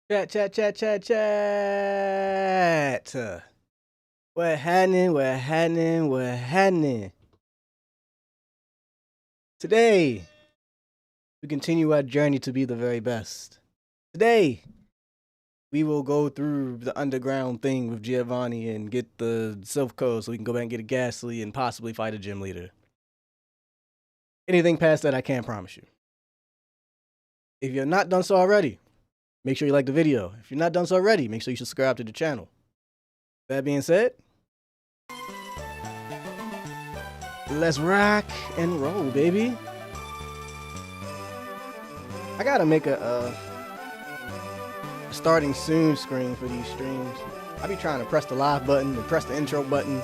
Chat, chat, chat, chat, chat. What happening? What happening? What happening? Today, we continue our journey to be the very best. Today, we will go through the underground thing with Giovanni and get the Silph code so we can go back and get a Ghastly and possibly fight a gym leader. Anything past that, I can't promise you. If you're not done so already, make sure you like the video. If you're not done so already, make sure you subscribe to the channel. That being said, let's rock and roll, baby. I gotta make a starting soon screen for these streams. I be trying to press the live button and press the intro button.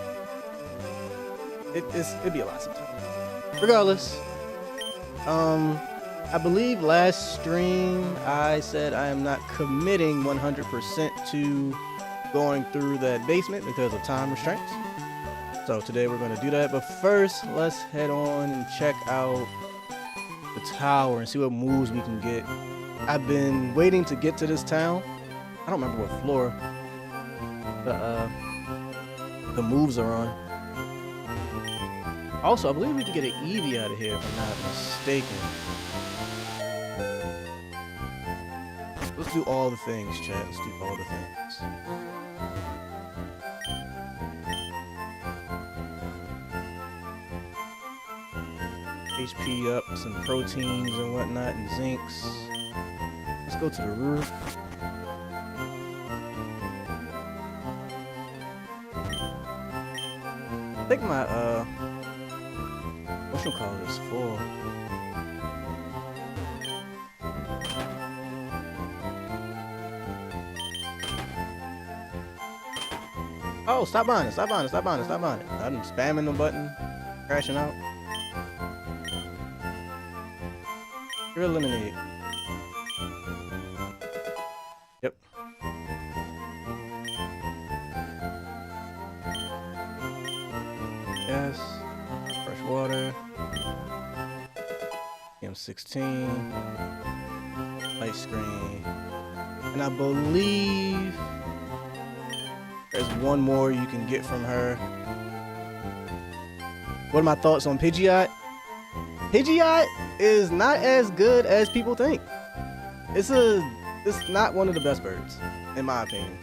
It'd be a lot sometimes. Regardless, I believe last stream I said I am not committing 100% to going through that basement because of time restraints. So today we're going to do that, but first let's head on and check out the tower and see what moves we can get. I've been waiting to get to this town. I don't remember what floor the moves are on. Also, I believe we can get an Eevee out of here if I'm not mistaken. Let's do all the things, chat. Let's do all the things. HP up, some proteins and whatnot, and zincs. Let's go to the roof. I think my whatchamacallit is full. Oh, stop buying it, stop buying it, stop buying it, stop buying it. I'm spamming the button, crashing out. You're eliminated. Yep. Yes. Fresh water. M16. Light screen. And I believe there's one more you can get from her. What are my thoughts on Pidgeot? Pidgeot is not as good as people think. It's not one of the best birds, in my opinion.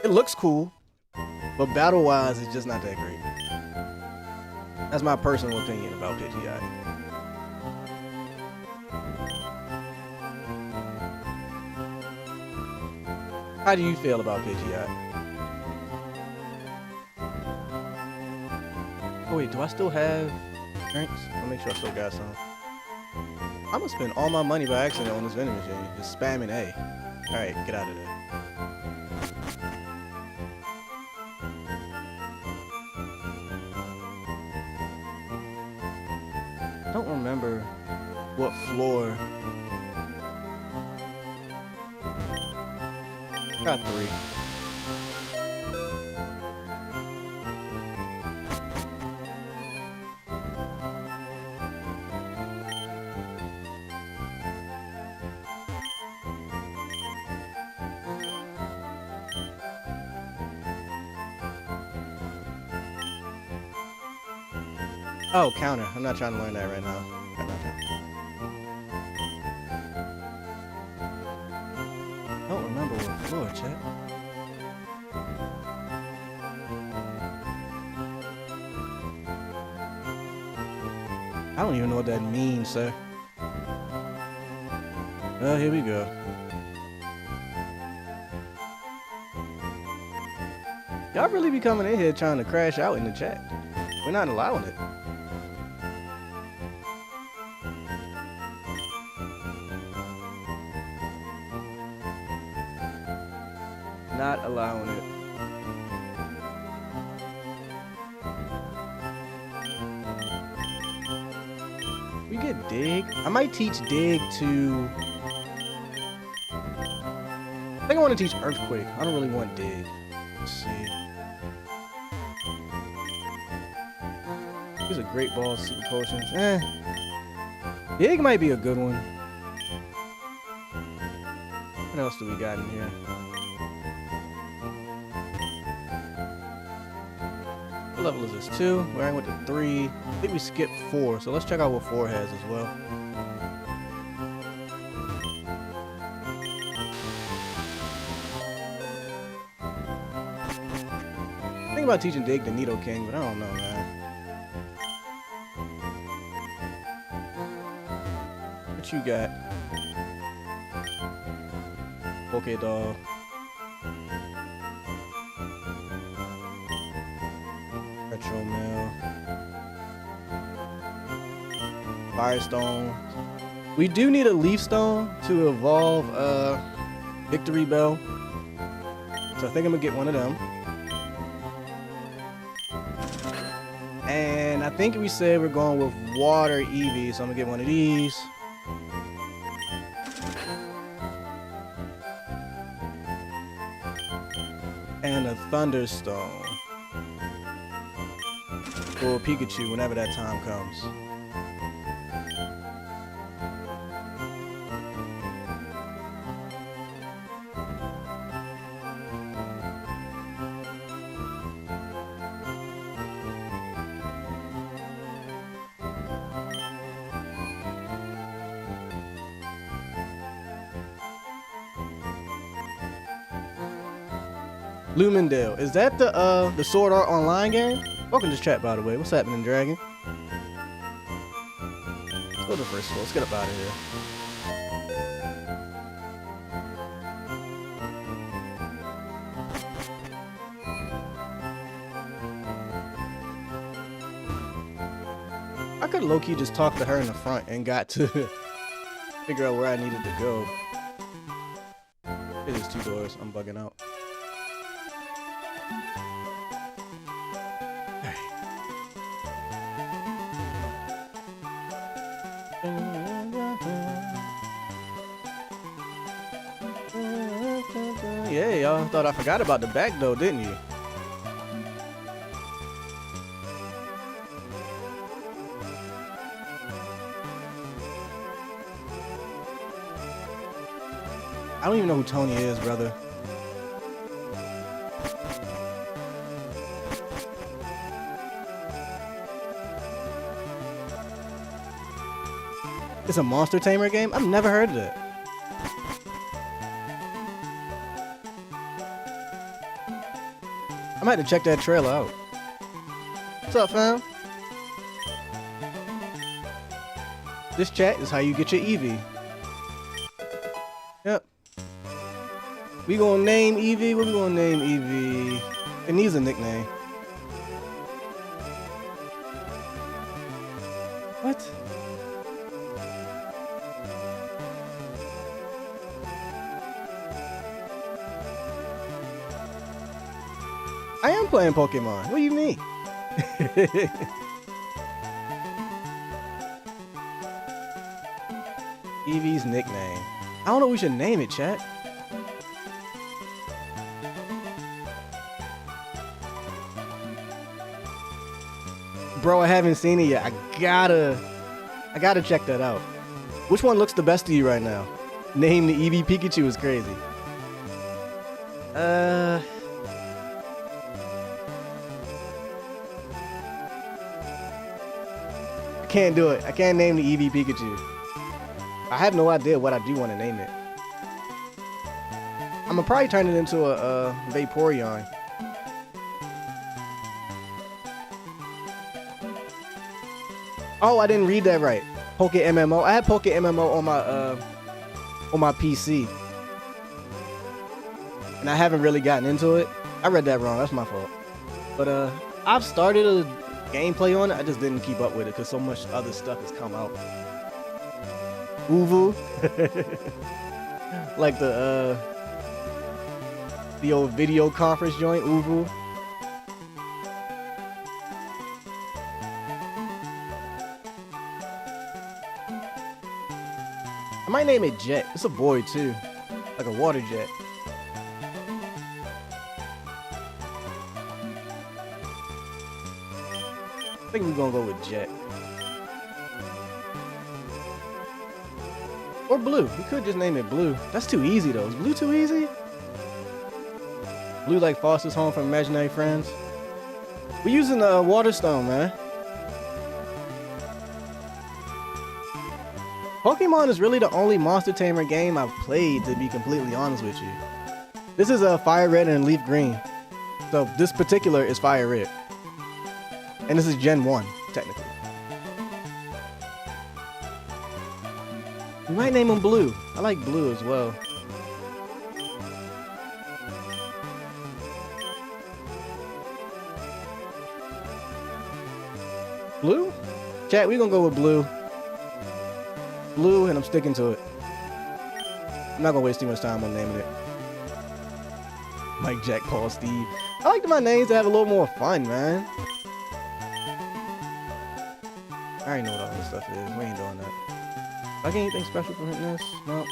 It looks cool, but battle-wise, it's just not that great. That's my personal opinion about Pidgeot. How do you feel about Pidgeot? Oh wait, do I still have drinks? I'll make sure I still got some. I'm gonna spend all my money by accident on this vending machine. Just spamming A. Alright, get out of there. I don't remember what floor. Got 3. Oh, counter. I'm not trying to learn that right now. I don't remember what floor, chat. I don't even know what that means, sir. Well, here we go. Y'all really be coming in here trying to crash out in the chat. We're not allowing it. Not allowing it. We get Dig. I might teach Dig to... I think I want to teach Earthquake. I don't really want Dig. Let's see. These are great balls, super potions. Dig might be a good one. What else do we got in here? What level is this? 2. We're in with the 3. I think we skipped 4, so let's check out what 4 has as well. I think about teaching Dig the Nidoking, but I don't know, man. What you got? Pokédoll. Retro Mail. Firestone. We do need a Leaf Stone to evolve Victory Bell. So I think I'm gonna get one of them. And I think we said we're going with Water Eevee, so I'm gonna get one of these. And a Thunderstone for Pikachu whenever that time comes. Lumendale, is that the Sword Art Online game? Welcome to this chat, by the way. What's happening, Dragon? Let's go to the first floor. Let's get up out of here. I could low-key just talk to her in the front and got to figure out where I needed to go. It is 2 doors. I'm bugging out. Yeah, y'all thought I forgot about the back though, didn't you? I don't even know who Tony is, brother. It's a Monster Tamer game? I've never heard of it. I might have to check that trailer out. What's up, fam? This chat is how you get your Eevee. Yep. We gonna name Eevee? What we gonna name Eevee? It needs a nickname. What? I am playing Pokemon. What do you mean? Eevee's nickname. I don't know what we should name it, chat. Bro, I haven't seen it yet. I gotta check that out. Which one looks the best to you right now? Name the Eevee Pikachu is crazy. I can't do it. I can't name the Eevee Pikachu. I have no idea what I do want to name it. I'm gonna probably turn it into a Vaporeon. Oh, I didn't read that right. Poke MMO. I had Poke MMO on my PC, and I haven't really gotten into it. I read that wrong. That's my fault. But I've started a gameplay on it. I just didn't keep up with it because so much other stuff has come out. Uvu, like the old video conference joint. Uvu. I might name it Jet. It's a boy too, like a water jet. I think we're gonna go with Jet. Or blue. We could just name it blue. That's too easy though. Is blue too easy? Blue like Foster's Home from Imaginary Friends. We're using the Waterstone, man. Pokemon is really the only Monster Tamer game I've played, to be completely honest with you. This is a Fire Red and Leaf Green. So this particular is Fire Red. And this is Gen 1, technically. We might name him Blue. I like Blue as well. Blue? Chat, we're gonna go with Blue. Blue, and I'm sticking to it. I'm not gonna waste too much time on naming it. Mike, Jack, Paul, Steve. I like my names to have a little more fun, man. I already know what all this stuff is. We ain't doing that. I get anything special from hitting this? Nope.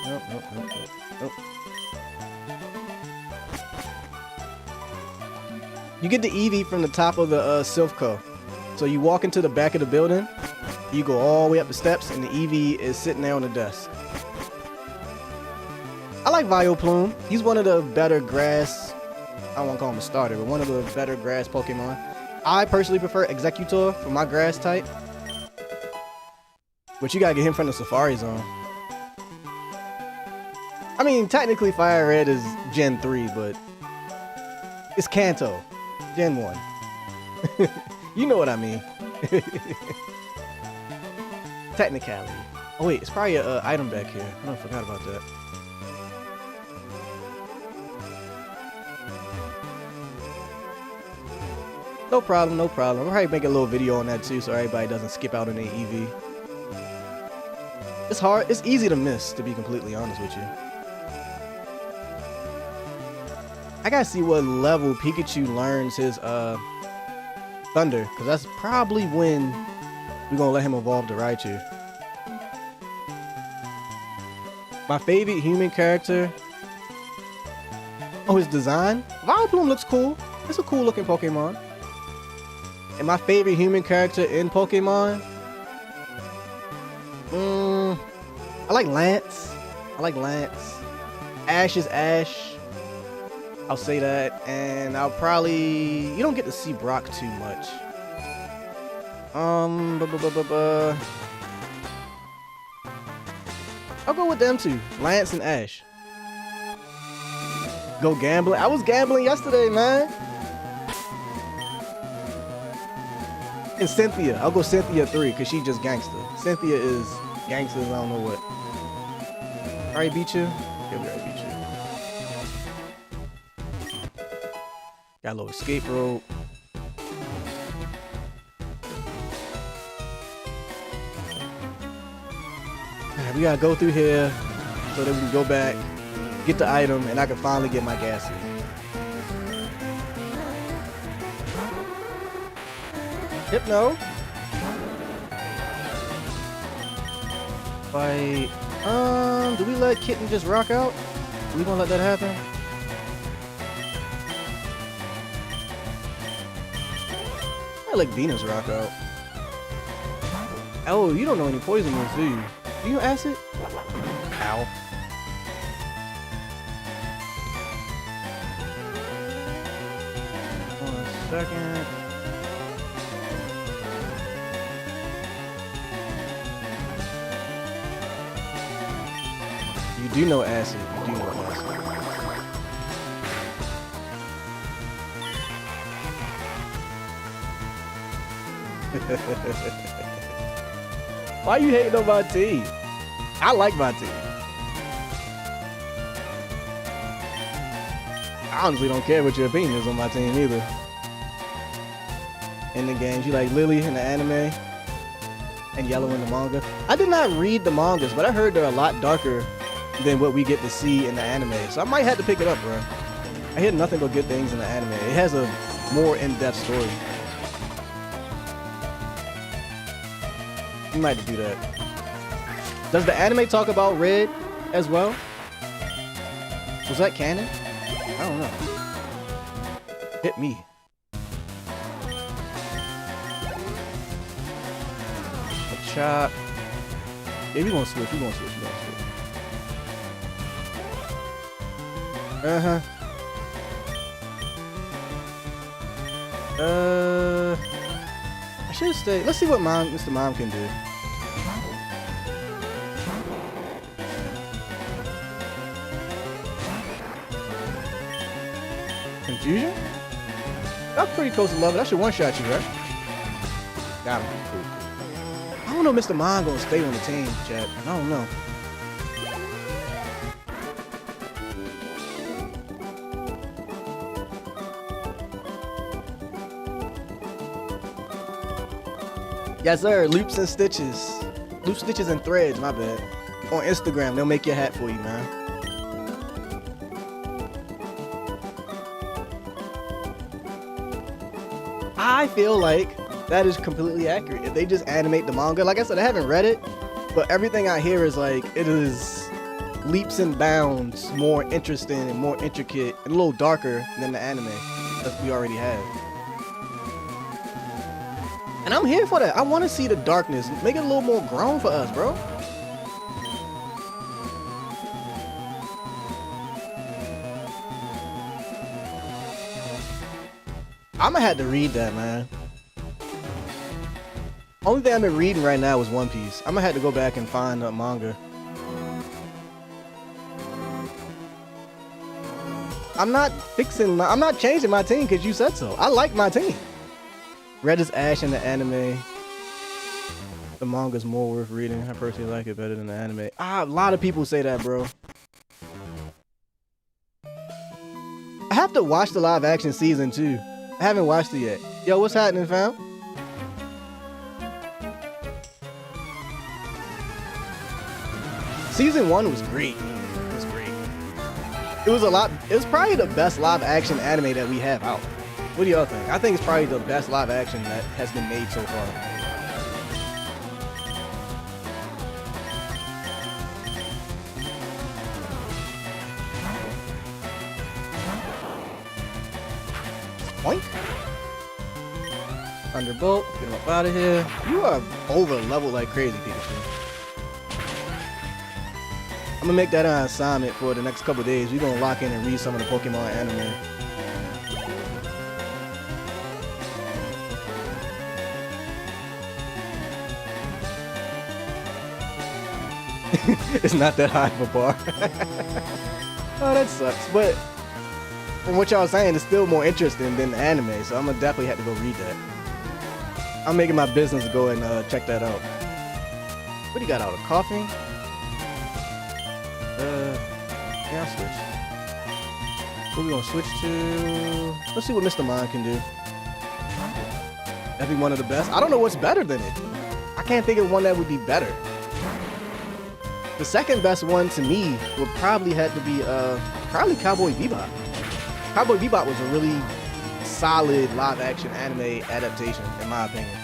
You get the Eevee from the top of the Silphco. So you walk into the back of the building, you go all the way up the steps, and the Eevee is sitting there on the desk. I like Vileplume. He's one of the better grass, I won't call him a starter, but one of the better grass Pokemon. I personally prefer Executor for my grass type. But you gotta get him from the Safari Zone. I mean, technically Fire Red is Gen 3, but it's Kanto, Gen 1. You know what I mean. Technicality. Oh wait, it's probably an item back here. I forgot about that. No problem, no problem. I'll probably make a little video on that too so everybody doesn't skip out on the EV. It's hard, it's easy to miss, to be completely honest with you. I gotta see what level Pikachu learns his Thunder, because that's probably when we're gonna let him evolve to Raichu. My favorite human character. Oh, his design? Vileplume looks cool. It's a cool looking Pokemon. And my favorite human character in Pokemon? I like Lance. Ash is Ash. I'll say that. And I'll probably... You don't get to see Brock too much. I'll go with them two. Lance and Ash. Go gambling. I was gambling yesterday, man. And Cynthia. I'll go Cynthia 3 because she just gangster. Cynthia is gangster as I don't know what. Alright, beat you? Yeah, we already beat you. Got a little escape rope. Alright, we gotta go through here so that we can go back, get the item, and I can finally get my gas in. Hypno. Fight. Do we let Kitten just rock out? We gonna let that happen? I like Venus rock out. Oh, you don't know any poison moves, do you? Do you know acid? Ow. One second. You do know acid. You do know acid. Why you hating on my team? I like my team. I honestly don't care what your opinion is on my team either. In the games, you like Lily in the anime and Yellow in the manga. I did not read the mangas, but I heard they're a lot darker than what we get to see in the anime. So I might have to pick it up, bro. I hear nothing but good things in the anime. It has a more in-depth story. You might have to do that. Does the anime talk about Red as well? Was that canon? I don't know. Hit me. A chop. Yeah, we gonna switch. We gonna switch. Uh-huh. I should stay. Let's see what Mr. Mom can do. Confusion? That's pretty close to level. That should one-shot you, right? Got him. Cool. I don't know if Mr. Mom gonna stay on the team, chat. I don't know. Yes, sir. Loops and Stitches. Loop Stitches and Threads, my bad. On Instagram, they'll make your hat for you, man. I feel like that is completely accurate. If they just animate the manga, like I said, I haven't read it, but everything I hear is like, it is leaps and bounds more interesting and more intricate and a little darker than the anime that we already have. And I'm here for that. I want to see the darkness. Make it a little more grown for us, bro. I'ma have to read that, man. Only thing I've been reading right now is One Piece. I'ma have to go back and find the manga. I'm not changing my team because you said so. I like my team. Red is Ash in the anime. The manga's more worth reading. I personally like it better than the anime. A lot of people say that, bro. I have to watch the live action season too. I haven't watched it yet. Yo, what's happening, fam? Season 1 was great. It was great. It was probably the best live action anime that we have out. What do y'all think? I think it's probably the best live action that has been made so far. Point. Thunderbolt. Get him up out of here. You are over leveled like crazy, Pikachu. I'm gonna make that an assignment for the next couple days. We're gonna lock in and read some of the Pokemon anime. It's not that high of a bar. Oh, that sucks. But from what y'all saying, it's still more interesting than the anime, so I'm gonna definitely have to go read that. I'm making my business to go and check that out. What do you got out of coffee? Yeah, I'll switch. What we gonna switch to? Let's see what Mr. Mime can do. That'd be one of the best. I don't know what's better than it. I can't think of one that would be better. The second best one to me would probably have to be probably Cowboy Bebop. Cowboy Bebop was a really solid live action anime adaptation, in my opinion.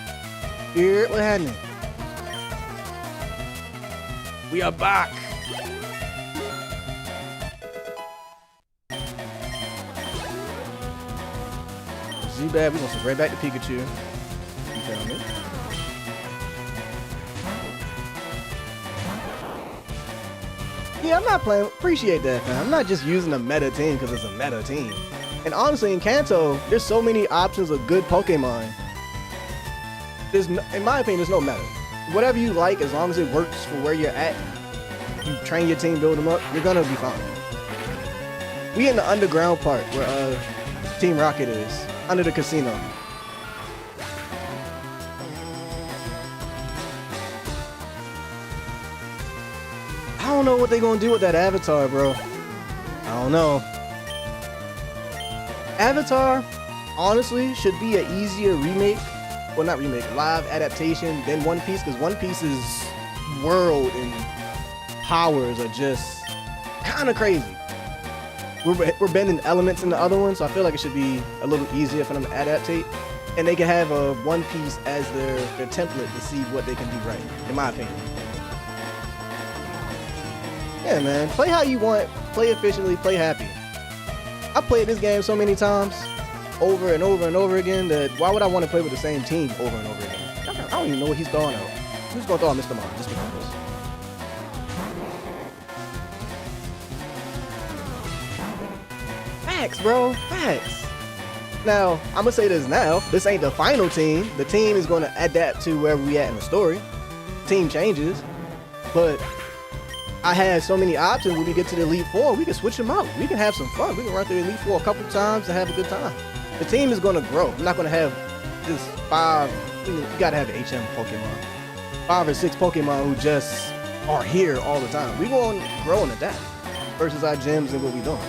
Here, what happened? We are back. Zubat, we're gonna switch right back to Pikachu. You feel me? Yeah, I'm not playing. Appreciate that, man. I'm not just using a meta team because it's a meta team. And honestly, in Kanto, there's so many options of good Pokemon. In my opinion, there's no meta. Whatever you like, as long as it works for where you're at, you train your team, build them up, you're gonna be fine. We in the underground part where Team Rocket is, under the casino. I don't know what they're gonna do with that Avatar, bro. I don't know. Avatar, honestly, should be an easier remake. Well, not remake, live adaptation than One Piece, because One Piece's world and powers are just kind of crazy. We're bending elements in the other one, so I feel like it should be a little easier for them to adaptate. And they can have a One Piece as their template to see what they can do right, in my opinion. Yeah, man. Play how you want. Play efficiently. Play happy. I played this game so many times, over and over and over again, that why would I want to play with the same team over and over again? I don't even know what he's throwing out. I'm just going to throw out Mr. Mom, just because. Facts, bro. Facts. Now, I'm gonna say this now. This ain't the final team. The team is gonna adapt to wherever we at in the story. Team changes. But I had so many options when we get to the Elite Four, we can switch them out. We can have some fun. We can run through the Elite Four a couple times and have a good time. The team is gonna grow. I'm not gonna have just 5, you gotta have HM Pokemon. 5 or 6 Pokemon who just are here all the time. We gonna grow and adapt versus our gyms and what we doing.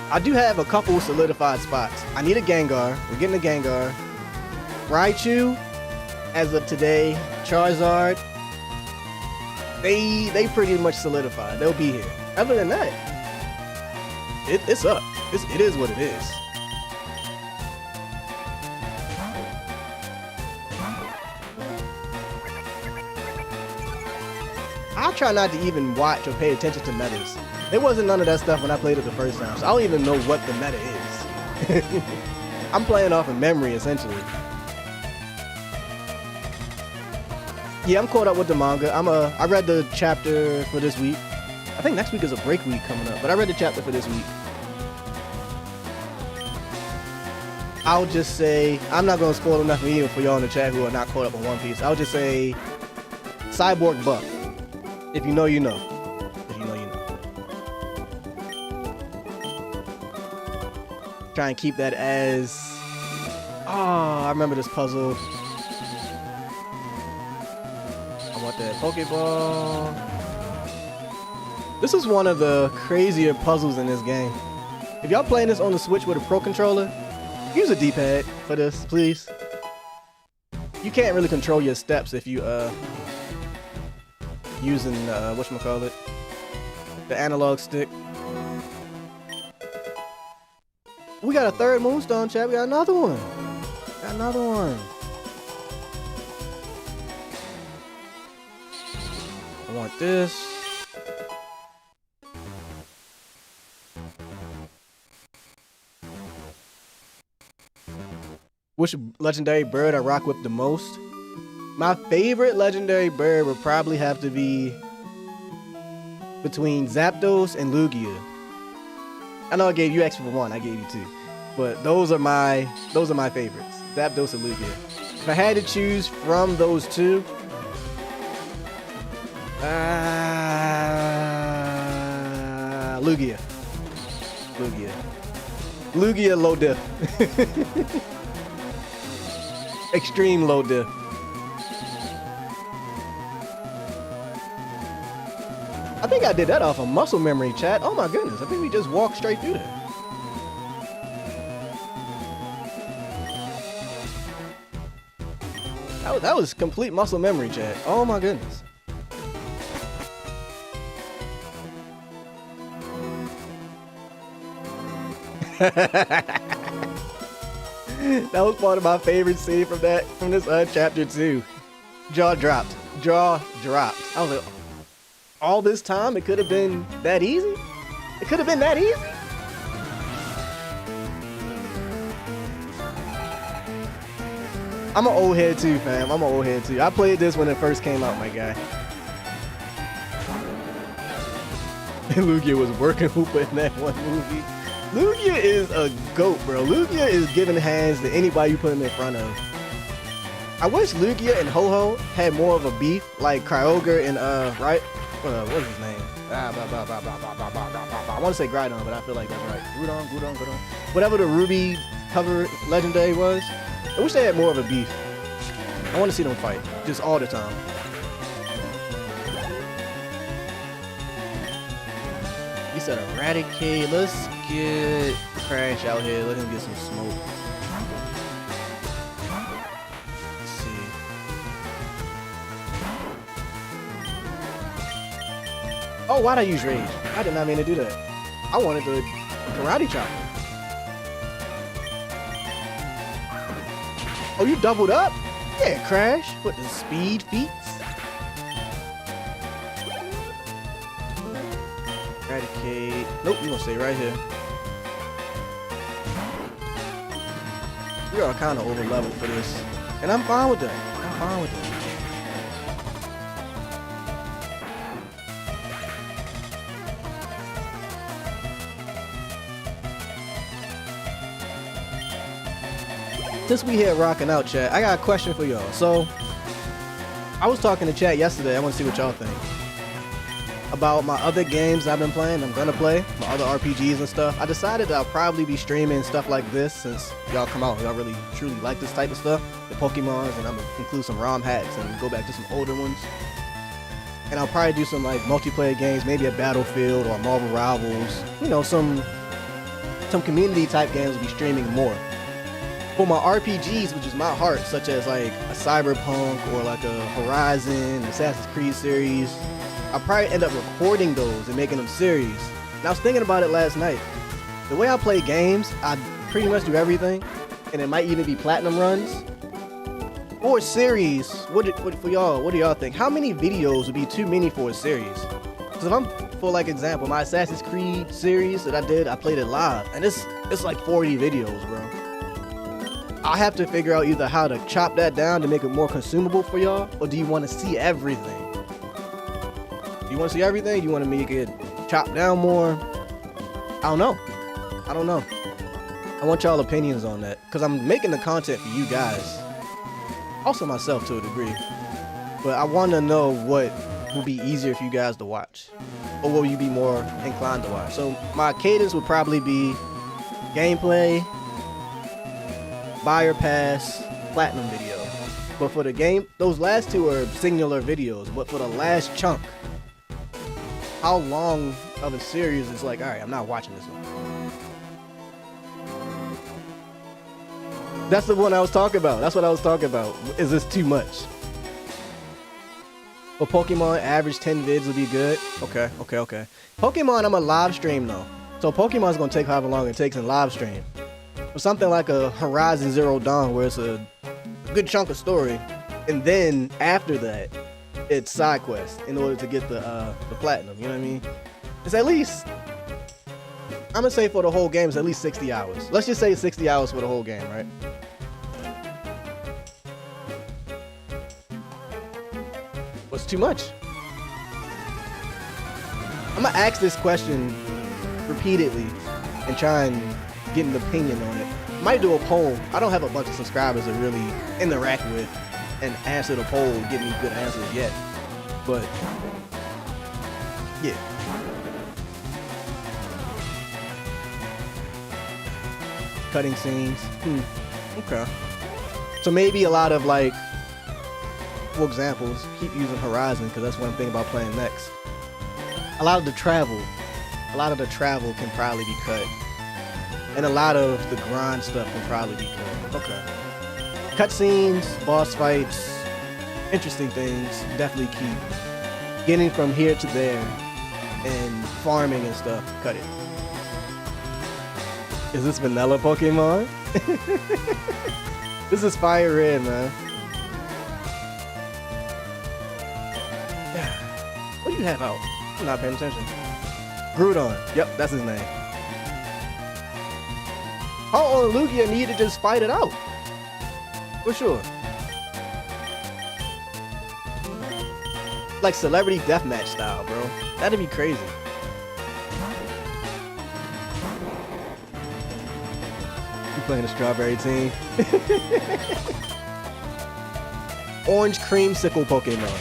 I do have a couple solidified spots. I need a Gengar. We're getting a Gengar. Raichu, as of today, Charizard, they pretty much solidified. They'll be here. Other than that, it's up. It is what it is. I try not to even watch or pay attention to metas. There wasn't none of that stuff when I played it the first time, so I don't even know what the meta is. I'm playing off of memory, essentially. Yeah, I'm caught up with the manga. I read the chapter for this week. I think next week is a break week coming up, but I read the chapter for this week. I'll just say, I'm not going to spoil enough even for y'all in the chat who are not caught up on One Piece. I'll just say, Cyborg buff. If you know, you know. If you know, you know. Try and keep that as... Oh, I remember this puzzle. I want that Pokeball. This is one of the crazier puzzles in this game. If y'all playing this on the Switch with a Pro Controller, use a D-pad for this, please. You can't really control your steps if you using whatchamacallit, the analog stick. We got a third Moonstone, chat. We got another one. Got another one. I want this. Which legendary bird I rock with the most? My favorite legendary bird would probably have to be between Zapdos and Lugia. I know I gave you extra for one, I gave you 2. But those are my favorites. Zapdos and Lugia. If I had to choose from those 2, Lugia. Lugia low diff. Extreme low diff. I think I did that off of muscle memory, chat. Oh my goodness, I think we just walked straight through that. That was complete muscle memory, chat. Oh my goodness. That was part of my favorite scene from this chapter 2. Jaw dropped. I was like, all this time it could have been that easy? It could have been that easy? I'm an old head too, fam. I'm an old head too. I played this when it first came out, my guy. Lugia was working Hoopa in that one movie. Lugia is a goat, bro. Lugia is giving hands to anybody you put him in front of. I wish Lugia and Ho-Ho had more of a beef, like Kyogre and right? What's his name? I want to say Groudon, but I feel like that's right. Groudon. Whatever the Ruby cover legendary was. I wish they had more of a beef. I want to see them fight, just all the time. He said Eradicate. Let's get Crash out here. Let him get some smoke. Let's see. Oh, why'd I use Rage? I did not mean to do that. I wanted to Karate Chop. Oh, you doubled up? Yeah, Crash. With the speed feats. Eradicate. Nope, you gonna stay right here. We are kind of over leveled for this. And I'm fine with that. I'm fine with that. since we here rocking out, chat, I got a question for y'all. So, I was talking to chat yesterday. I want to see what y'all think about my other games I've been playing. I'm gonna play my other RPGs and stuff. I decided that I'll probably be streaming stuff like this since y'all come out. Y'all really truly like this type of stuff, the Pokemons, and I'm gonna include some ROM hacks and go back to some older ones. And I'll probably do some like multiplayer games, maybe a Battlefield or Marvel Rivals. You know, some community type games will be streaming more. For my RPGs, which is my heart, such as like a Cyberpunk or like a Horizon, Assassin's Creed series, I'll probably end up recording those and making them series. And I was thinking about it last night. The way I play games, I pretty much do everything, and it might even be platinum runs. For a series, what for y'all, what do y'all think? How many videos would be too many for a series? Because if I'm, for like example, my Assassin's Creed series that I played it live, and it's like 40 videos, bro. I have to figure out either how to chop that down to make it more consumable for y'all, or do you want to see everything? Do you want to see everything? Do you want to make it chopped down more? I don't know. I want y'all opinions on that, because I'm making the content for you guys. Also myself to a degree. But I want to know what will be easier for you guys to watch. Or will you be more inclined to watch? So my cadence would probably be gameplay, buyer pass, platinum video. But for the game, those last two are singular videos. But for the last chunk, how long of a series is like, alright, I'm not watching this one. That's the one I was talking about. That's what I was talking about. Is this too much? For Pokemon, average 10 vids would be good. Okay. Pokemon, I'm a live stream though. So Pokemon's gonna take however long it takes in live stream. For something like a Horizon Zero Dawn, where it's a good chunk of story, and then after that, it's side quest in order to get the platinum. You know what I mean? It's at least, I'm gonna say for the whole game, it's at least 60 hours. Let's just say 60 hours for the whole game, right? What's too much? I'm gonna ask this question repeatedly and try and get an opinion on it. Might do a poll. I don't have a bunch of subscribers to really interact with and answer the poll and give me good answers yet. But yeah. Cutting scenes. Okay. So maybe a lot of like, for examples, keep using Horizon because that's what I'm thinking about playing next. A lot of the travel can probably be cut. And a lot of the grind stuff can probably be cut. Okay. Cutscenes, boss fights, interesting things, definitely keep. Getting from here to there and farming and stuff, cut it. Is this vanilla Pokemon? This is Fire Red, man. What do you have out? I'm not paying attention. Groudon. Yep, that's his name. Oh, Lugia need to just fight it out. For sure. Like celebrity deathmatch style, bro. That'd be crazy. You playing a strawberry team? Orange creamsicle Pokemon.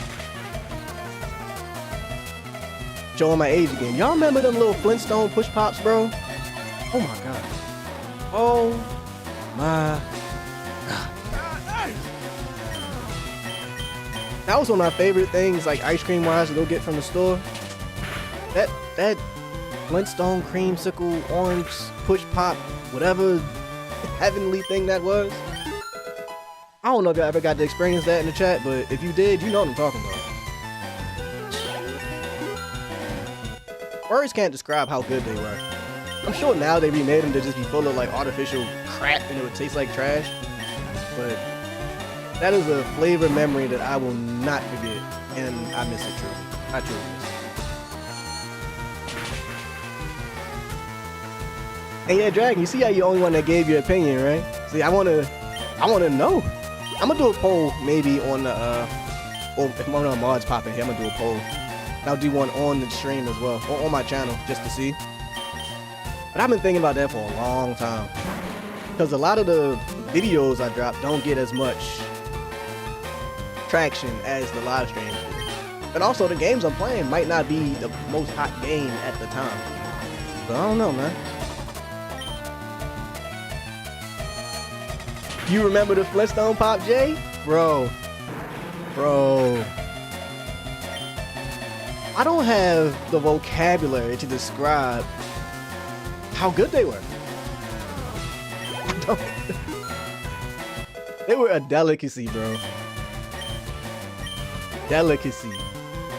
Showing my age again. Y'all remember them little Flintstone push pops, bro? Oh my god. Oh my god. That was one of my favorite things, like ice cream wise, to go get from the store. That Flintstone creamsicle orange push pop, whatever heavenly thing that was. I don't know if y'all ever got to experience that in the chat, but if you did, you know what I'm talking about. Words can't describe how good they were. I'm sure now they remade them to just be full of like artificial crap and it would taste like trash. But that is a flavor memory that I will not forget, and I miss it truly. I truly miss it. And yeah, Dragon, you see how you're the only one that gave your opinion, right? See, I wanna know. I'm gonna do a poll maybe on the or if one of the mods pop in here, I'm gonna do a poll. I'll do one on the stream as well, or on my channel, just to see. But I've been thinking about that for a long time. Because a lot of the videos I drop don't get as much traction as the live streams do. And also the games I'm playing might not be the most hot game at the time. So I don't know, man. You remember the Flintstone Pop, Jay? Bro. I don't have the vocabulary to describe how good they were. I don't. They were a delicacy, bro. Delicacy.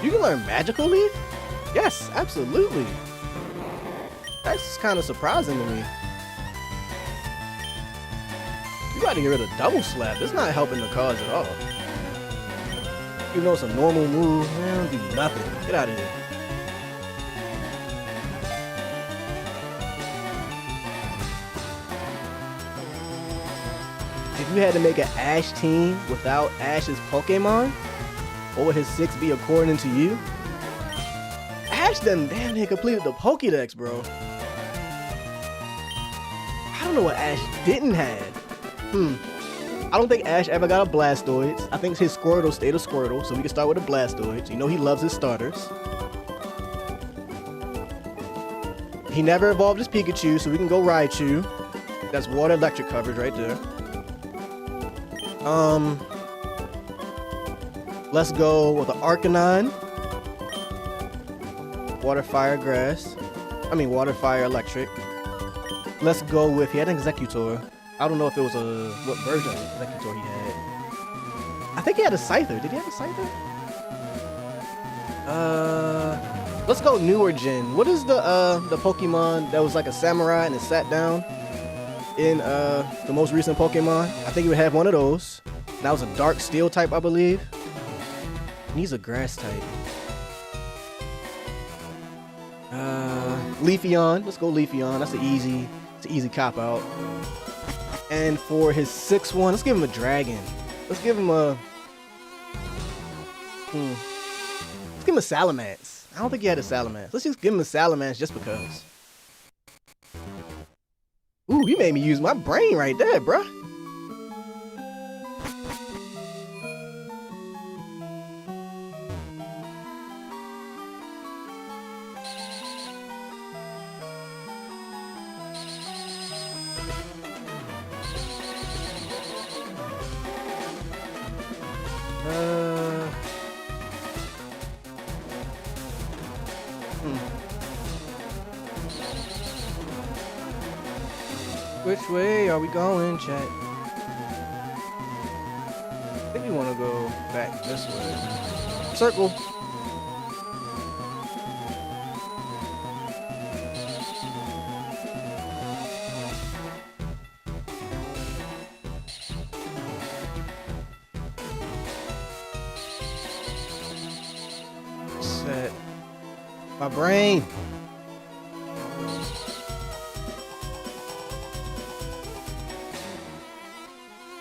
You can learn Magical Leaf? Yes, absolutely. That's kind of surprising to me. You gotta get rid of Double Slap. It's not helping the cause at all. Even though it's a normal move, man, do nothing. Get out of here. If you had to make an Ash team without Ash's Pokemon, what would his 6 be according to you? Ash done damn near completed the Pokédex, bro. I don't know what Ash didn't have. I don't think Ash ever got a Blastoise. I think his Squirtle stayed a Squirtle, so we can start with a Blastoise. You know he loves his starters. He never evolved his Pikachu, so we can go Raichu. That's water electric coverage right there. Let's go with the Arcanine. Water, fire, grass. Water, fire, electric. Let's go with, he had an Executor. I don't know if it was what version of Executor he had. I think he had a Scyther. Did he have a Scyther? Let's go newer gen. What is the Pokemon that was like a samurai and it sat down in the most recent Pokemon? I think he would have one of those. That was a dark steel type, I believe. And he's a grass type. Leafeon. Let's go Leafeon. That's an easy cop out. And for his 6-1, let's give him a dragon. Let's give him a let's give him a Salamence. I don't think he had a Salamence. Let's just give him a Salamence just because. Ooh, you made me use my brain right there, bruh. Which way are we going, chat? I think we want to go back this way. Circle. Set. My brain.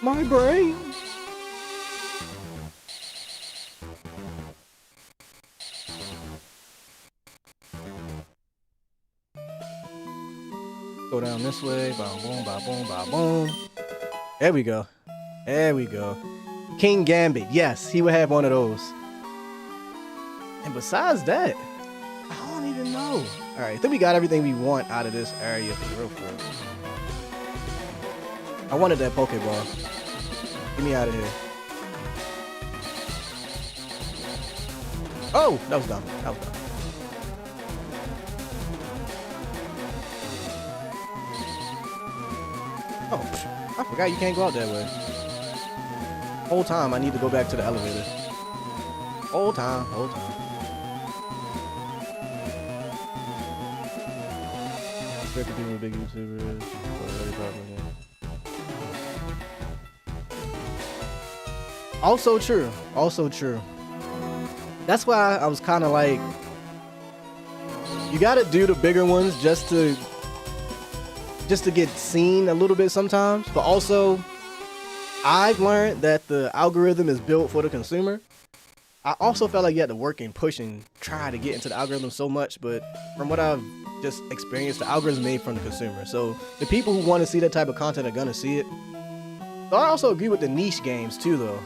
My brain. Go down this way. Boom, boom, ba boom, ba boom. There we go. There we go. King Gambit. Yes, he would have one of those. And besides that, I don't even know. All right, I think we got everything we want out of this area for real. I wanted that Pokeball. Get me out of here. Oh, that was dumb. Oh, I forgot you can't go out that way. Whole time I need to go back to the elevator. Whole time. Big YouTubers. Also true. That's why I was kind of like, you gotta do the bigger ones just to get seen a little bit sometimes. But also, I've learned that the algorithm is built for the consumer. I also felt like you had to work and push and try to get into the algorithm so much, but from what I've just experienced, the algorithm is made from the consumer. So the people who want to see that type of content are gonna see it. So I also agree with the niche games too, though.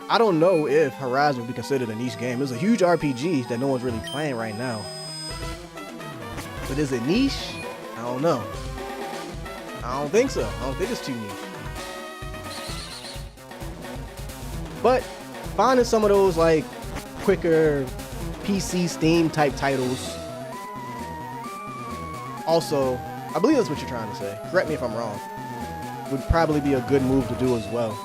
I don't know if Horizon would be considered a niche game. It's a huge RPG that no one's really playing right now. But is it niche? I don't know. I don't think so. I don't think it's too niche. But finding some of those like quicker PC Steam type titles. Also, I believe that's what you're trying to say. Correct me if I'm wrong. Would probably be a good move to do as well.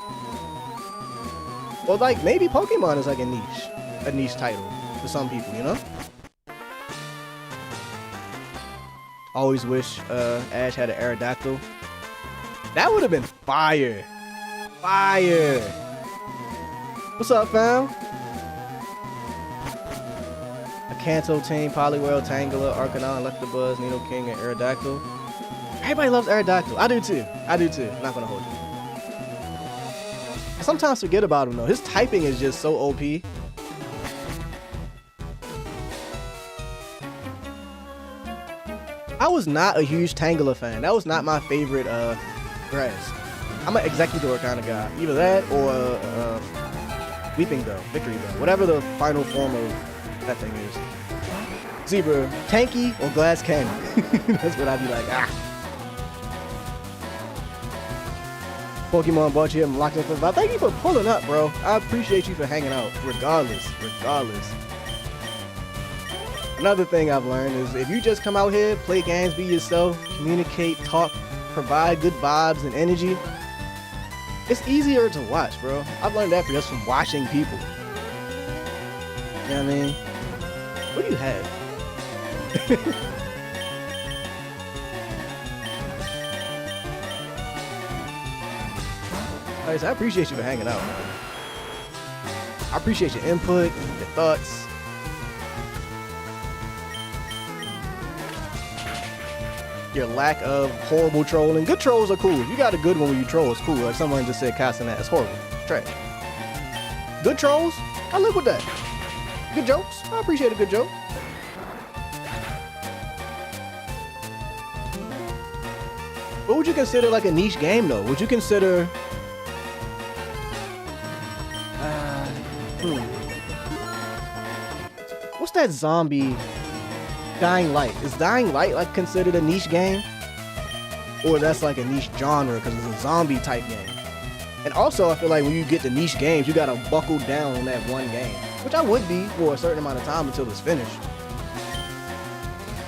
Well, like maybe Pokemon is like a niche title for some people, you know? Always wish Ash had an Aerodactyl. That would have been fire. Fire. What's up, fam? A Kanto team, Poliwhirl, Tangela, Arcanine, Electabuzz, Nidoking, and Aerodactyl. Everybody loves Aerodactyl. I do too. I do too. Not gonna hold you. I sometimes forget about him though. His typing is just so OP. I was not a huge Tangela fan. That was not my favorite grass. I'm an Executor kind of guy. Either that or Weeping Bell, Victory Bell, whatever the final form of that thing is. Zebra, tanky or Glass Candy. That's what I'd be like, ah. Pokemon bought you and locked up. Thank you for pulling up, bro. I appreciate you for hanging out, regardless. Another thing I've learned is if you just come out here, play games, be yourself, communicate, talk, provide good vibes and energy, it's easier to watch, bro. I've learned that just from watching people. You know what I mean? What do you have? Alright, so I appreciate you for hanging out, man. I appreciate your input, your thoughts. Your lack of horrible trolling. Good trolls are cool. If you got a good one when you troll, it's cool. Like someone just said Castanet, it's horrible. Trash. Good trolls, I live with that. Good jokes, I appreciate a good joke. What would you consider like a niche game though? Would you consider what's that zombie Dying Light? Is Dying Light like considered a niche game? Or that's like a niche genre because it's a zombie type game? And also I feel like when you get to niche games, you gotta buckle down on that one game, which I would be for a certain amount of time until it's finished.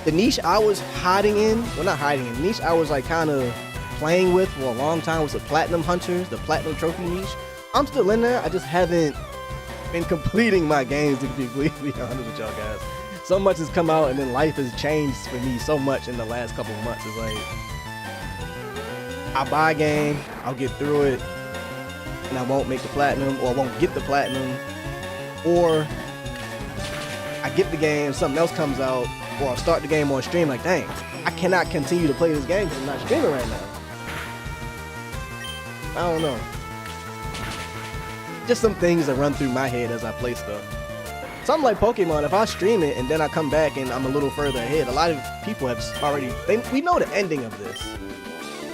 The niche I was hiding in, well not hiding in, the niche I was like kind of playing with for a long time was the Platinum Hunters, the Platinum Trophy niche. I'm still in there, I just haven't been completing my games to be completely honest with y'all guys. So much has come out and then life has changed for me so much in the last couple of months. It's like, I buy a game, I'll get through it, and I won't make the platinum, or I won't get the platinum, or I get the game, something else comes out, or I'll start the game on stream like, dang, I cannot continue to play this game because I'm not streaming right now. I don't know. Just some things that run through my head as I play stuff. Something like Pokemon, if I stream it and then I come back and I'm a little further ahead, a lot of people have already, we know the ending of this.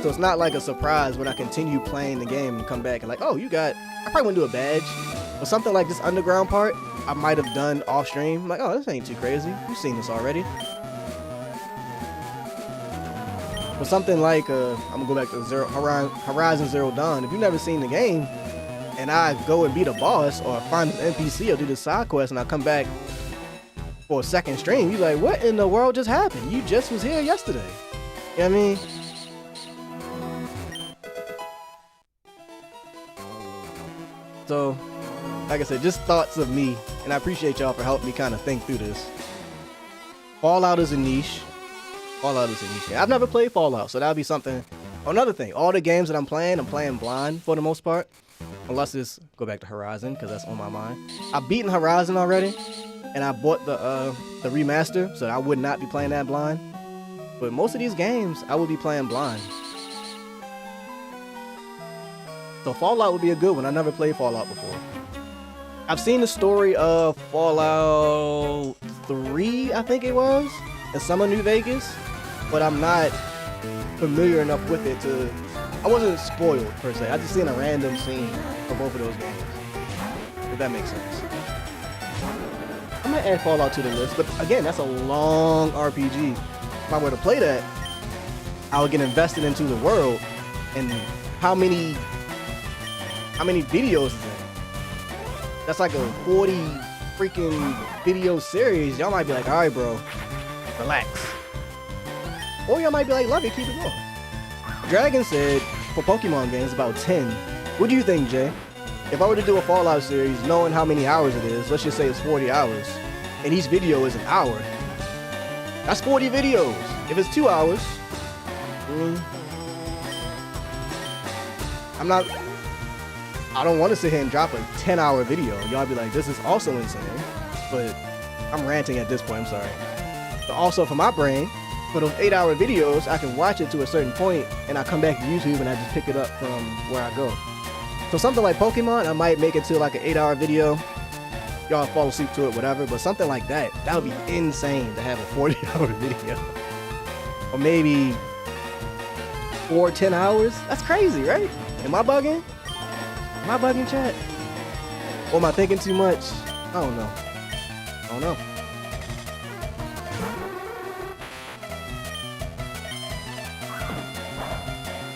So it's not like a surprise when I continue playing the game and come back and like, oh, you got, I probably wouldn't do a badge. But something like this underground part, I might have done off stream. I'm like, oh, this ain't too crazy. You've seen this already. But something like, I'm gonna go back to Horizon Zero Dawn. If you've never seen the game, and I go and beat a boss or find an NPC or do the side quest and I come back for a second stream, you're like, what in the world just happened? You just was here yesterday. You know what I mean? So, like I said, just thoughts of me, and I appreciate y'all for helping me kind of think through this. Fallout is a niche. Fallout is a niche game. I've never played Fallout, so that'll be something. Another thing, all the games that I'm playing blind for the most part. Unless it's, go back to Horizon, because that's on my mind. I've beaten Horizon already, and I bought the remaster, so I would not be playing that blind. But most of these games, I would be playing blind. So Fallout would be a good one. I never played Fallout before. I've seen the story of Fallout 3, I think it was, in some of New Vegas, but I'm not familiar enough with it to I wasn't spoiled per se. I just seen a random scene for both of those games. If that makes sense. I might add Fallout to the list, but again, that's a long RPG. If I were to play that, I would get invested into the world. And how many videos is that? That's like a 40 freaking video series. Y'all might be like, all right, bro, relax. Or y'all might be like, love it, keep it going. Dragon said, for Pokemon games, about 10. What do you think, Jay? If I were to do a Fallout series, knowing how many hours it is, let's just say it's 40 hours, and each video is an hour, that's 40 videos. If it's 2 hours, I don't want to sit here and drop a 10-hour video. Y'all be like, this is also insane. But I'm ranting at this point, I'm sorry. But also for my brain, for those 8-hour videos, I can watch it to a certain point and I come back to YouTube and I just pick it up from where I go. So something like Pokemon, I might make it to like an 8-hour video. Y'all fall asleep to it, whatever. But something like that would be insane to have a 40-hour video. Or maybe 4 10 hours. That's crazy, right? Am I bugging? Am I bugging, chat? Or am I thinking too much? I don't know. I don't know.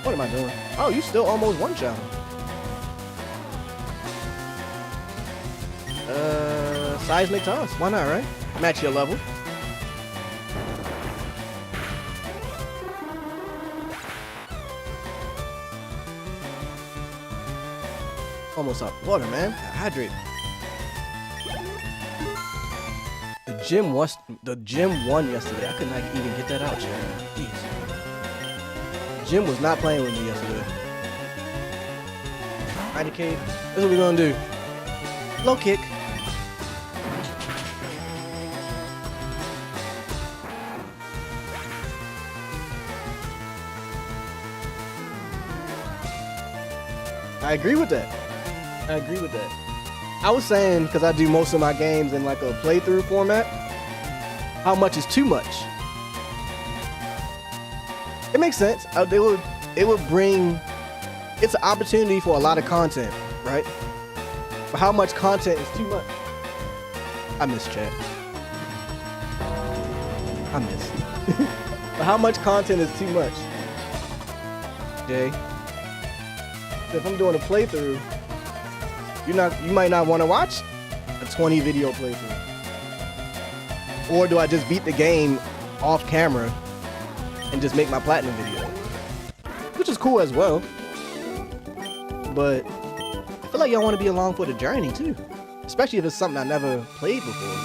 What am I doing? Oh, you still almost one-shot. Seismic toss. Why not, right? Match your level. Almost out of water, man. Hydrate. The gym won yesterday. I could not even get that out, chat. Jeez. Jim was not playing with me yesterday. Indicate. This is what we're gonna do. Low kick. I agree with that. I agree with that. I was saying, because I do most of my games in like a playthrough format, how much is too much? It makes sense. It would bring, it's an opportunity for a lot of content, right? But how much content is too much? I miss chat. I miss. But how much content is too much? Jay? If I'm doing a playthrough, you might not want to watch a 20 video playthrough. Or do I just beat the game off camera and just make my platinum video? Which is cool as well. But I feel like y'all want to be along for the journey too. Especially if it's something I never played before.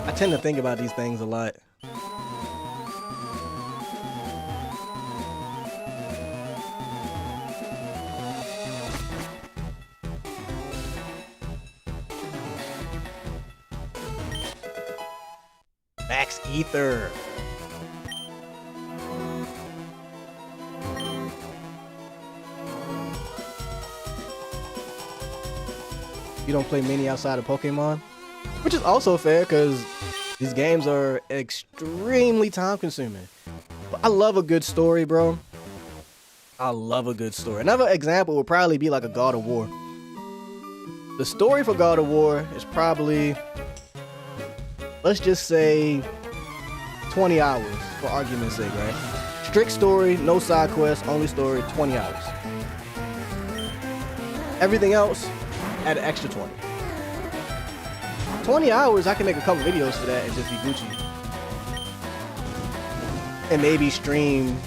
I tend to think about these things a lot. Max Ether. You don't play mini outside of Pokemon? Which is also fair because these games are extremely time consuming. But I love a good story, bro. I love a good story. Another example would probably be like a God of War. The story for God of War is probably, let's just say 20 hours for argument's sake, right? Strict story, no side quests, only story, 20 hours. Everything else, add an extra 20. 20 hours, I can make a couple videos for that and just be Gucci. And maybe stream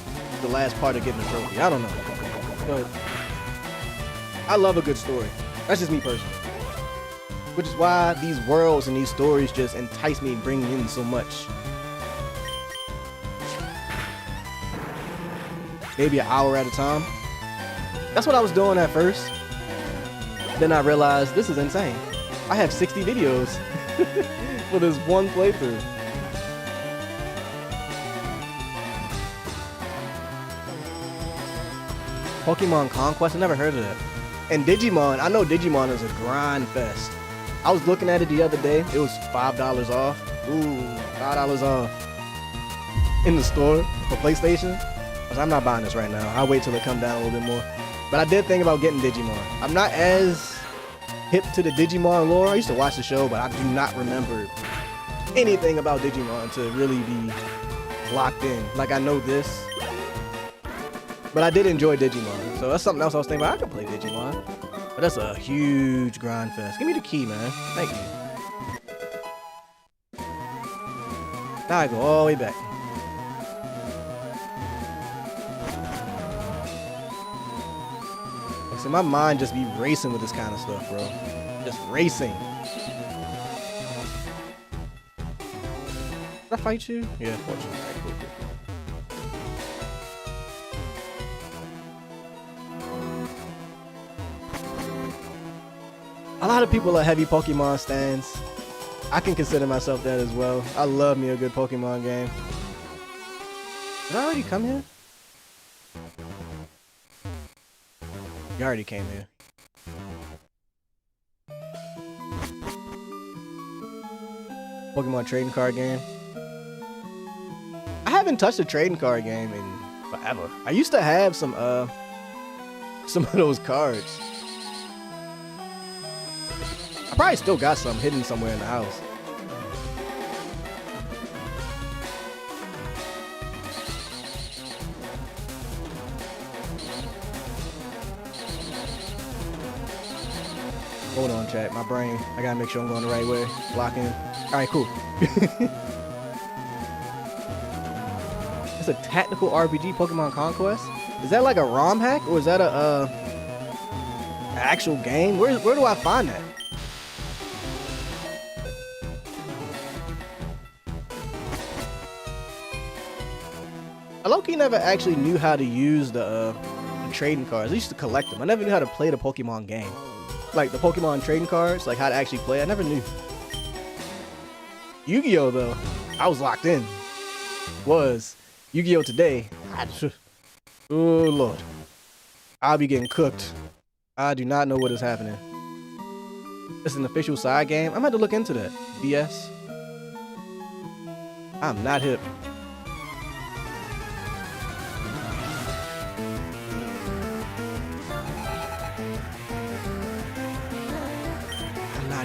the last part of getting the trophy. I don't know. But I love a good story. That's just me personally. Which is why these worlds and these stories just entice me and bring me in so much. Maybe an hour at a time. That's what I was doing at first. Then I realized this is insane. I have 60 videos for this one playthrough. Pokemon Conquest, I never heard of that. And Digimon, I know Digimon is a grind fest. I was looking at it the other day. It was $5 off. Ooh, $5 off in the store for PlayStation. I'm not buying this right now. I'll wait till it come down a little bit more. But I did think about getting Digimon. I'm not as hip to the Digimon lore. I used to watch the show, but I do not remember anything about Digimon to really be locked in. Like, I know this, but I did enjoy Digimon. So that's something else I was thinking about. I could play Digimon, but that's a huge grind fest. Give me the key, man. Thank you. Now I go all the way back. So my mind just be racing with this kind of stuff, bro. Just racing. Did I fight you? Yeah, fortunately. Right, cool, cool. A lot of people are heavy Pokemon stans. I can consider myself that as well. I love me a good Pokemon game. Did I already come here? You already came here. Pokemon trading card game. I haven't touched a trading card game in forever. I used to have some of those cards. I probably still got some hidden somewhere in the house. Hold on, chat. My brain. I gotta make sure I'm going the right way. Lock in. All right, cool. It's a tactical RPG, Pokemon Conquest. Is that like a ROM hack, or is that a actual game? Where do I find that? I low-key never actually knew how to use the trading cards. I used to collect them. I never knew how to play the Pokemon game. Like the Pokemon trading cards, like how to actually play. I never knew. Yu-Gi-Oh though, I was locked in. Yu-Gi-Oh today. Oh Lord, I'll be getting cooked. I do not know what is happening. It's an official side game. I'm about to look into that. BS. I'm not hip.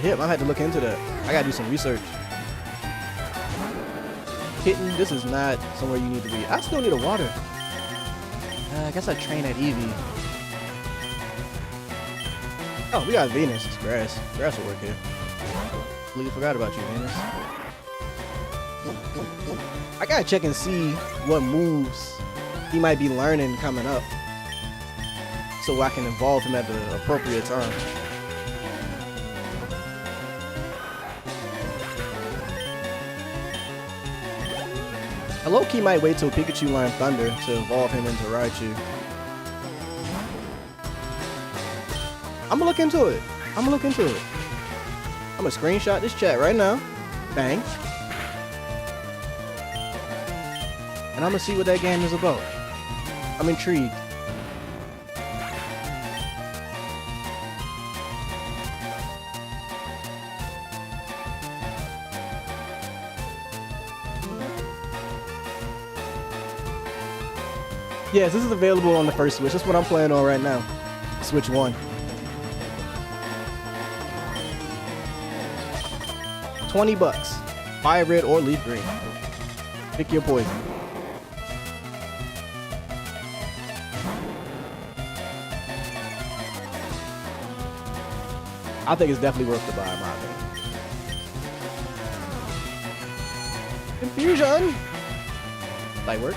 Hip. I had to look into that. I gotta do some research. Kitten, this is not somewhere you need to be. I still need a water. I guess I train at Eevee. Oh, we got Venus. It's grass. Grass will work here. Completely forgot about you, Venus. I gotta check and see what moves he might be learning coming up, so I can involve him at the appropriate time. I low-key might wait till Pikachu learns Thunder to evolve him into Raichu. I'm gonna look into it. I'm gonna screenshot this chat right now. Bang. And I'm gonna see what that game is about. I'm intrigued. Yes, this is available on the first Switch. That's what I'm playing on right now. Switch 1. 20 bucks. Fire red or leaf green. Pick your poison. I think it's definitely worth the buy, in my opinion. Confusion! Light work.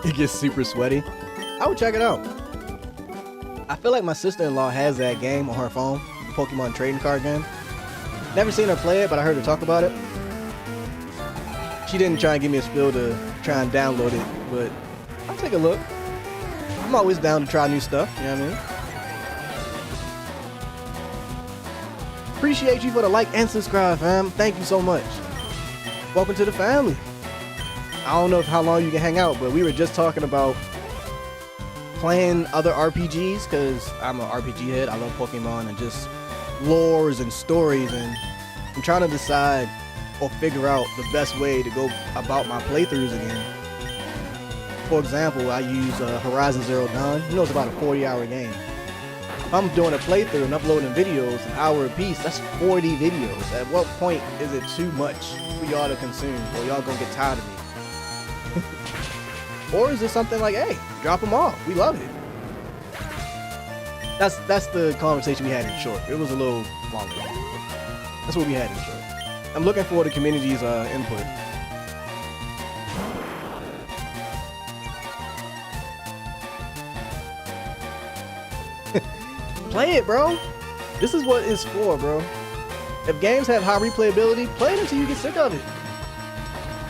It gets super sweaty. I would check it out. I feel like my sister-in-law has that game on her phone, the Pokemon trading card game. Never seen her play it, but I heard her talk about it. She didn't try and give me a spiel to try and download it, but I'll take a look. I'm always down to try new stuff, you know what I Appreciate you for the like and subscribe, fam. Thank you so much. Welcome to the family. I don't know how long you can hang out, but we were just talking about playing other RPGs because I'm an RPG head. I love Pokemon and just lores and stories, and I'm trying to decide or figure out the best way to go about my playthroughs again. For example, I use Horizon Zero Dawn. You know, it's about a 40-hour game. If I'm doing a playthrough and uploading videos an hour a piece, that's 40 videos. At what point is it too much for y'all to consume, or y'all gonna get tired of me? Or is it something like, hey, drop them off, we love it? That's the conversation we had in short. It was a little longer. That's what we had in short. I'm looking for the community's input. Play it, bro. This is what it's for, bro. If games have high replayability, play it until you get sick of it.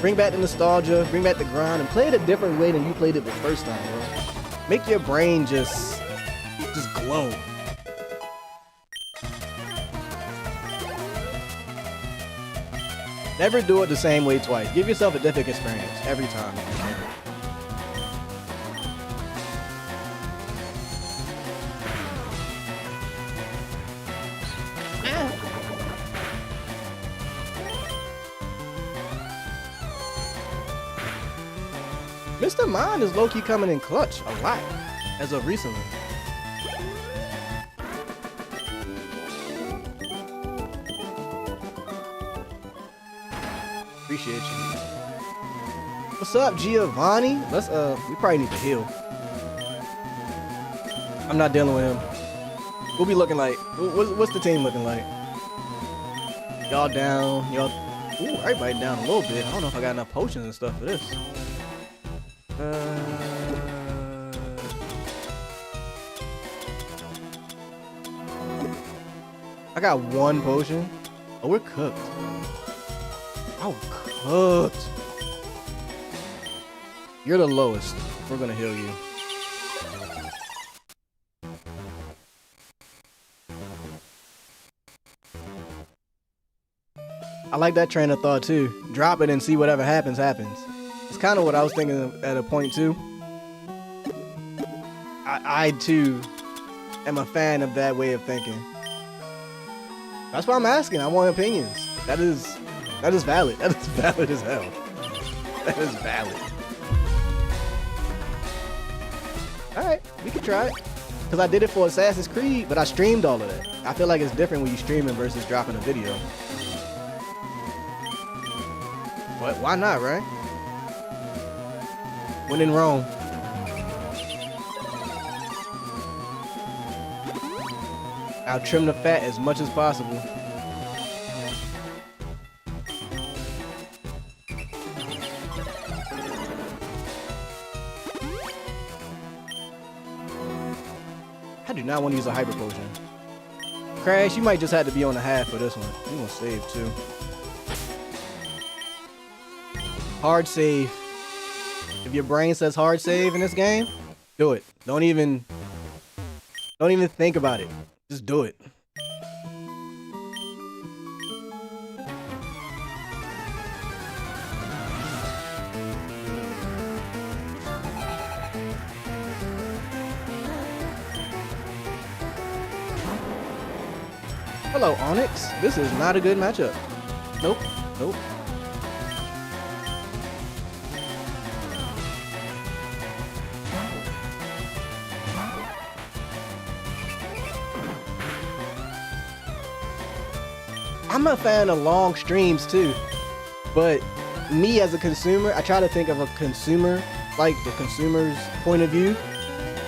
Bring back the nostalgia, bring back the grind, and play it a different way than you played it the first time, bro. Make your brain just glow. Never do it the same way twice. Give yourself a different experience every time. Mr. Mind is low-key coming in clutch a lot as of recently. Appreciate you. What's up, Giovanni? Let's we probably need to heal. I'm not dealing with him. We'll be looking like, what's the team looking like? Y'all down, y'all, ooh, everybody down a little bit. I don't know if I got enough potions and stuff for this. I got one potion. Oh, we're cooked. Oh, cooked. You're the lowest. We're gonna heal you. I like that train of thought too. Drop it and see whatever happens, happens. It's kind of what I was thinking at a point too. I too am a fan of that way of thinking. That's why I'm asking. I want opinions. That is valid. That is valid as hell. That is valid. Alright, we can try it. Because I did it for Assassin's Creed, but I streamed all of that. I feel like it's different when you streaming versus dropping a video. But why not, right? When in Rome. I'll trim the fat as much as possible. I do not want to use a hyper potion. Crash, you might just have to be on the half for this one. You gonna save too. Hard save. If your brain says hard save in this game, do it. Don't even think about it. Just do it. Hello, Onyx. This is not a good matchup. Nope. Nope. I'm a fan of long streams too, but me as a consumer, I try to think of a consumer, like the consumer's point of view.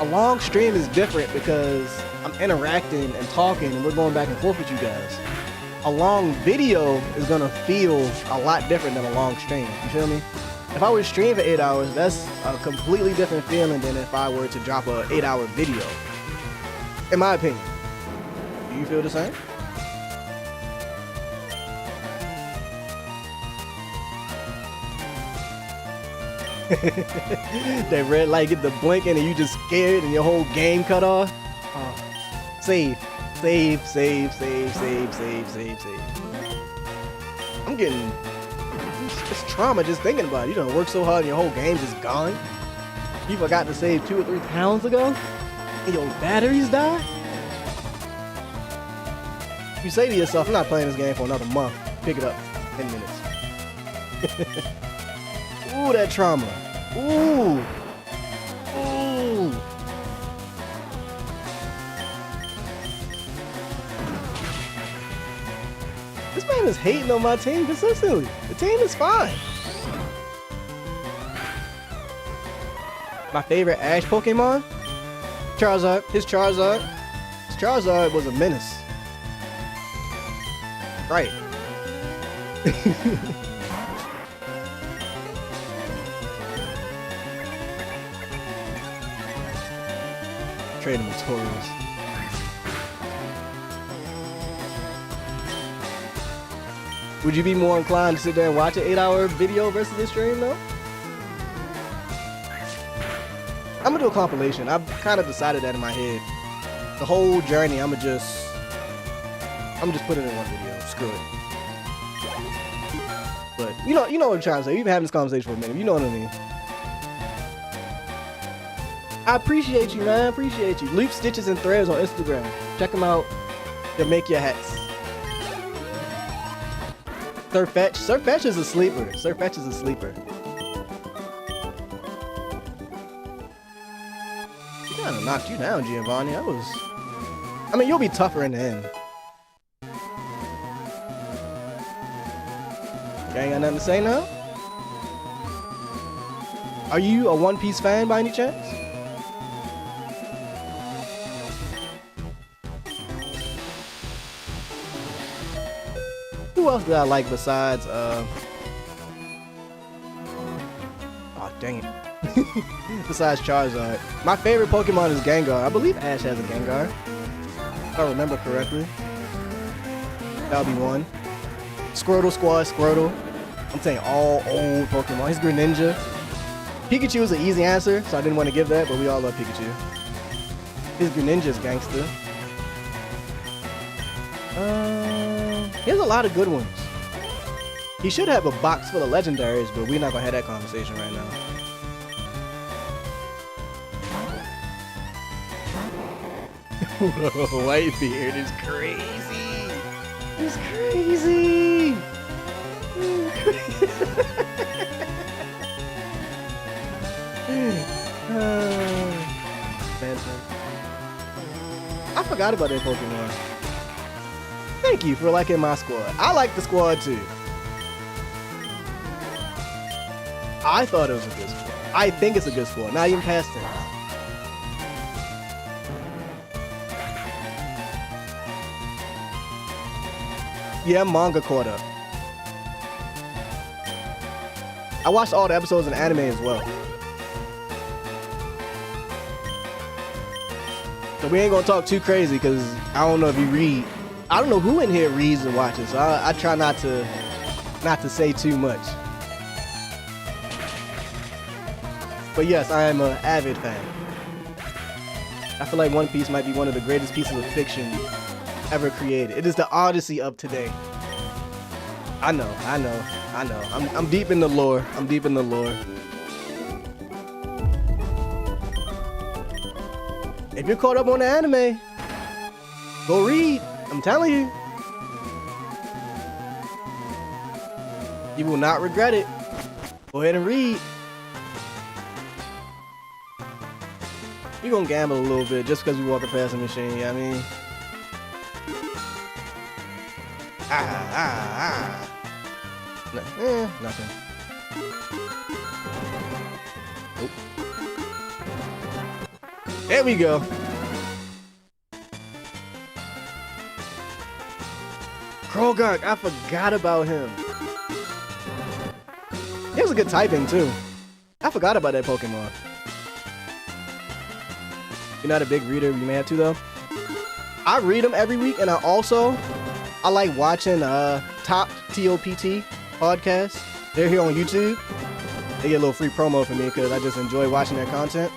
A long stream is different because I'm interacting and talking and we're going back and forth with you guys. A long video is gonna feel a lot different than a long stream, you feel me? If I were to stream for 8 hours, that's a completely different feeling than if I were to drop a 8-hour video. In my opinion. Do you feel the same? That red light get the blinking and you just scared and your whole game cut off. Save. Save. I'm getting it's trauma just thinking about it. You done work so hard and your whole game's just gone. You forgot to save 2 or 3 pounds ago and your batteries die. You say to yourself, I'm not playing this game for another month. Pick it up 10 minutes. Ooh, that trauma. Ooh. This man is hating on my team consistently. The team is fine. My favorite Ash Pokemon? Charizard. His Charizard was a menace. Right. Trading tutorials. Would you be more inclined to sit there and watch an 8-hour video versus this stream though? I'm gonna do a compilation. I've kind of decided that in my head. The whole journey, I'm gonna just put it in one video. Screw it. But you know what I'm trying to say. We've been having this conversation for a minute. You know what I mean. I appreciate you, man. I appreciate you. Leaf Stitches and Threads on Instagram. Check them out. They'll make your hats. Sirfetch is a sleeper. Sirfetch is a sleeper. He kind of knocked you down, Giovanni. I mean, you'll be tougher in the end. You ain't got nothing to say now? Are you a One Piece fan by any chance? Who else did I like besides, oh, dang it. Besides Charizard. My favorite Pokemon is Gengar. I believe Ash has a Gengar. If I remember correctly. That'll be one. Squirtle Squad, Squirtle. I'm saying all old Pokemon. His Greninja. Pikachu is an easy answer, so I didn't want to give that, but we all love Pikachu. His Greninja's gangster. He has a lot of good ones. He should have a box full of legendaries, but we're not gonna have that conversation right now. Whitebeard is crazy. It's crazy. I forgot about that Pokemon. Thank you for liking my squad. I like the squad too. I thought it was a good squad. I think it's a good squad. Not even past tense. Yeah, manga caught up. I watched all the episodes in anime as well. So we ain't gonna talk too crazy because I don't know if you read. I don't know who in here reads and watches, so I try not to say too much. But yes, I am an avid fan. I feel like One Piece might be one of the greatest pieces of fiction ever created. It is the Odyssey of today. I know. I'm deep in the lore. If you're caught up on the anime, go read. I'm telling you. You will not regret it. Go ahead and read. You're gonna gamble a little bit just because we walk past a machine, you know what I mean? Nothing. Nope. There we go. Krogak, I forgot about him. He has a good typing too. I forgot about that Pokemon. You're not a big reader, you may have to though. I read them every week, and I like watching Top TOPT podcast. They're here on YouTube. They get a little free promo for me because I just enjoy watching their content.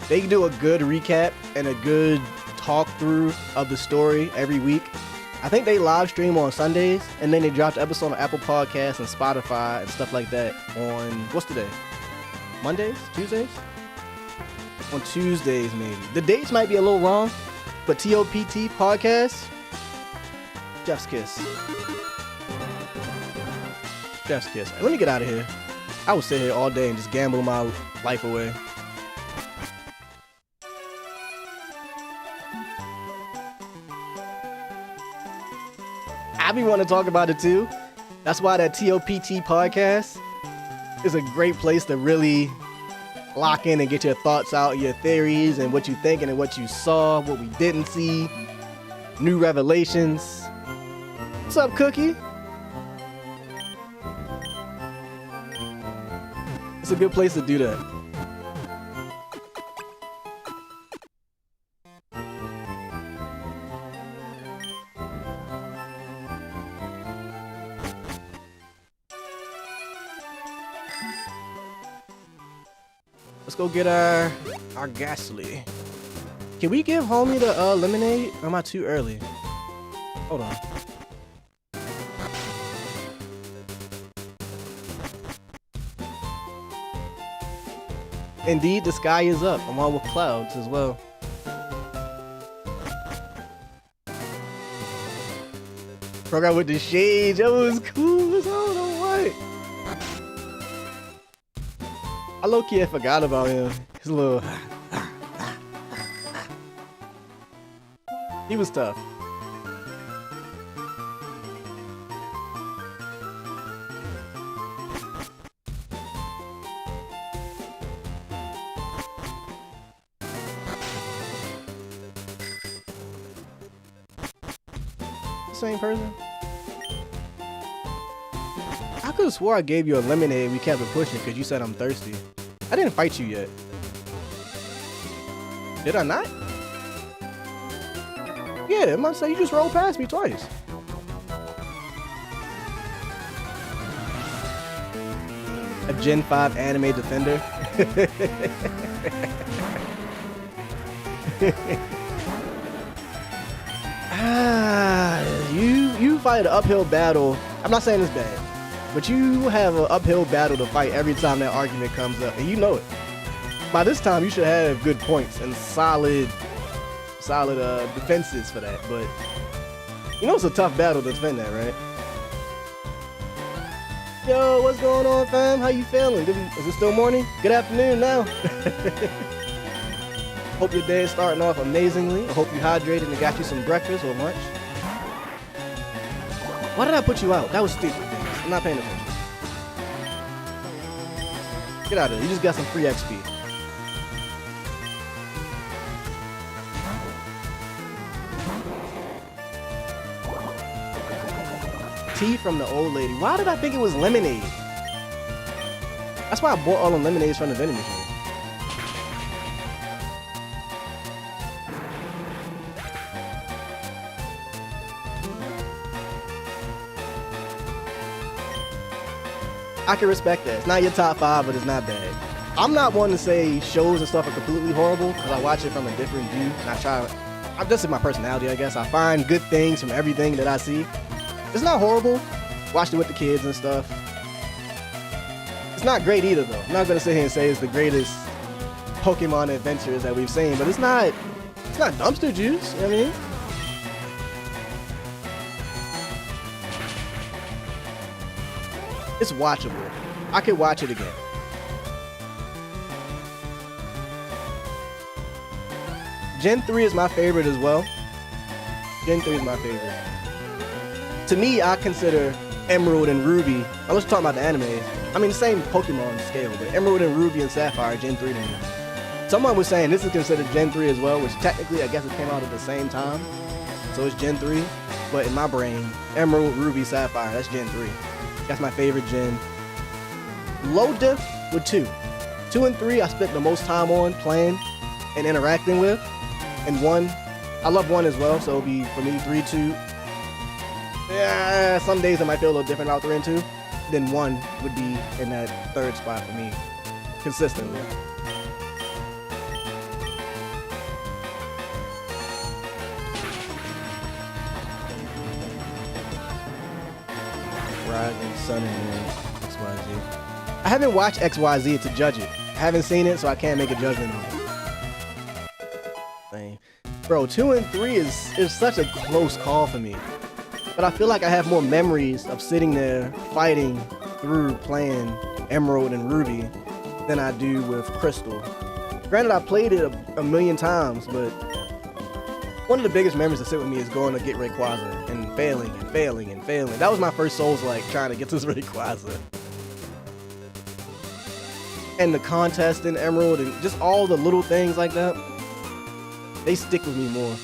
They do a good recap and a good talk through of the story every week. I think they live stream on Sundays, and then they drop the episode on Apple Podcasts and Spotify and stuff like that on, what's the day? Mondays? Tuesdays? On Tuesdays, maybe. The dates might be a little wrong, but TOPT Podcast, Chef's Kiss. Chef's Kiss. Let me get out of here. I would sit here all day and just gamble my life away. I be wanting to talk about it too. That's why that TOPT Podcast is a great place to really lock in and get your thoughts out, your theories, and what you thinking and what you saw, what we didn't see, new revelations. What's up, Cookie? It's a good place to do that. Let's go get our Ghastly. Can we give homie the lemonade? Or am I too early? Hold on. Indeed, the sky is up. I'm all with clouds as well. Forgot with the shades. That was cool as I don't know what. I low-key forgot about him. His little... He was tough. Same person? I could have swore I gave you a lemonade and we kept it pushing because you said I'm thirsty. I didn't fight you yet. Did I not? Yeah, I'm about to say you just rolled past me twice. A Gen 5 anime defender. You fight an uphill battle. I'm not saying it's bad, but you have an uphill battle to fight every time that argument comes up, and you know it. By this time, you should have good points and solid defenses for that. But you know it's a tough battle to defend that, right? Yo, what's going on, fam? How you feeling? Is it still morning? Good afternoon now. Hope your day is starting off amazingly. I hope you hydrated and got you some breakfast or lunch. Why did I put you out? That was stupid. I'm not paying attention. Get out of there. You just got some free XP. Tea from the old lady. Why did I think it was lemonade? That's why I bought all the lemonades from the vending machine. I can respect that. It's not your top 5, but it's not bad. I'm not one to say shows and stuff are completely horrible because I watch it from a different view and I'm just in my personality, I guess. I find good things from everything that I see. It's not horrible. Watched it with the kids and stuff. It's not great either, though. I'm not gonna sit here and say it's the greatest Pokemon adventures that we've seen, but it's not dumpster juice. You know what I mean? It's watchable. I could watch it again. Gen 3 is my favorite as well. Gen 3 is my favorite. To me, I consider Emerald and Ruby, unless you're talking about the anime, I mean the same Pokemon scale, but Emerald and Ruby and Sapphire, Gen 3 to me. Someone was saying this is considered Gen 3 as well, which technically I guess it came out at the same time. So it's Gen 3, but in my brain, Emerald, Ruby, Sapphire, that's Gen 3. That's my favorite gen. Low diff with 2. 2 and 3 I spent the most time on playing and interacting with. And 1, I love 1 as well, so it'll be for me 3, 2. Yeah, some days it might feel a little different about 3 and 2. Then 1 would be in that 3rd spot for me, consistently. Rising, Sun and Moon, XYZ. I haven't watched XYZ to judge it. I haven't seen it, so I can't make a judgment on it. Dang. Bro, 2 and 3 is such a close call for me. But I feel like I have more memories of sitting there fighting through playing Emerald and Ruby than I do with Crystal. Granted, I played it a million times, but one of the biggest memories that sit with me is going to get Rayquaza and failing and failing and failing. That was my first Souls-like, trying to get this Rayquaza. And the contest in Emerald and just all the little things like that, they stick with me more.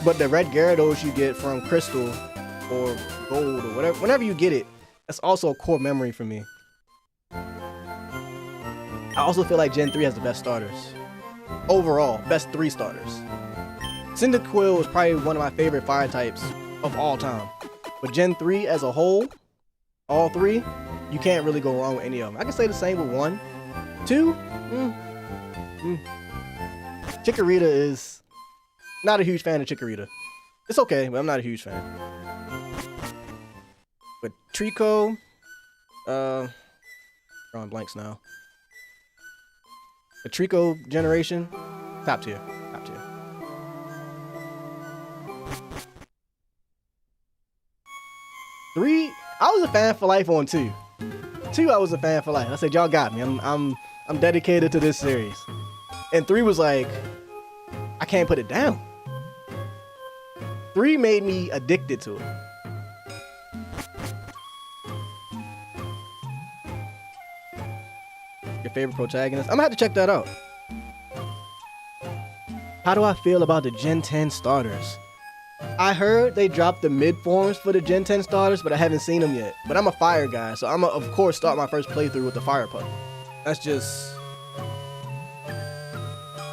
But the red Gyarados you get from Crystal or Gold or whatever, whenever you get it, that's also a core memory for me. I also feel like Gen 3 has the best starters. Overall, best 3 starters. Cyndaquil is probably one of my favorite fire types of all time. But Gen 3 as a whole, all 3, you can't really go wrong with any of them. I can say the same with 1. 2, Chikorita is not a huge fan of Chikorita. It's okay, but I'm not a huge fan. But Trico, drawing blanks now. The Trico generation, top tier, top tier. Three, I was a fan for life on 2. 2, I was a fan for life. I said, y'all got me. I'm dedicated to this series. And 3 was like, I can't put it down. 3 made me addicted to it. Your favorite protagonist? I'm gonna have to check that out. How do I feel about the Gen 10 starters? I heard they dropped the mid forms for the Gen 10 starters, but I haven't seen them yet. But I'm a fire guy, so I'm gonna, of course, start my first playthrough with the Fire Pup. That's just...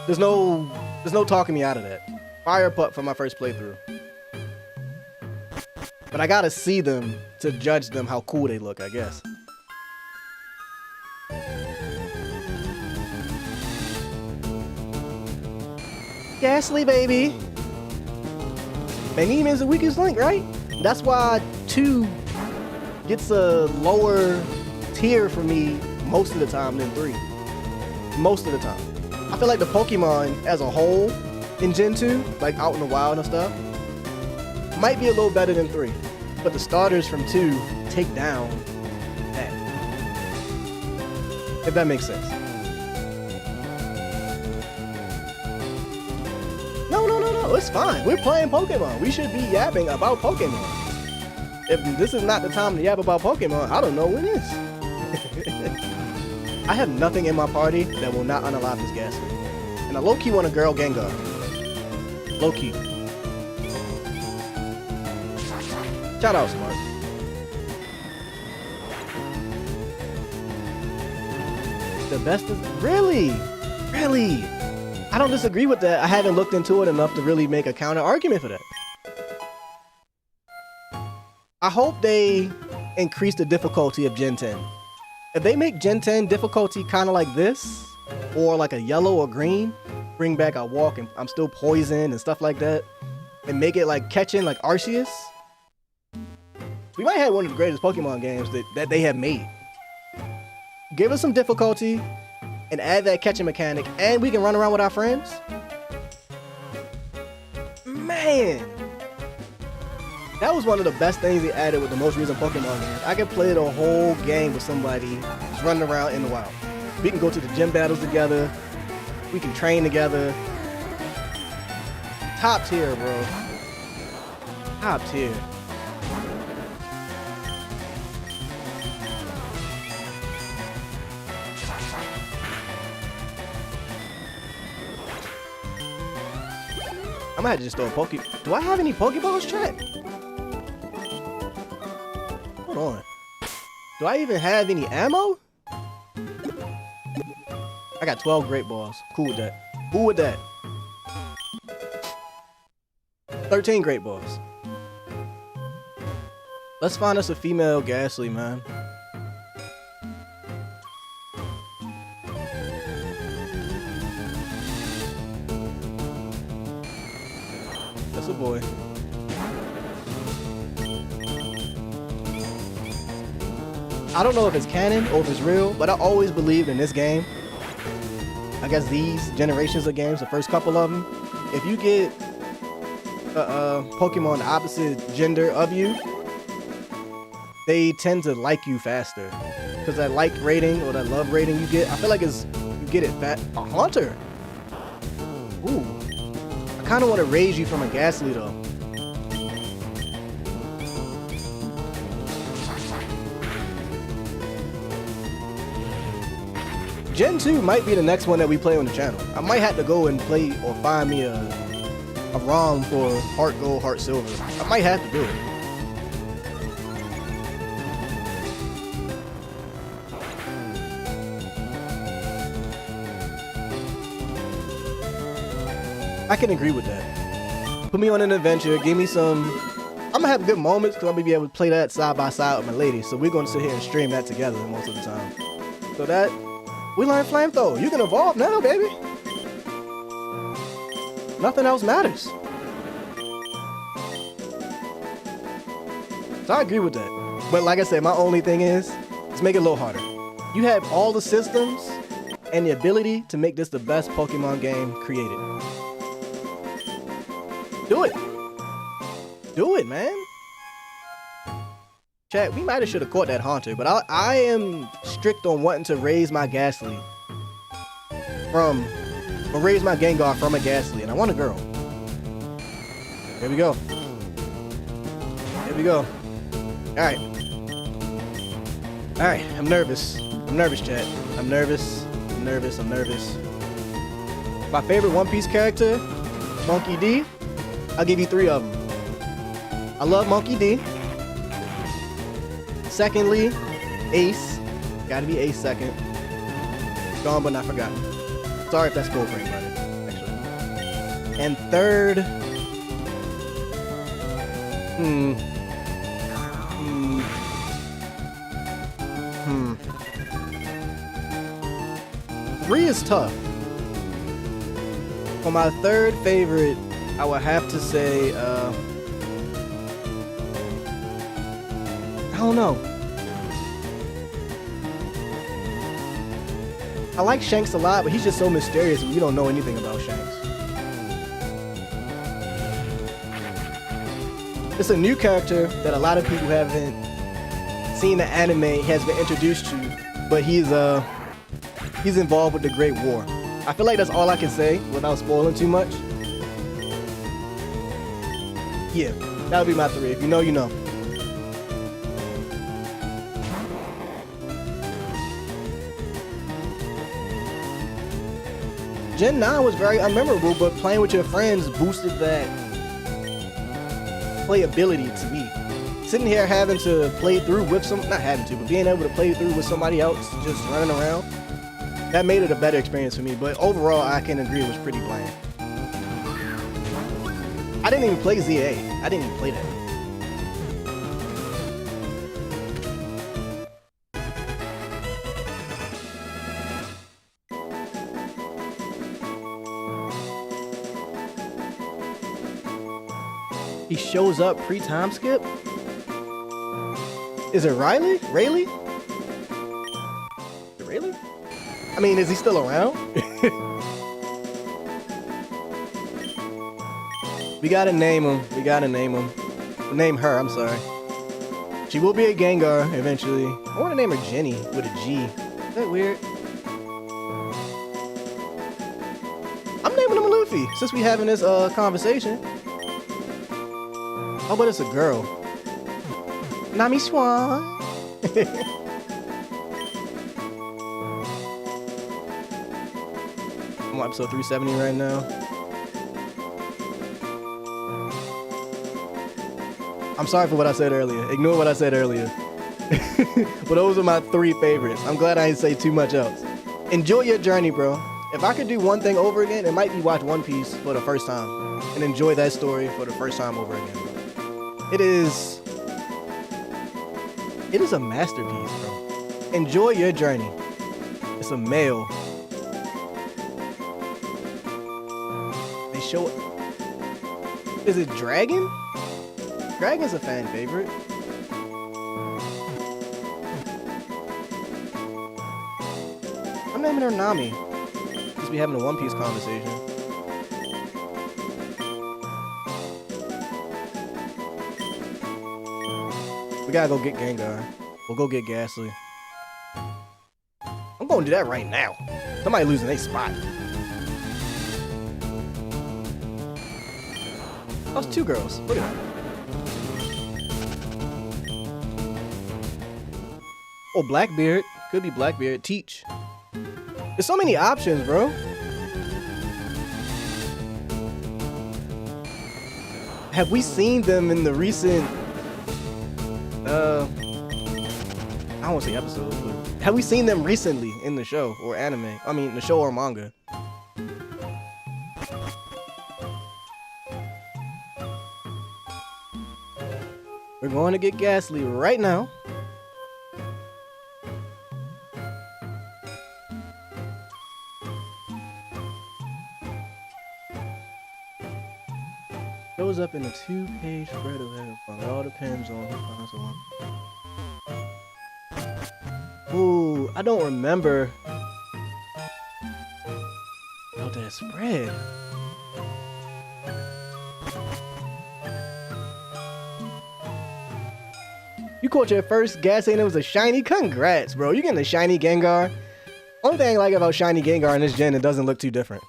There's no talking me out of that. Fire Pup for my first playthrough. But I gotta see them to judge them how cool they look, I guess. Ghastly, baby. Benim is the weakest link, right? That's why 2 gets a lower tier for me most of the time than 3. Most of the time. I feel like the Pokemon as a whole in Gen 2, like out in the wild and stuff, might be a little better than 3. But the starters from 2 take down that. If that makes sense. No, it's fine. We're playing Pokemon. We should be yapping about Pokemon. If this is not the time to yap about Pokemon, I don't know when is. I have nothing in my party that will not unalive this Ghastly. And I low-key want a girl Gengar. Low-key. Shout out, Smart. The best is... Really? Really? I don't disagree with that. I haven't looked into it enough to really make a counter argument for that. I hope they increase the difficulty of Gen 10. If they make Gen 10 difficulty kind of like this, or like a yellow or green, bring back I walk and I'm still poisoned and stuff like that, and make it like catching like Arceus, we might have one of the greatest Pokemon games that they have made. Give us some difficulty and add that catching mechanic, and we can run around with our friends. Man, that was one of the best things they added with the most recent Pokemon games. I could play the whole game with somebody just running around in the wild. We can go to the gym battles together. We can train together. Top tier, bro. Top tier. I might have to just throw a Poke... Do I have any Pokeballs, chat? Hold on. Do I even have any ammo? I got 12 Great Balls. Cool with that. Cool with that. 13 Great Balls. Let's find us a female Ghastly, man. That's a boy. I don't know if it's canon or if it's real, but I always believed in this game. I guess these generations of games, the first couple of them, if you get Pokemon the opposite gender of you, they tend to like you faster. Because that like rating or that love rating you get, I feel like you get it fat. A Haunter. Ooh. I kind of want to raise you from a Ghastly though. Gen 2 might be the next one that we play on the channel. I might have to go and play or find me a ROM for Heart Gold, Heart Silver. I might have to do it. I can agree with that. Put me on an adventure, give me some... I'm gonna have good moments because I'm gonna be able to play that side by side with my lady. So we're gonna sit here and stream that together most of the time. So that... We learned Flamethrower. You can evolve now, baby. Nothing else matters. So I agree with that. But like I said, my only thing is, let's make it a little harder. You have all the systems and the ability to make this the best Pokemon game created. Do it. Do it, man. Chat, we might have should have caught that Haunter, but I am strict on wanting to raise my Ghastly raise my Gengar from a Ghastly, and I want a girl. There we go. There we go. Alright. Alright, I'm nervous. I'm nervous, chat. I'm nervous. I'm nervous. I'm nervous. My favorite One Piece character, Monkey D. I'll give you 3 of them. I love Monkey D. Secondly, Ace. Gotta be Ace second. Gone but not forgotten. Sorry if that's full frame, brother. Actually. And third... Three is tough. For my third favorite, I would have to say, I don't know. I like Shanks a lot, but he's just so mysterious and we don't know anything about Shanks. It's a new character that a lot of people haven't seen the anime, has been introduced to, but he's involved with the Great War. I feel like that's all I can say without spoiling too much. Yeah, that would be my 3. If you know, you know. Gen 9 was very unmemorable, but playing with your friends boosted that playability to me. Sitting here having to play through with not having to, but being able to play through with somebody else just running around, that made it a better experience for me. But overall, I can agree it was pretty bland. I didn't even play ZA. I didn't even play that. He shows up pre-time skip? Is it Riley? Rayleigh? Rayleigh? I mean, is he still around? We gotta name him. We gotta name him. Name her, I'm sorry. She will be a Gengar eventually. I wanna name her Jenny with a G. Is that weird? I'm naming him a Luffy since we having this conversation. How about it's a girl? Nami Swan. I'm on episode 370 right now. I'm sorry for what I said earlier. Ignore what I said earlier. But those are my 3 favorites. I'm glad I didn't say too much else. Enjoy your journey, bro. If I could do one thing over again, it might be watch One Piece for the first time and enjoy that story for the first time over again. It is a masterpiece, bro. Enjoy your journey. It's a male. They show it. Is it Dragon? Dragon's a fan favorite. naming her Nami. Just be having a One Piece conversation. We gotta go get Gengar. We'll go get Ghastly. I'm gonna do that right now. Somebody losing their spot. Oh, it's 2 girls. Look at that. Oh, Blackbeard. Could be Blackbeard. Teach. There's so many options, bro. Have we seen them in the recent... I don't want to say episodes, but have we seen them recently in the show or anime? I mean, the show or manga? We're going to get Ghastly right now. Shows up in a 2-page spread of Vegapunk. It all depends on who finds the one. Ooh, I don't remember how that spread. You caught your first gas and it was a shiny? Congrats, bro. You getting a shiny Gengar. Only thing I like about shiny Gengar in this gen, it doesn't look too different.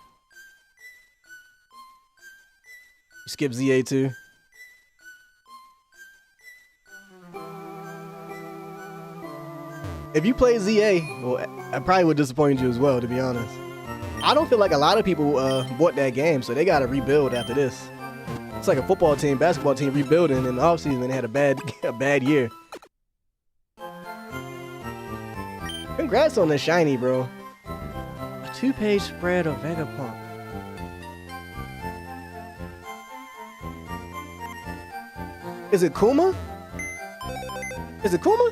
Skip ZA2. If you play ZA, well, I probably would disappoint you as well, to be honest. I don't feel like a lot of people bought that game, so they gotta rebuild after this. It's like a football team, basketball team rebuilding in the offseason. They had a bad year. Congrats on the shiny, bro. A 2-page spread of Vegapunk. Is it Kuma? Is it Kuma?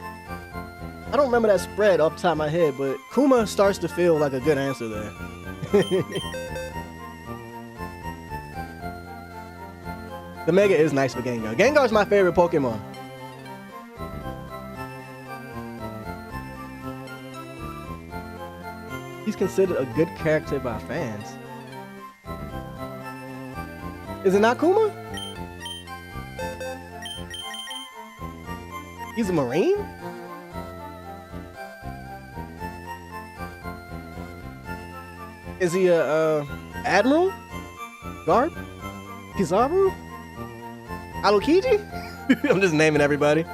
I don't remember that spread off the top of my head, but Kuma starts to feel like a good answer there. The Mega is nice for Gengar. Gengar's my favorite Pokemon. He's considered a good character by fans. Is it not Kuma? He's a Marine? Is he a Admiral? Garb? Kizaru? Aokiji? I'm just naming everybody.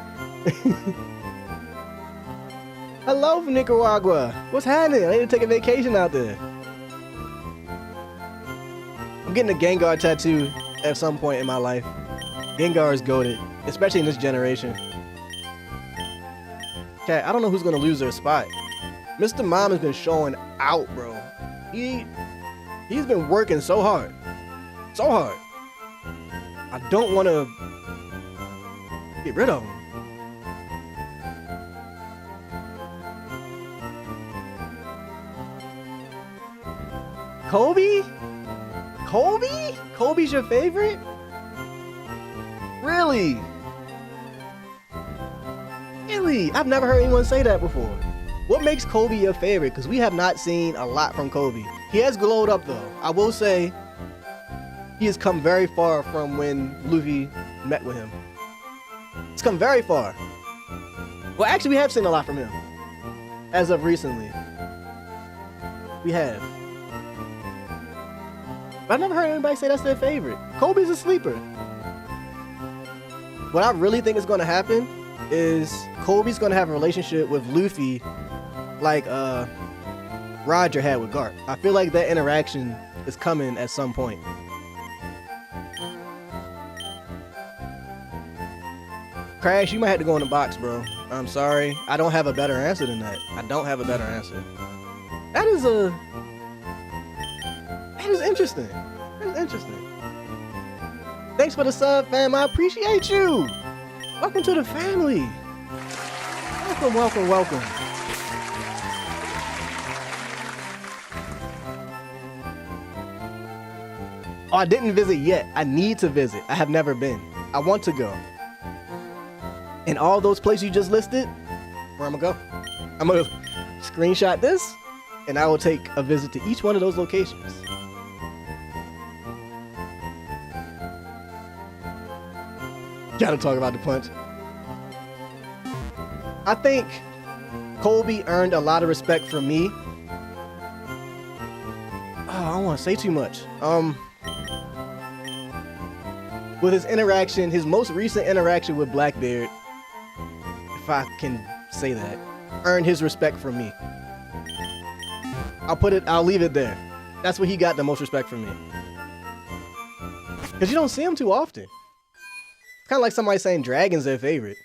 Hello from Nicaragua. What's happening? I need to take a vacation out there. I'm getting a Gengar tattoo at some point in my life. Gengar is goated, especially in this generation. Okay, I don't know who's gonna lose their spot. Mr. Mom has been showing out, bro. He's been working so hard. So hard. I don't want to get rid of him. Kobe? Kobe? Kobe's your favorite? Really? Really? I've never heard anyone say that before. What makes Kobe your favorite? Because we have not seen a lot from Kobe. He has glowed up though. I will say he has come very far from when Luffy met with him. It's come very far. Well, actually, we have seen a lot from him. As of recently. We have. But I've never heard anybody say that's their favorite. Kobe's a sleeper. What I really think is going to happen is Kobe's going to have a relationship with Luffy like Roger had with Garp. I feel like that interaction is coming at some point. Crash, you might have to go in the box, bro. I'm sorry. I don't have a better answer than that. I don't have a better answer. That is interesting. That is interesting. Thanks for the sub, fam. I appreciate you. Welcome to the family. Welcome, welcome, welcome. Oh, I didn't visit yet. I need to visit. I have never been. I want to go. And all those places you just listed, where I'm gonna go? I'm gonna screenshot this and I will take a visit to each one of those locations. Gotta talk about the punch. I think Colby earned a lot of respect from me. I don't want to say too much. With his interaction, his most recent interaction with Blackbeard, if I can say that, earned his respect from me. I'll leave it there. That's where he got the most respect from me. Because you don't see him too often. It's kind of like somebody saying Dragon's their favorite.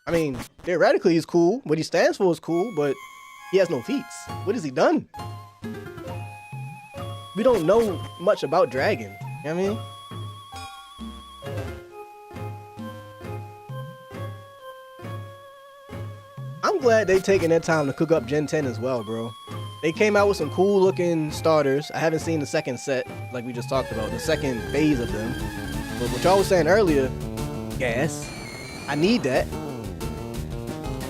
I mean, theoretically he's cool. What he stands for is cool, but he has no feats. What has he done? We don't know much about Dragon. You know what I mean? I'm glad they taking their time to cook up Gen 10 as well, bro. They came out with some cool looking starters. I haven't seen the second set, like we just talked about, the second phase of them. But what y'all was saying earlier, yes, I need that.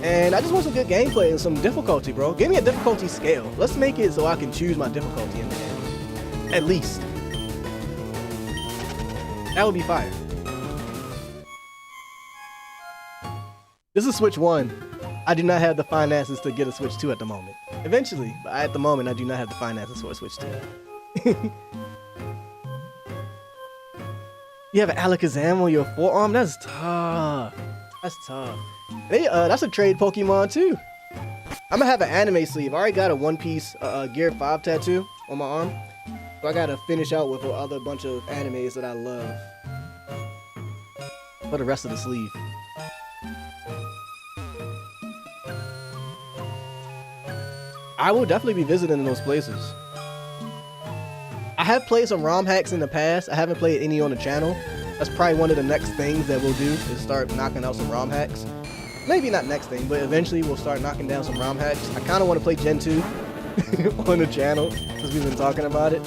And I just want some good gameplay and some difficulty, bro. Give me a difficulty scale. Let's make it so I can choose my difficulty in the end. At least. That would be fire. This is Switch 1. I do not have the finances to get a Switch 2 at the moment. Eventually, but at the moment, I do not have the finances for a Switch 2. You have an Alakazam on your forearm? That's tough. That's tough. That's a trade Pokemon too. I'm gonna have an anime sleeve. I already got a One Piece Gear 5 tattoo on my arm. So I gotta finish out with other bunch of animes that I love for the rest of the sleeve. I will definitely be visiting those places. I have played some ROM hacks in the past. I haven't played any on the channel. That's probably one of the next things that we'll do is start knocking out some ROM hacks. Maybe not next thing, but eventually we'll start knocking down some ROM hacks. I kind of want to play Gen 2 on the channel because we've been talking about it.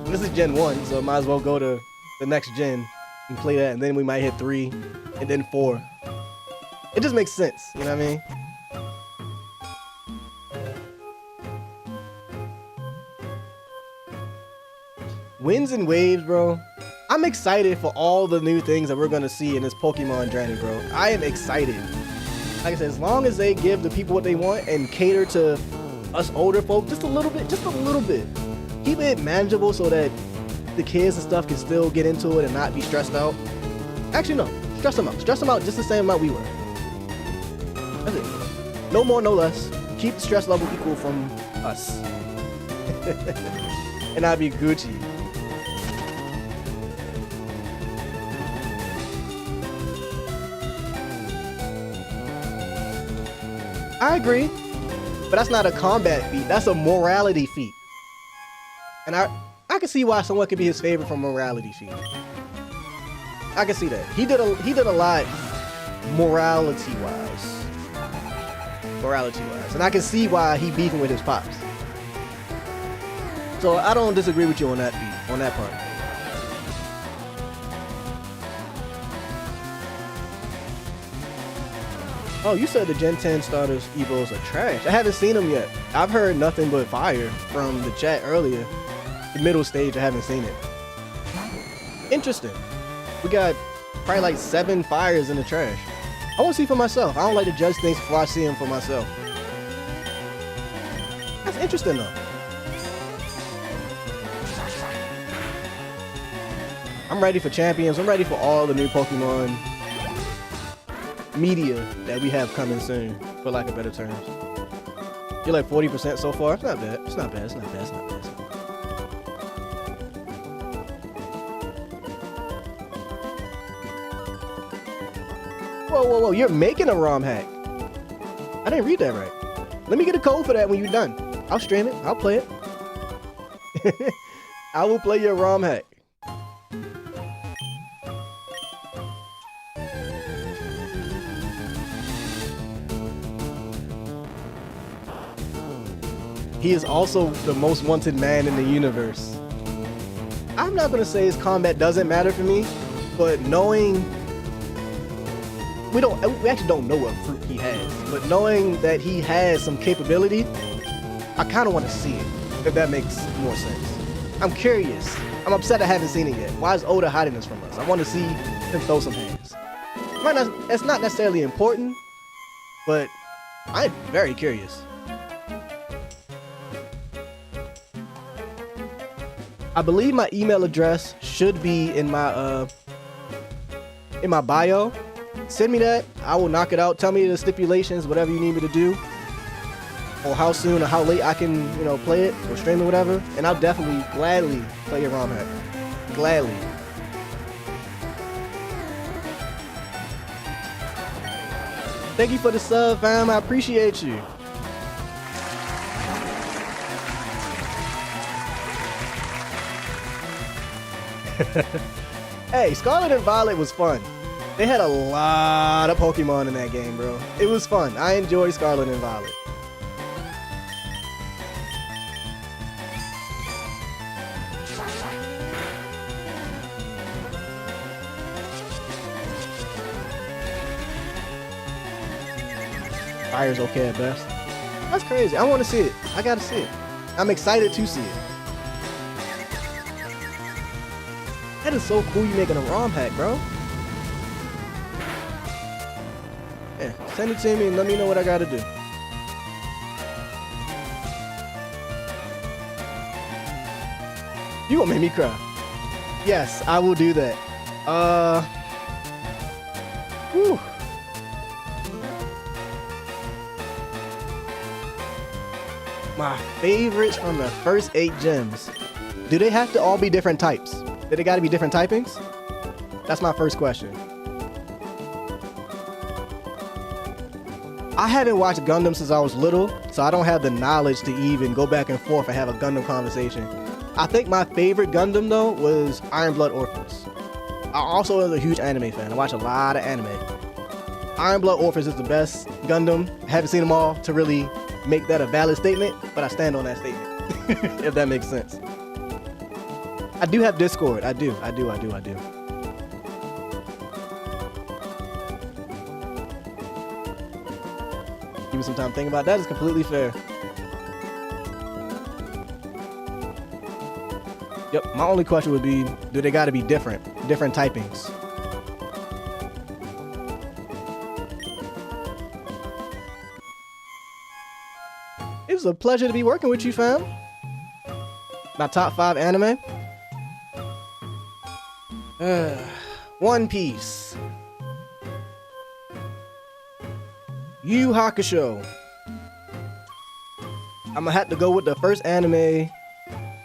This is Gen 1, so I might as well go to the next gen and play that, and then we might hit 3 and then 4. It just makes sense, you know what I mean? Winds and waves, bro. I'm excited for all the new things that we're gonna see in this Pokemon journey, bro. I am excited. Like I said, as long as they give the people what they want and cater to us older folk just a little bit. Keep it manageable so that the kids and stuff can still get into it and not be stressed out. Actually, no. Stress them out. Stress them out just the same amount we were. That's it. No more, no less. Keep the stress level equal from us. And I'll be Gucci. I agree, but that's not a combat feat. That's a morality feat. And I can see why someone could be his favorite from morality feat. I can see that. He did a lot morality wise. And I can see why he beefing with his pops. So I don't disagree with you on that beat, on that part. Oh, you said the Gen 10 starters Evos are trash. I haven't seen them yet. I've heard nothing but fire from the chat earlier. The middle stage, I haven't seen it. Interesting. We got probably like 7 fires in the trash. I want to see for myself. I don't like to judge things before I see them for myself. That's interesting though. I'm ready for champions. I'm ready for all the new Pokemon media that we have coming soon, for lack of better terms. You're like 40% so far. It's not bad. It's not bad. It's not bad. It's not bad. It's not bad. Whoa, whoa, whoa. You're making a ROM hack. I didn't read that right. Let me get a code for that when you're done. I'll stream it. I'll play it. I will play your ROM hack. He is also the most wanted man in the universe. I'm not gonna say his combat doesn't matter for me, but knowing we actually don't know what fruit he has, but knowing that he has some capability I kind of want to see it, if that makes more sense. I'm curious. I'm upset I haven't seen it yet. Why is Oda hiding this from us? I want to see him throw some hands. It's not necessarily important, but I'm very curious. I believe my email address should be in my bio. Send me that. I will knock it out. Tell me the stipulations, whatever you need me to do, or how soon or how late I can, play it or stream it, whatever. And I'll definitely gladly play your ROM hack. Gladly. Thank you for the sub, fam. I appreciate you. Hey, Scarlet and Violet was fun. They had a lot of Pokemon in that game, bro. It was fun. I enjoyed Scarlet and Violet. Fire's okay at best. That's crazy. I want to see it. I gotta see it. I'm excited to see it. That is so cool you making a ROM hack, bro. Yeah, send it to me and let me know what I gotta do. You gonna make me cry. Yes, I will do that. Whew. My favorites from the first 8 gems. Do they have to all be different types? Do they gotta be different typings? That's my first question. I haven't watched Gundam since I was little, so I don't have the knowledge to even go back and forth and have a Gundam conversation. I think my favorite Gundam, though, was Iron Blood Orphans. I also am a huge anime fan. I watch a lot of anime. Iron Blood Orphans is the best Gundam. I haven't seen them all to really make that a valid statement, but I stand on that statement, if that makes sense. I do have Discord. I do. Give me some time to think about that. Is completely fair. Yep, my only question would be, do they gotta be different typings? It was a pleasure to be working with you, fam. My top 5 anime. One Piece. Yu Hakusho. I'm gonna have to go with the first anime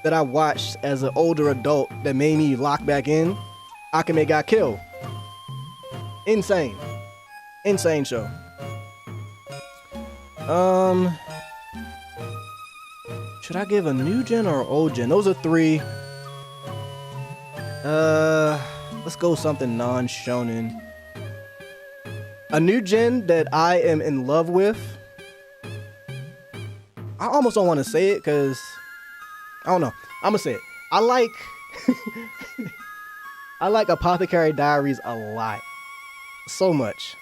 that I watched as an older adult that made me lock back in. Akame ga Kill. Insane show. Should I give a new gen or old gen? Those are 3. Let's go something non-shonen. A new gen that I am in love with. I almost don't want to say it because I don't know. I'm gonna say it. I like Apothecary Diaries a lot. So much.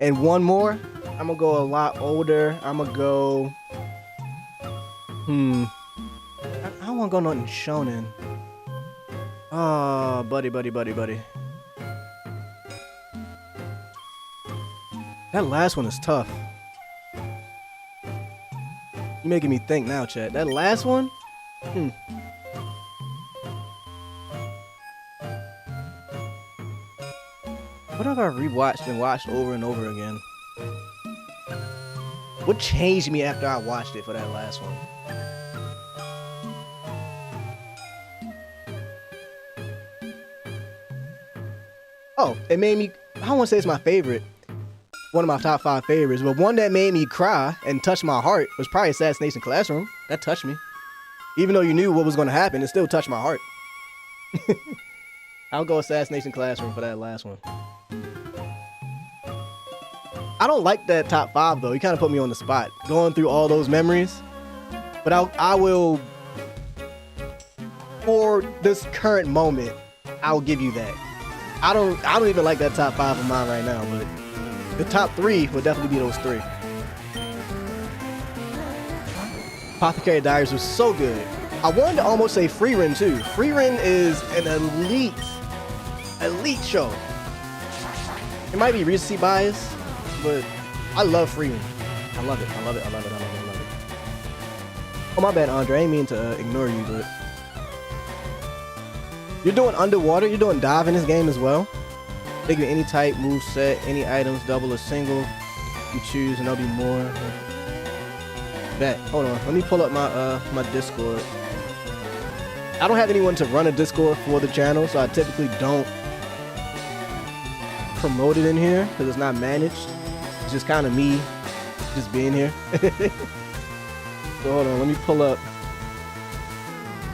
And one more. I'm gonna go a lot older. I'm gonna go. I don't want to go nothing shonen. Oh, buddy. That last one is tough. You're making me think now, chat. That last one? What have I rewatched and watched over and over again? What changed me after I watched it for that last one? Oh, it made me, I don't want to say it's my favorite, one of my top 5 favorites, but one that made me cry and touch my heart was probably Assassination Classroom. That touched me. Even though you knew what was going to happen, it still touched my heart. I'll go Assassination Classroom for that last one. I don't like that top 5 though. You kind of put me on the spot, going through all those memories. But I will, for this current moment, I'll give you that. I don't even like that top 5 of mine right now, but the top 3 would definitely be those 3. Apothecary Diaries was so good. I wanted to almost say Frieren too. Frieren is an elite show. It might be recency bias, but I love Frieren. I love it. I love it. I love it. I love it. I love it. Oh, my bad, Andre. I ain't mean to ignore you, but you're doing underwater. You're doing dive in this game as well. They give you any type, move set, any items, double or single. You choose, and there'll be more. Bet. Hold on. Let me pull up my Discord. I don't have anyone to run a Discord for the channel, so I typically don't promote it in here because it's not managed. It's just kind of me just being here. So hold on. Let me pull up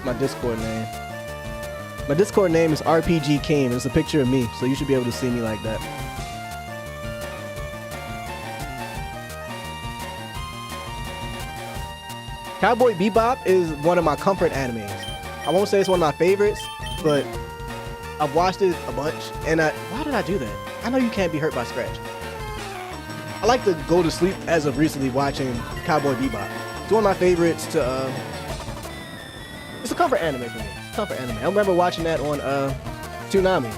my Discord name. My Discord name is RPG King. It's a picture of me, so you should be able to see me like that. Cowboy Bebop is one of my comfort animes. I won't say it's one of my favorites, but I've watched it a bunch. And why did I do that? I know you can't be hurt by scratch. I like to go to sleep as of recently watching Cowboy Bebop. It's one of my favorites to. It's a comfort anime for me. Comfort anime. I remember watching that on Toonami,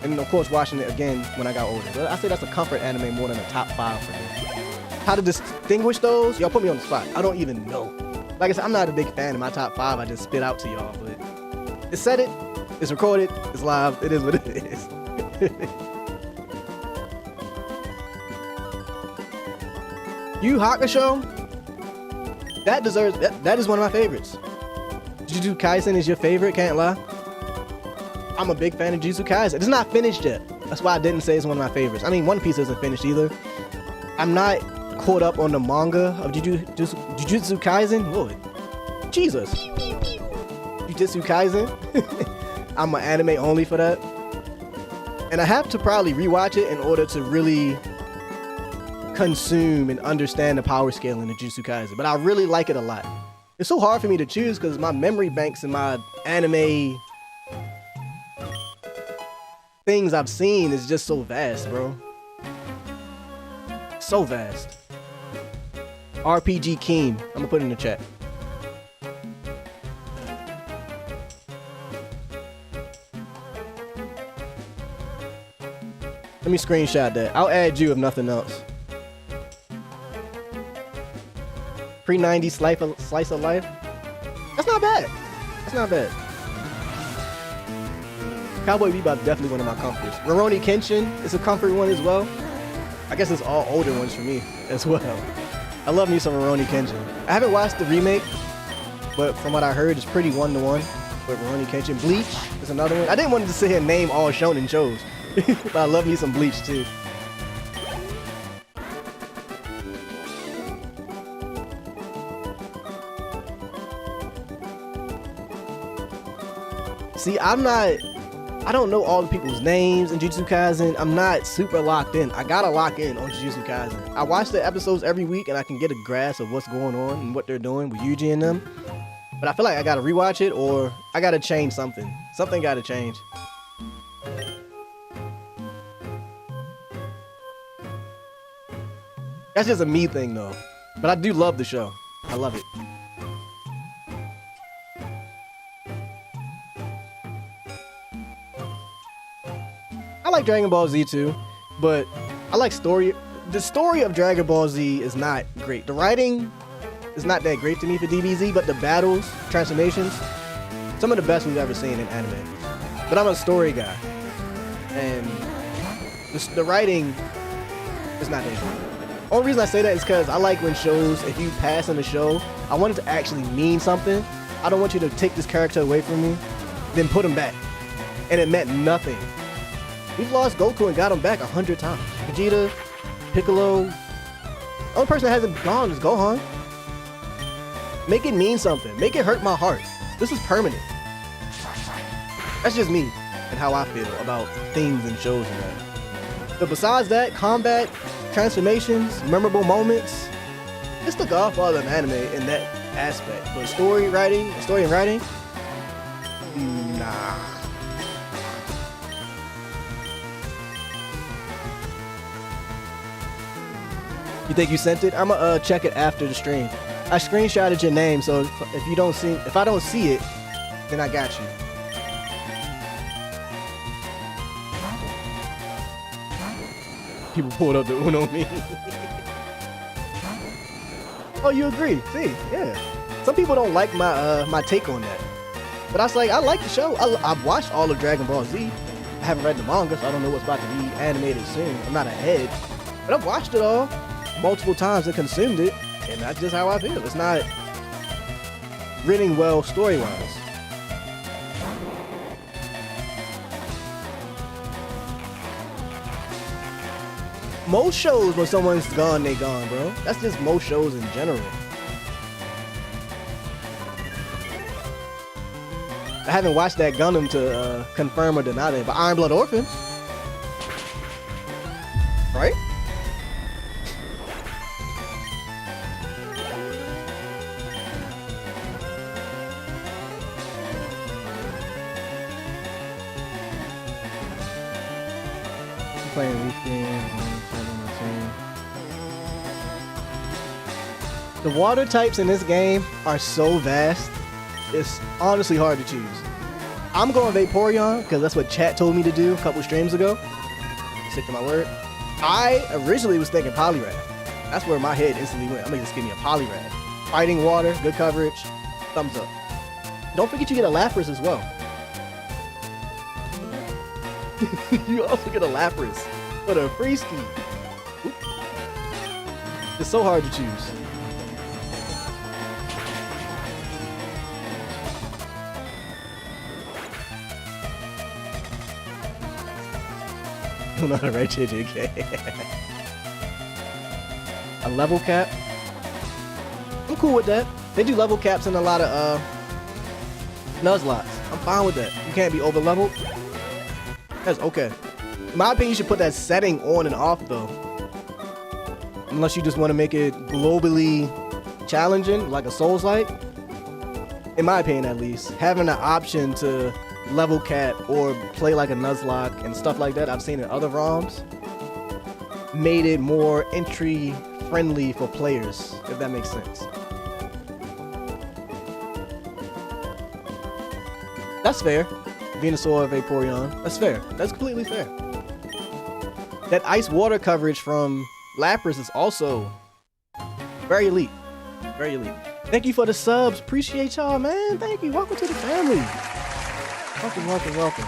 and of course watching it again when I got older. But I say that's a comfort anime more than a top 5 for me. How to distinguish those? Y'all put me on the spot. I don't even know. Like I said, I'm not a big fan of my top 5. I just spit out to y'all, but it said it. It's recorded. It's live. It is what it is. Yu Hakusho. That deserves. That is one of my favorites. Jujutsu Kaisen is your favorite, can't lie. I'm a big fan of Jujutsu Kaisen. It's not finished yet. That's why I didn't say it's one of my favorites. I mean, One Piece isn't finished either. I'm not caught up on the manga of Jujutsu Kaisen. Lord, Jesus. Jujutsu Kaisen. I'm an anime only for that. And I have to probably rewatch it in order to really consume and understand the power scaling of Jujutsu Kaisen. But I really like it a lot. It's so hard for me to choose because my memory banks and my anime things I've seen is just so vast, bro. So vast. RPG King. I'm gonna put it in the chat. Let me screenshot that. I'll add you if nothing else. Pre-90s slice of life. That's not bad. That's not bad. Cowboy Bebop definitely one of my comforts. Rurouni Kenshin is a comfort one as well. I guess it's all older ones for me as well. I love me some Rurouni Kenshin. I haven't watched the remake, but from what I heard, it's pretty one-to-one with Rurouni Kenshin. Bleach is another one. I didn't want to sit here and name all shonen shows, but I love me some Bleach too. See, I don't know all the people's names in Jujutsu Kaisen. I'm not super locked in. I gotta lock in on Jujutsu Kaisen. I watch the episodes every week and I can get a grasp of what's going on and what they're doing with Yuji and them. But I feel like I gotta rewatch it or I gotta change something. Something gotta change. That's just a me thing though. But I do love the show. I love it. I like Dragon Ball Z too, but I like story. The story of Dragon Ball Z is not great. The writing is not that great to me for DBZ, but the battles, transformations, some of the best we've ever seen in anime. But I'm a story guy, and the writing is not that good. Only reason I say that is because I like when shows, if you pass on the show, I want it to actually mean something. I don't want you to take this character away from me, then put him back, and it meant nothing. We've lost Goku and got him back 100 times. Vegeta, Piccolo. The only person that hasn't gone is Gohan. Make it mean something. Make it hurt my heart. This is permanent. That's just me and how I feel about things and shows and that. But besides that, combat, transformations, memorable moments, it's the godfather of anime in that aspect. But story and writing, nah. You think you sent it? I'ma check it after the stream. I screenshotted your name, so if you don't see, if I don't see it, then I got you. People pulled up the Uno meme. Oh, you agree? See, yeah. Some people don't like my my take on that, but I was like, I like the show. I've watched all of Dragon Ball Z. I haven't read the manga, so I don't know what's about to be animated soon. I'm not ahead, but I've watched it all multiple times and consumed it, and that's just how I feel. It's not written well story-wise. Most shows, when someone's gone, they gone, bro. That's just most shows in general. I haven't watched that Gundam to confirm or deny it, but Iron Blood Orphans, right? Playing weekend. The water types in this game are so vast, it's honestly hard to choose. I'm going Vaporeon because that's what chat told me to do a couple streams ago. Stick to my word. I originally was thinking Poliwrath. That's where my head instantly went. I'm gonna just give me a Poliwrath. Fighting water, good coverage, thumbs up. Don't forget you get a Lapras as well. You also get a Lapras for the free ski. It's so hard to choose. I don't know how to write JJK. A level cap? I'm cool with that. They do level caps in a lot of Nuzlockes. I'm fine with that. You can't be over leveled. That's okay. In my opinion, you should put that setting on and off though. Unless you just want to make it globally challenging, like a Souls-like. In my opinion, at least. Having an option to level cap or play like a Nuzlocke and stuff like that, I've seen in other ROMs, made it more entry friendly for players, if that makes sense. That's fair. Venusaur, Vaporeon, that's fair. That's completely fair. That ice water coverage from Lapras is also very elite. Very elite. Thank you for the subs. Appreciate y'all, man. Thank you. Welcome to the family. Welcome, welcome, welcome.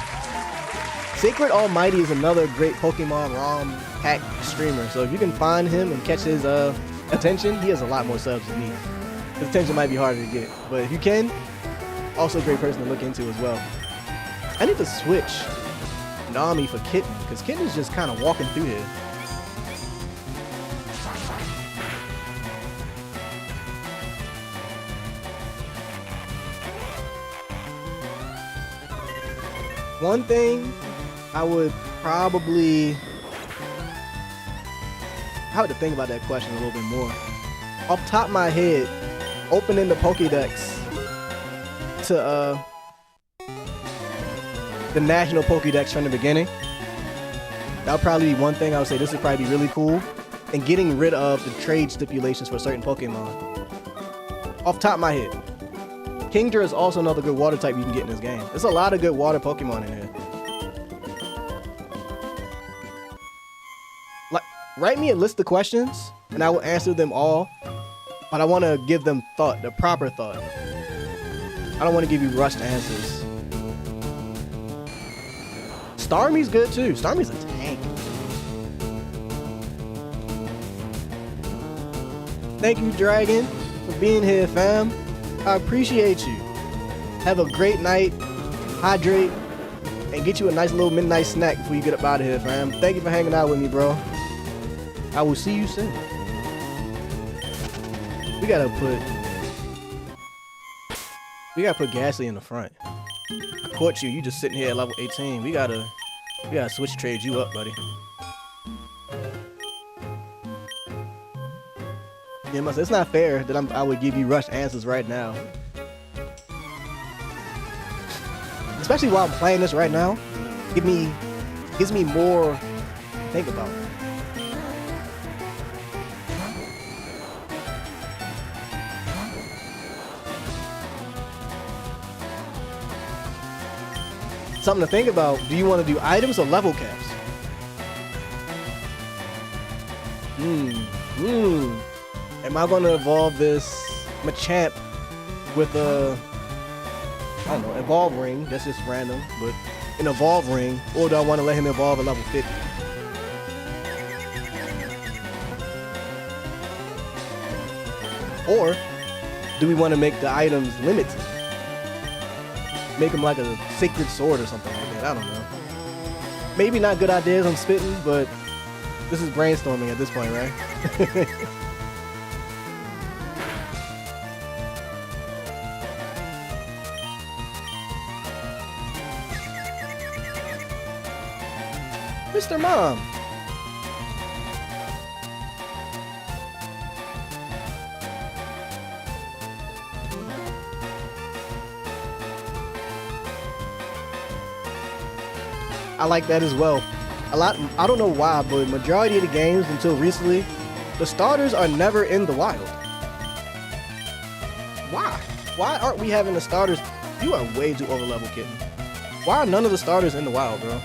Sacred Almighty is another great Pokemon ROM hack streamer. So if you can find him and catch his attention, he has a lot more subs than me. His attention might be harder to get, but if you can, also a great person to look into as well. I need to switch Nami for Kitten, because Kitten is just kind of walking through here. One thing I would probably... I have to think about that question a little bit more. Off the top of my head, opening the Pokédex to the National Pokédex from the beginning. That would probably be one thing I would say this would probably be really cool. And getting rid of the trade stipulations for certain Pokemon. Off the top of my head. Kingdra is also another good water type you can get in this game. There's a lot of good water Pokemon in here. Like, write me a list of questions, and I will answer them all. But I want to give them thought, the proper thought. I don't want to give you rushed answers. Starmie's good too. Starmie's a tank. Thank you, Dragon, for being here, fam. I appreciate you. Have a great night. Hydrate. And get you a nice little midnight snack before you get up out of here, fam. Thank you for hanging out with me, bro. I will see you soon. We gotta put Ghastly in the front. I caught you. You just sitting here at level 18. We gotta switch trade you up, buddy. Yeah, it's not fair that I would give you rushed answers right now. Especially while I'm playing this right now. Gives me more to think about. something to think about. Do you want to do items or level caps? Am I going to evolve this Machamp with a, I don't know, evolve ring? That's just random, but an evolve ring. Or do I want to let him evolve at level 50? Or do we want to make the items limited? Make them like a sacred sword or something like that. I don't know. Maybe not good ideas I'm spitting, but this is brainstorming at this point, right? Mr. Mom. I like that as well. I don't know why, but majority of the games until recently, the starters are never in the wild. Why? Why aren't we having the starters? You are way too over-level, kitten. Why are none of the starters in the wild, bro?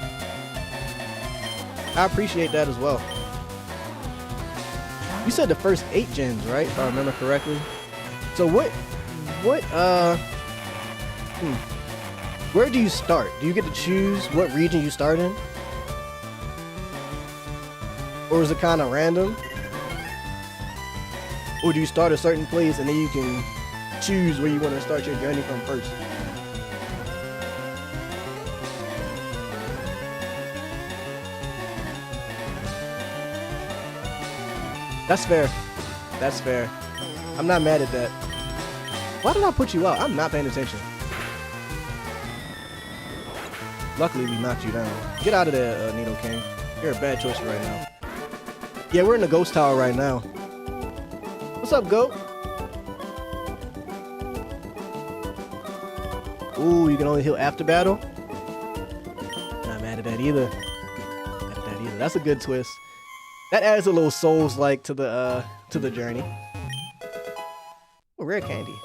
I appreciate that as well. You said the first 8 gens, right? If I remember correctly. So where do you start? Do you get to choose what region you start in? Or is it kind of random? Or do you start a certain place and then you can choose where you want to start your journey from first? That's fair. That's fair. I'm not mad at that. Why did I put you out? I'm not paying attention. Luckily, we knocked you down. Get out of there, Nidoking. You're a bad choice right now. Yeah, we're in the ghost tower right now. What's up, goat? Ooh, you can only heal after battle? Not mad at that either. Not at that either. That's a good twist. That adds a little Souls-like to the journey. Oh, rare candy.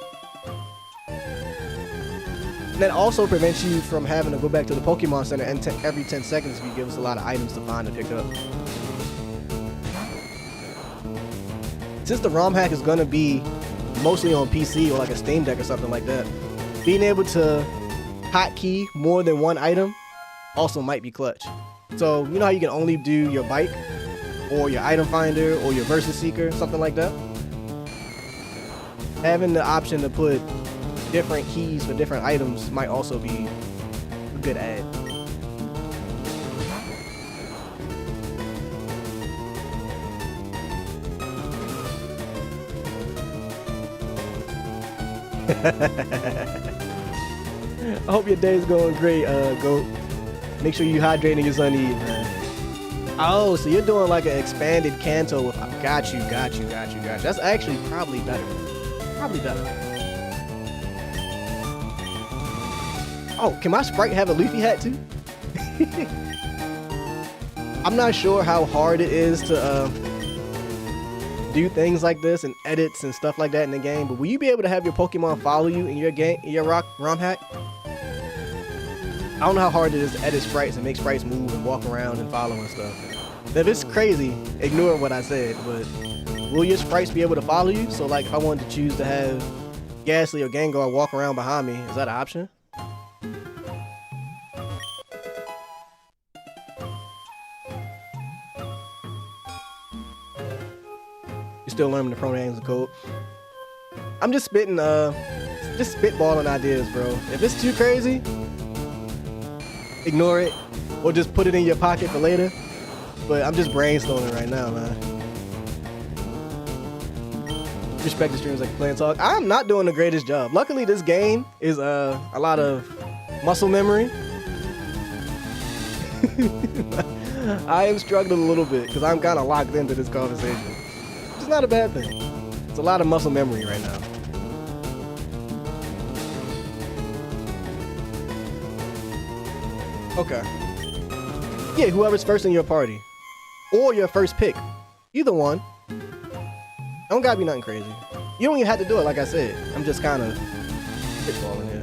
And that also prevents you from having to go back to the Pokemon Center and every 10 seconds if you give us a lot of items to find and pick up. Since the ROM hack is going to be mostly on PC or like a Steam Deck or something like that, being able to hotkey more than one item also might be clutch. So, you know how you can only do your bike or your item finder or your Versus Seeker, something like that? Having the option to put different keys for different items might also be a good add. I hope your day's going great, Goat. Make sure you hydrating your Sun Eve, man. Oh, so you're doing like an expanded Kanto with... Got you. That's actually probably better. Oh, can my sprite have a Luffy hat too? I'm not sure how hard it is to do things like this and edits and stuff like that in the game, but will you be able to have your Pokemon follow you in your game, in your ROM hack? I don't know how hard it is to edit sprites and make sprites move and walk around and follow and stuff. If it's crazy, ignore what I said, but will your sprites be able to follow you? So like if I wanted to choose to have Ghastly or Gengar walk around behind me, is that an option? You're still learning the pronouns and code. I'm just spitballing ideas, bro. If it's too crazy, ignore it or just put it in your pocket for later. But I'm just brainstorming right now, man. Respect the streamers like Playing Talk. I'm not doing the greatest job. Luckily, this game is a lot of muscle memory. I am struggling a little bit because I'm kind of locked into this conversation. It's not a bad thing. It's a lot of muscle memory right now. Okay. Yeah, whoever's first in your party. Or your first pick. Either one. Don't gotta be nothing crazy. You don't even have to do it like I said. I'm just kind of spitballing here.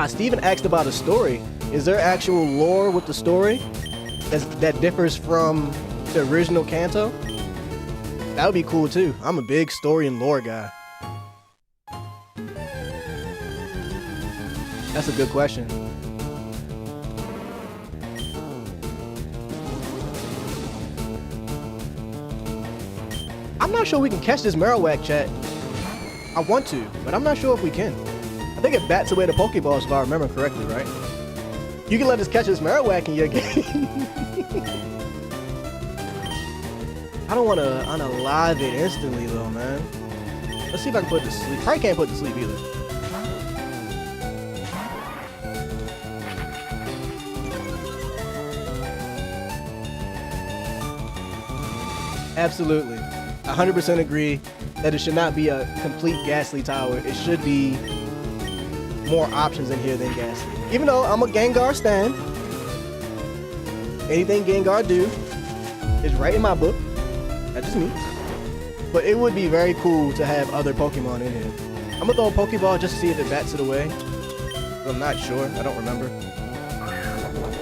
Steven asked about a story. Is there actual lore with the story that differs from the original Kanto? That would be cool too. I'm a big story and lore guy. That's a good question. I'm not sure we can catch this Marowak, chat. I want to, but I'm not sure if we can. I think it bats away the Pokeballs if I remember correctly, right? You can let us catch this Marowak in your game. I don't want to unalive it instantly though, man. Let's see if I can put it to sleep. Probably can't put it to sleep either. Absolutely. 100% agree that it should not be a complete Ghastly Tower. It should be more options in here than Ghastly. Even though I'm a Gengar stan, anything Gengar do is right in my book. That's just me. But it would be very cool to have other Pokemon in here. I'm gonna throw a Pokeball just to see if it bats it away. But I'm not sure. I don't remember.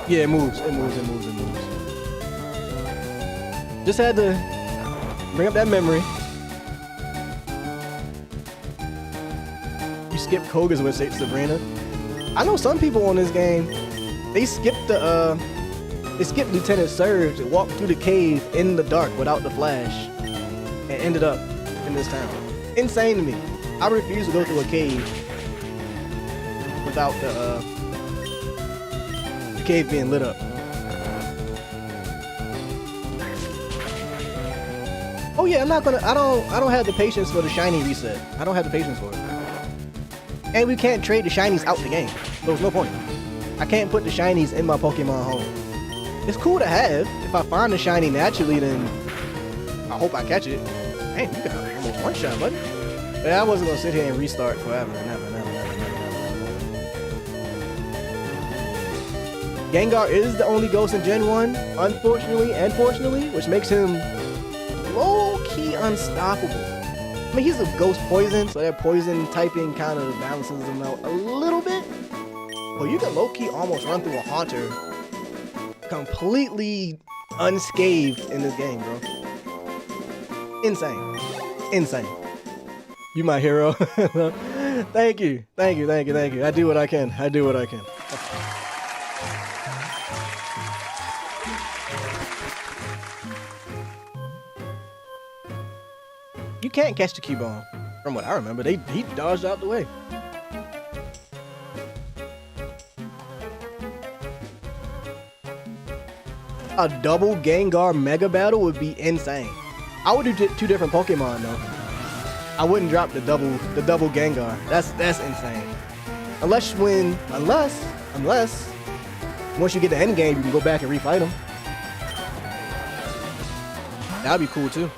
Yeah, it moves. It moves. It moves. It moves. Just had to bring up that memory. You skip Koga's with Sabrina. I know some people on this game, they skipped Lieutenant Surge and walked through the cave in the dark without the flash and ended up in this town. Insane to me. I refuse to go through a cave without the cave being lit up. Oh yeah, I don't have the patience for the shiny reset. I don't have the patience for it. And we can't trade the shinies out the game. So there's no point. I can't put the shinies in my Pokemon home. It's cool to have. If I find the shiny naturally, then I hope I catch it. Man, you got almost one shot, buddy. But I wasn't gonna sit here and restart forever. Never. Gengar is the only ghost in Gen 1, unfortunately and fortunately, which makes him low-key unstoppable. I mean, he's a ghost poison, so that poison typing kind of balances him out a little bit. But you can low-key almost run through a Haunter completely unscathed in this game, bro. Insane. Insane. You my hero. Thank you. Thank you. Thank you. Thank you. I do what I can. I do what I can. You can't catch the Cubone, from what I remember. He dodged out the way. A double Gengar Mega Battle would be insane. I would do two different Pokemon though. I wouldn't drop the double Gengar. That's insane. Unless once you get the end game, you can go back and refight them. That'd be cool too.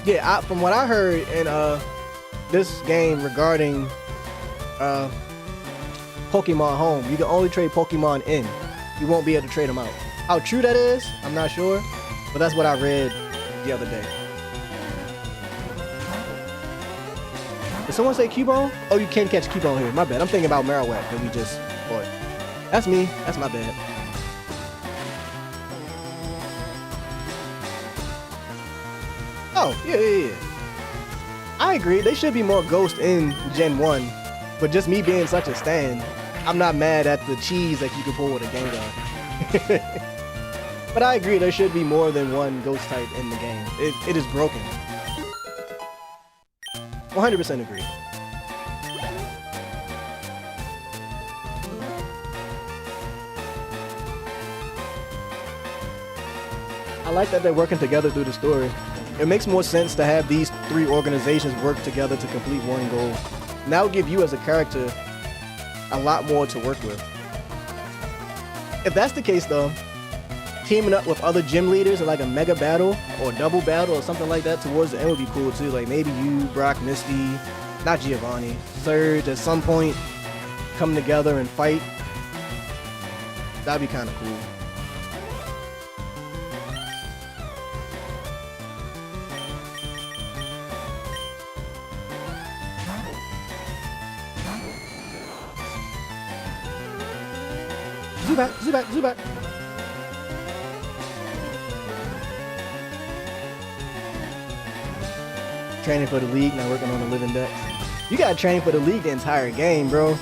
Yeah, from what I heard in this game regarding Pokemon Home, you can only trade Pokemon in. You won't be able to trade them out. How true that is, I'm not sure, but that's what I read the other day. Did someone say Cubone? Oh, you can catch Cubone here. My bad. I'm thinking about Marowak that we just fought. That's me. That's my bad. Oh, yeah. I agree. They should be more ghosts in Gen 1. But just me being such a stan, I'm not mad at the cheese that you can pull with a Gengar. But I agree, there should be more than one ghost type in the game. It is broken. 100% agree. I like that they're working together through the story. It makes more sense to have these three organizations work together to complete one goal. And that will give you as a character a lot more to work with. If that's the case though, teaming up with other gym leaders in like a mega battle or double battle or something like that towards the end would be cool too. Like maybe you, Brock, Misty, not Giovanni, Surge at some point come together and fight. That'd be kind of cool. Zubat, Zubat, Zubat. Training for the league, now working on the living deck. You gotta train for the league the entire game, bro.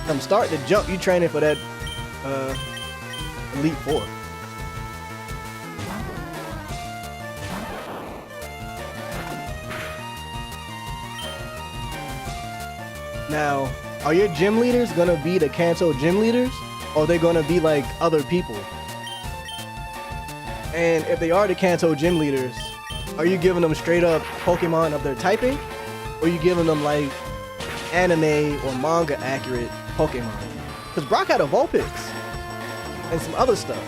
From start to jump, you training for that Elite Four. Now, are your gym leaders gonna be the Kanto gym leaders? Or are they gonna be like other people? And if they are the Kanto gym leaders, are you giving them straight up Pokemon of their typing? Or are you giving them like anime or manga accurate Pokemon? Because Brock had a Vulpix and some other stuff.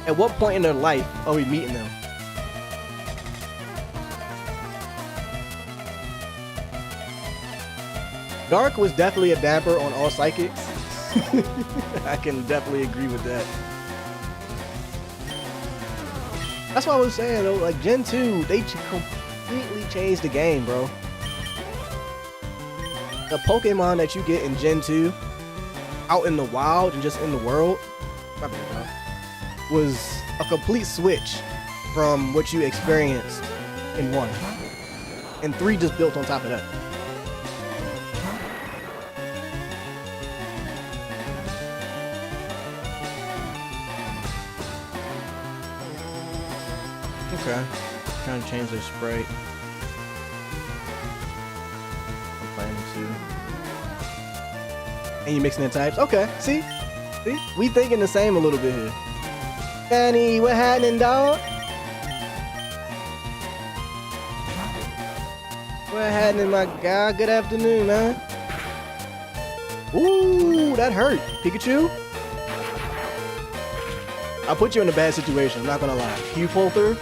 At what point in their life are we meeting them? Dark was definitely a damper on all psychics. I can definitely agree with that. That's what I was saying though, like Gen 2, they completely changed the game, bro. The Pokemon that you get in Gen 2, out in the wild and just in the world, was a complete switch from what you experienced in 1. And 3 just built on top of that. Okay, trying to change their sprite. I'm planning to. And you mixing in types? Okay, see? We thinking the same a little bit here. Danny, what happening, dog? What happening, my guy? Good afternoon, man. Ooh, that hurt. Pikachu? I'll put you in a bad situation, I'm not gonna lie. Can you pull through?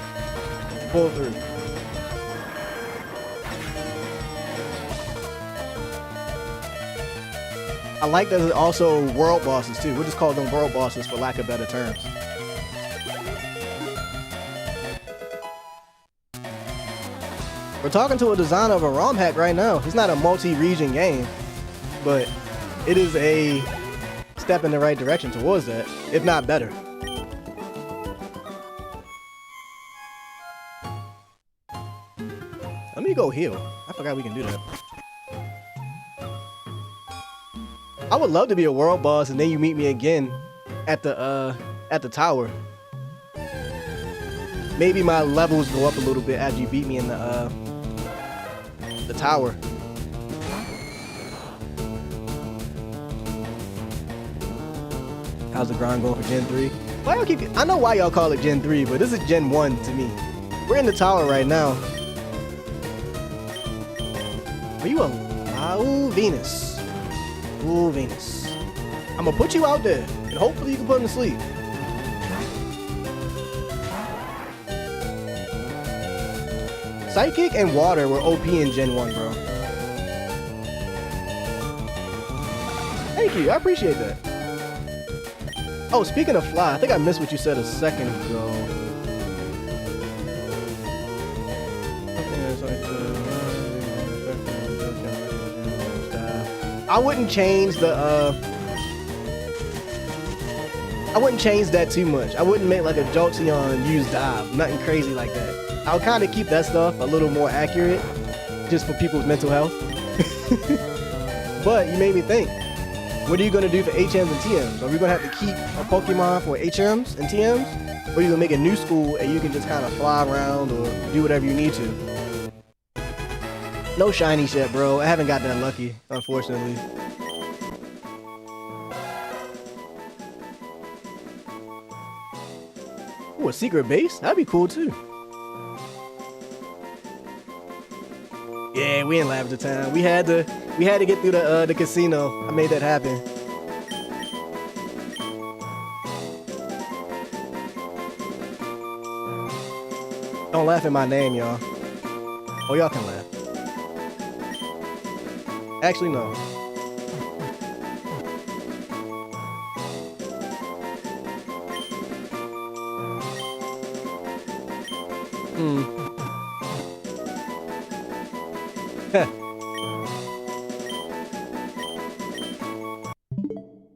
Pull through. I like that there's also world bosses too. We'll just call them world bosses for lack of better terms. We're talking to a designer of a ROM hack right now. It's not a multi-region game, but it is a step in the right direction towards that, if not better. Let me go heal. I forgot we can do that. I would love to be a world boss and then you meet me again at the tower. Maybe my levels go up a little bit after you beat me in the tower. How's the grind going for Gen 3? Why y'all keep? I know why y'all call it Gen 3, but this is Gen 1 to me. We're in the tower right now. Are you a... Ooh, Venus. Ooh, Venus. I'm gonna put you out there, and hopefully you can put him to sleep. Psychic and Water were OP in Gen 1, bro. Thank you, I appreciate that. Oh, speaking of fly, I think I missed what you said a second ago. I wouldn't change the I wouldn't change that too much. I wouldn't make like a Jolteon use dive, nothing crazy like that. I'll kind of keep that stuff a little more accurate, just for people's mental health. But you made me think. What are you gonna do for HMs and TMs? Are we gonna have to keep a Pokemon for HMs and TMs? Or are you gonna make a new school and you can just kind of fly around or do whatever you need to? No shinies yet, bro. I haven't got that lucky, unfortunately. Ooh, a secret base? That'd be cool too. Yeah, we in Lavender Town. We had to get through the casino. I made that happen. Don't laugh at my name, y'all. Oh, y'all can laugh. Actually, no.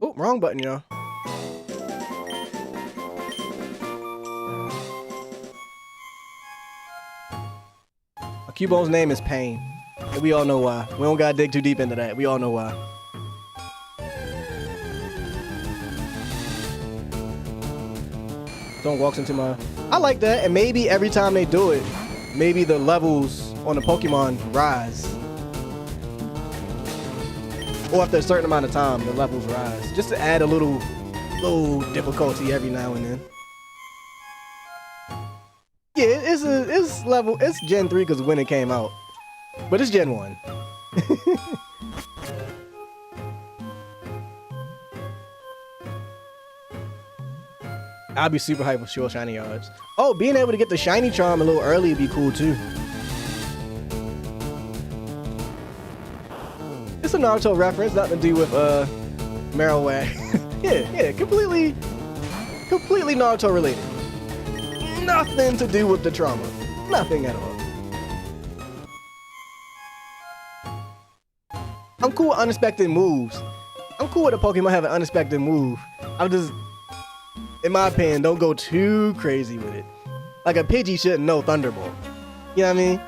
Oh, wrong button, y'all. Cubone's name is Pain. And we all know why. We don't gotta dig too deep into that. We all know why. Someone walks into my... I like that, and maybe every time they do it, maybe the levels on the Pokemon rise. Or after a certain amount of time, the levels rise. Just to add a little difficulty every now and then. Yeah, it's Gen 3 because when it came out. But it's Gen 1. I'll be super hyped with short shiny yards. Oh, being able to get the shiny charm a little early would be cool too. It's a Naruto reference, nothing to do with Marowak. yeah, completely Naruto related. Nothing to do with the trauma. Nothing at all. I'm cool with unexpected moves. I'm cool with a Pokemon having an unexpected move. I'm just, in my opinion, don't go too crazy with it. Like a Pidgey shouldn't know Thunderbolt. You know what I mean?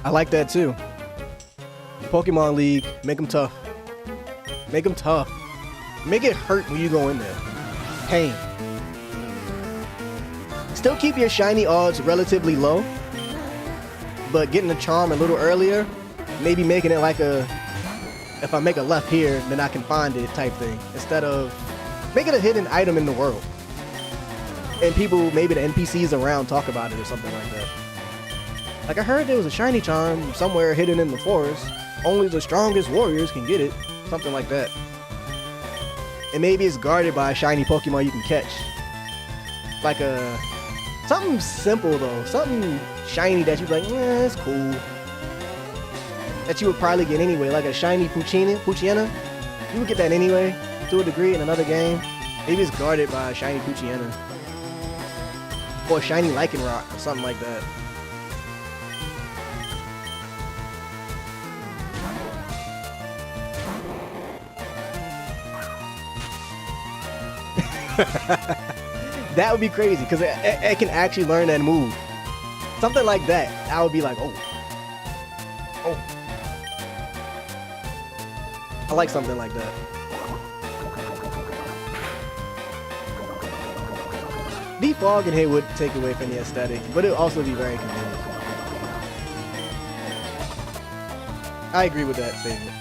I like that too. Pokemon League, make them tough. Make them tough. Make it hurt when you go in there. Pain. Still keep your shiny odds relatively low, but getting the charm a little earlier, maybe making it like a, if I make a left here, then I can find it type thing, instead of make it a hidden item in the world. And people, maybe the NPCs around talk about it or something like that. Like I heard there was a shiny charm somewhere hidden in the forest. Only the strongest warriors can get it. Something like that. And maybe it's guarded by a shiny Pokemon you can catch. Like a... something simple though. Something shiny that you'd be like, it's cool. That you would probably get anyway. Like a shiny Poochyena. You would get that anyway, to a degree, in another game. Maybe it's guarded by a shiny Poochyena. Or a shiny Lycanroc, or something like that. That would be crazy because it can actually learn that move. Something like that, I would be like, oh. I like something like that. Defogging here would take away from the aesthetic, but it would also be very convenient. I agree with that statement.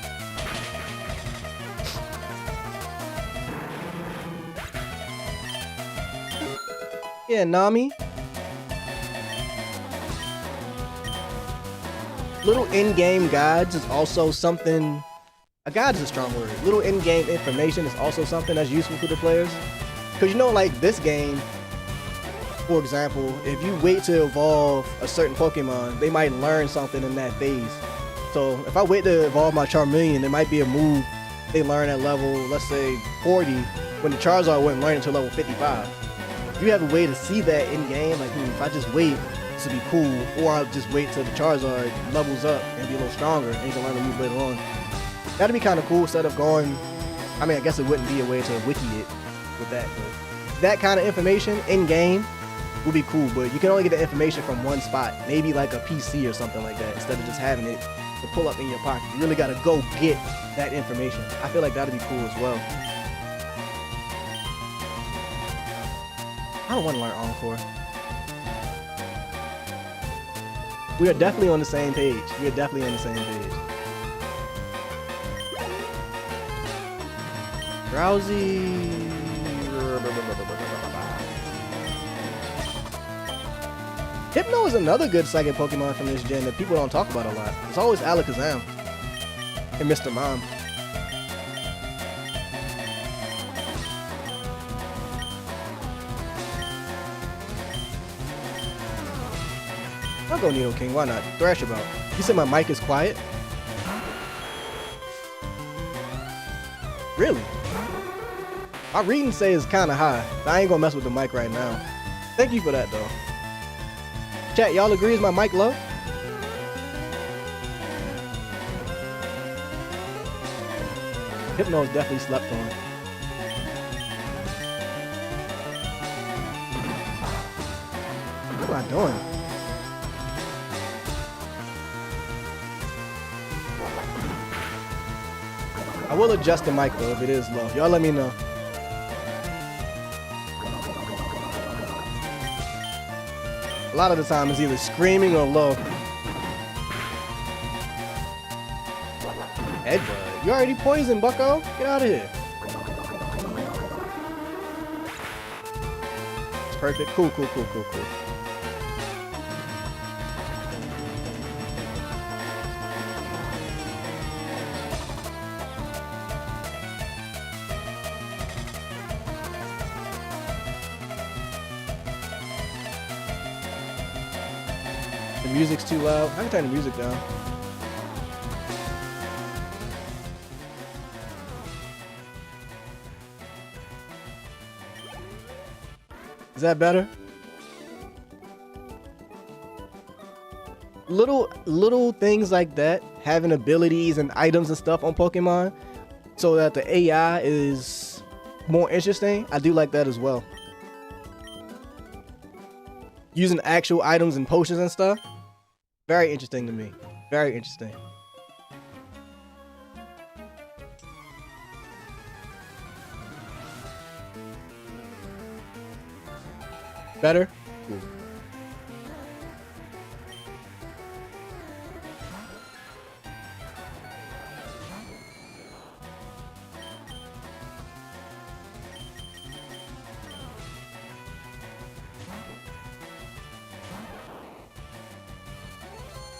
Yeah, Nami. Little in-game guides is also something... A guide is a strong word. Little in-game information is also something that's useful to the players. Because you know, like this game, for example, if you wait to evolve a certain Pokemon, they might learn something in that phase. So if I wait to evolve my Charmeleon, there might be a move they learn at level, let's say, 40, when the Charizard wouldn't learn until level 55. You have a way to see that in game, like if I just wait, this would be cool, or I'll just wait till the Charizard levels up and be a little stronger and you can learn the move later on. That'd be kind of cool instead of going, I mean, I guess it wouldn't be a way to wiki it with that, but that kind of information in game would be cool, but you can only get the information from one spot, maybe like a PC or something like that, instead of just having it to pull up in your pocket. You really gotta go get that information. I feel like that'd be cool as well. I don't want to learn Encore. We are definitely on the same page. We are definitely on the same page. Drowsy. Hypno is another good psychic Pokemon from this gen that people don't talk about a lot. It's always Alakazam and Mr. Mime. I'll go Nidoking, why not? Thrash about. You said my mic is quiet? Really? My reading say it's kind of high. I ain't gonna mess with the mic right now. Thank you for that though. Chat, y'all agree is my mic low? Hypno's definitely slept on. What am I doing? I will adjust the mic though if it is low. Y'all let me know. A lot of the time it's either screaming or low. Headbutt. You already poisoned, bucko. Get out of here. It's perfect. Cool. The music's too loud. I can turn the music down. Is that better? Little things like that, having abilities and items and stuff on Pokemon so that the AI is more interesting. I do like that as well. Using actual items and potions and stuff. Very interesting to me. Very interesting. Better? Cool.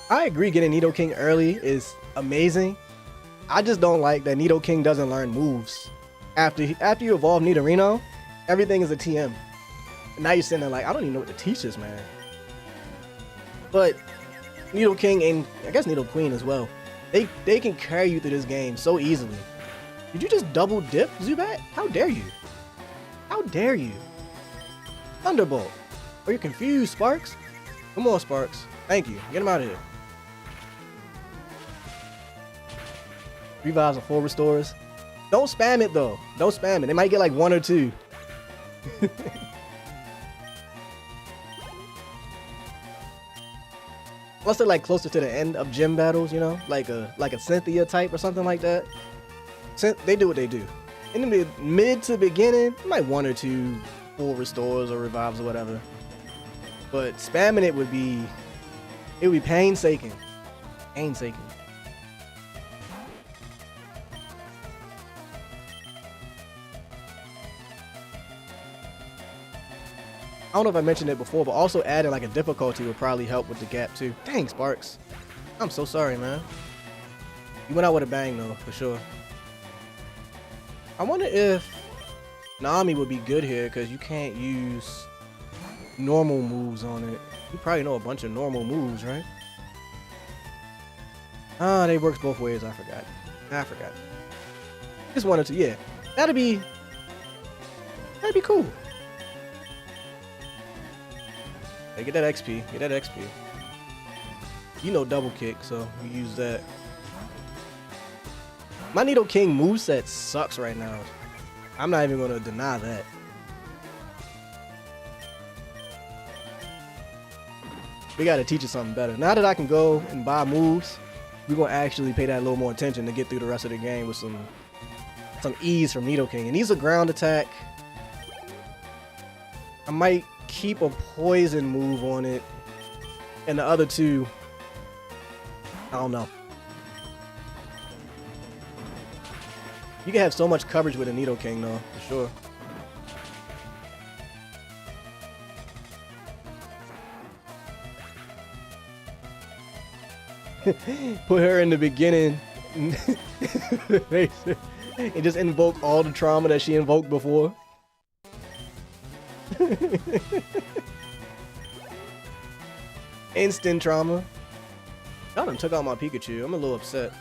I agree getting Nidoking early is amazing. I just don't like that Nidoking doesn't learn moves. After you evolve Nidorino, everything is a TM. And now you're sitting there like, I don't even know what to teach this man. But Nidoking and I guess Nidoqueen as well, they can carry you through this game so easily. Did you just double dip, Zubat? How dare you? How dare you? Thunderbolt. Are you confused, Sparks? Come on, Sparks. Thank you. Get him out of here. Revives and full restores. Don't spam it though. Don't spam it. They might get like 1 or 2. Unless they're like closer to the end of gym battles, you know, like a Cynthia type or something like that. They do what they do. In the mid to beginning, you might 1 or 2 full restores or revives or whatever. But spamming it would be painstaking. Painstaking. I don't know if I mentioned it before, but also adding like a difficulty would probably help with the gap too. Dang, Sparks. I'm so sorry, man. You went out with a bang though, for sure. I wonder if Nami would be good here because you can't use normal moves on it. You probably know a bunch of normal moves, right? Ah, they works both ways. I forgot. Just wanted to, yeah. That'd be cool. Hey, get that XP. Get that XP. You know double kick, so we use that. My Nidoking moveset sucks right now. I'm not even gonna deny that. We gotta teach it something better. Now that I can go and buy moves, we're gonna actually pay that a little more attention to get through the rest of the game with some ease from Nidoking. And he's a ground attack. I might keep a poison move on it, and the other two, I don't know. You can have so much coverage with a Nidoking though, for sure. Put her in the beginning and just invoke all the trauma that she invoked before. Instant trauma. Y'all done took out my Pikachu. I'm a little upset.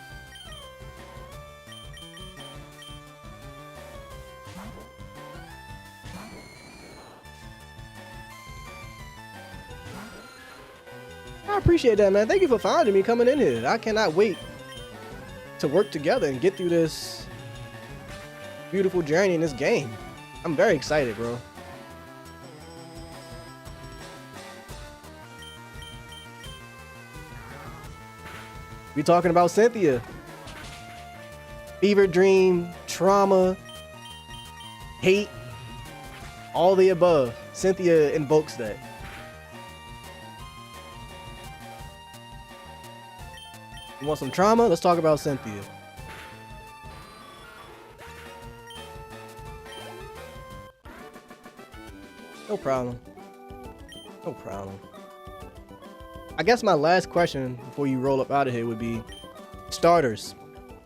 I appreciate that, man. Thank you for finding me coming in here. I cannot wait to work together and get through this beautiful journey in this game. I'm very excited, bro. We talking about Cynthia. Fever dream, trauma, hate, all the above. Cynthia invokes that. You want some trauma? Let's talk about Cynthia. No problem. No problem. I guess my last question before you roll up out of here would be starters.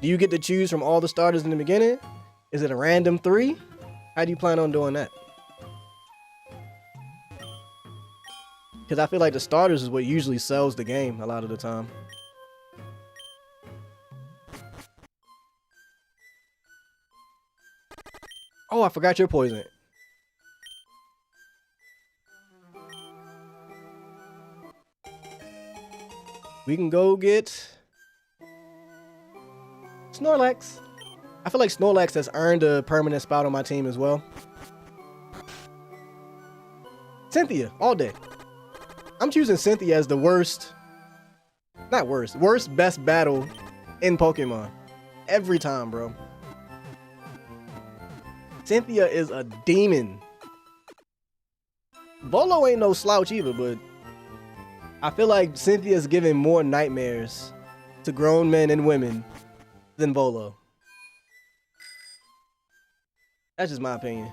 Do you get to choose from all the starters in the beginning? Is it a random 3? How do you plan on doing that? Because I feel like the starters is what usually sells the game a lot of the time. Oh, I forgot your poison. We can go get Snorlax. I feel like Snorlax has earned a permanent spot on my team as well. Cynthia, all day. I'm choosing Cynthia as the worst best battle in Pokemon. Every time, bro. Cynthia is a demon. Volo ain't no slouch either, but I feel like Cynthia's giving more nightmares to grown men and women than Volo. That's just my opinion.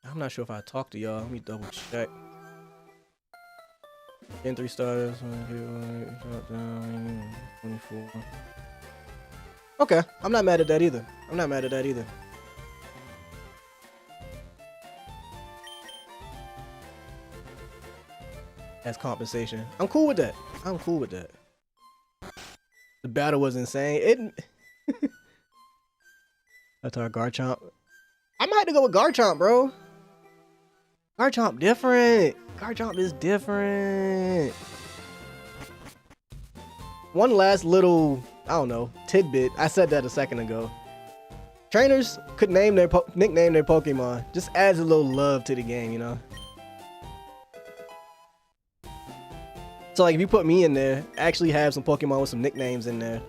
I'm not sure if I talked to y'all. Let me double check. In 3 starters, 24. Okay, I'm not mad at that either. As compensation. I'm cool with that. The battle was insane. That's our Garchomp. I might have to go with Garchomp, bro. Garchomp different. Garchomp is different. One last little, I don't know, tidbit. I said that a second ago. Trainers could nickname their Pokemon. Just adds a little love to the game, you know? So like if you put me in there, actually have some Pokemon with some nicknames in there.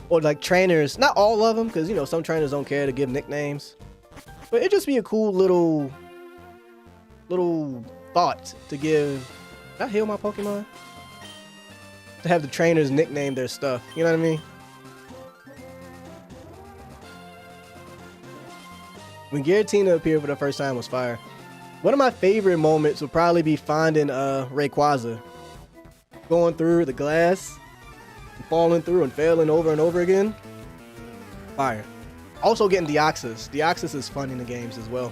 Or like trainers, not all of them, because you know some trainers don't care to give nicknames. But it'd just be a cool little thought to give. Did I heal my Pokemon? To have the trainers nickname their stuff. You know what I mean? When Giratina appeared for the first time was fire. One of my favorite moments would probably be finding Rayquaza. Going through the glass, falling through and failing over and over again. Fire. Also getting Deoxys. Deoxys is fun in the games as well.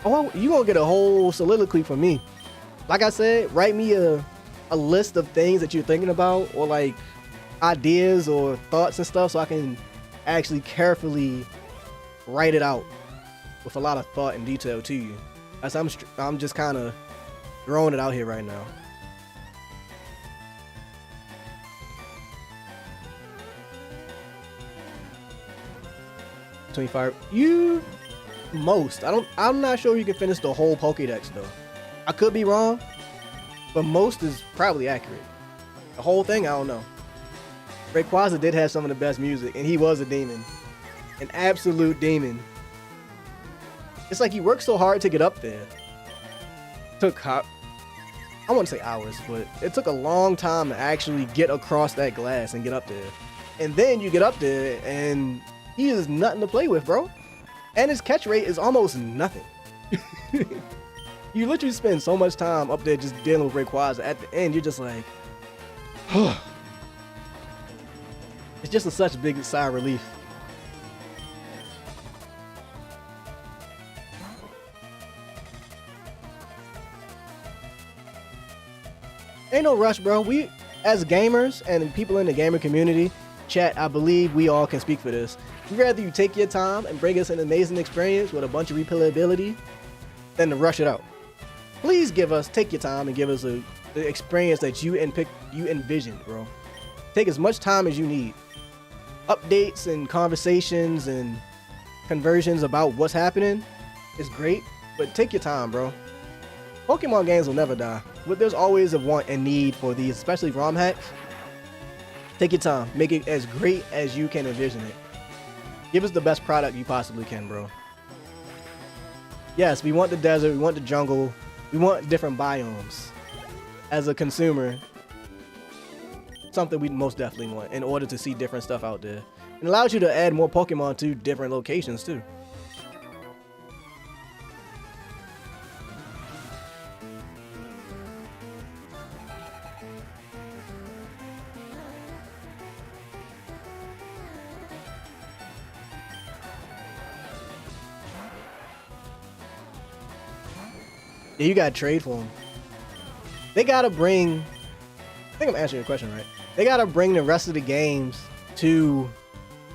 Oh, you gonna get a whole soliloquy from me. Like I said, write me a list of things that you're thinking about, or like ideas or thoughts and stuff, so I can actually carefully write it out with a lot of thought and detail to you. As I'm just kind of throwing it out here right now. I'm not sure you can finish the whole Pokédex though. I could be wrong, but most is probably accurate. The whole thing, I don't know. Rayquaza did have some of the best music, and he was a demon. An absolute demon. It's like he worked so hard to get up there. Took, I wouldn't say hours, but it took a long time to actually get across that glass and get up there. And then you get up there, and he is nothing to play with, bro. And his catch rate is almost nothing. You literally spend so much time up there just dealing with Rayquaza. At the end, you're just like, it's just such a big sigh of relief. Ain't no rush, bro. We, as gamers and people in the gamer community, chat, I believe we all can speak for this. We'd rather you take your time and bring us an amazing experience with a bunch of replayability than to rush it out. Please take your time and give us the experience that you envisioned, bro. Take as much time as you need. Updates and conversations and conversions about what's happening is great, but take your time, bro. Pokemon games will never die, but there's always a want and need for these, especially ROM hacks. Take your time. Make it as great as you can envision it. Give us the best product you possibly can, bro. Yes, we want the desert, we want the jungle, we want different biomes. As a consumer, something we most definitely want in order to see different stuff out there. It allows you to add more Pokemon to different locations too. Yeah, you gotta trade for them. They gotta bring, I think I'm answering your question right. They gotta bring the rest of the games to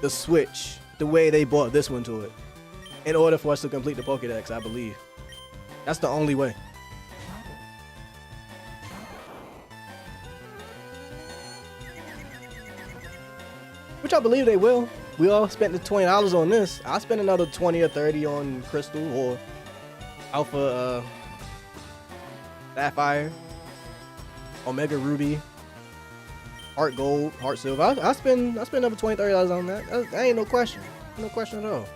the Switch the way they brought this one to it in order for us to complete the Pokédex, I believe. That's the only way. Which I believe they will. We all spent the $20 on this. I'll spend another 20 or 30 on Crystal or Alpha Sapphire, Omega Ruby, Heart Gold, Heart Silver. I spend another $20, $30 on that. That ain't no question. No question at all.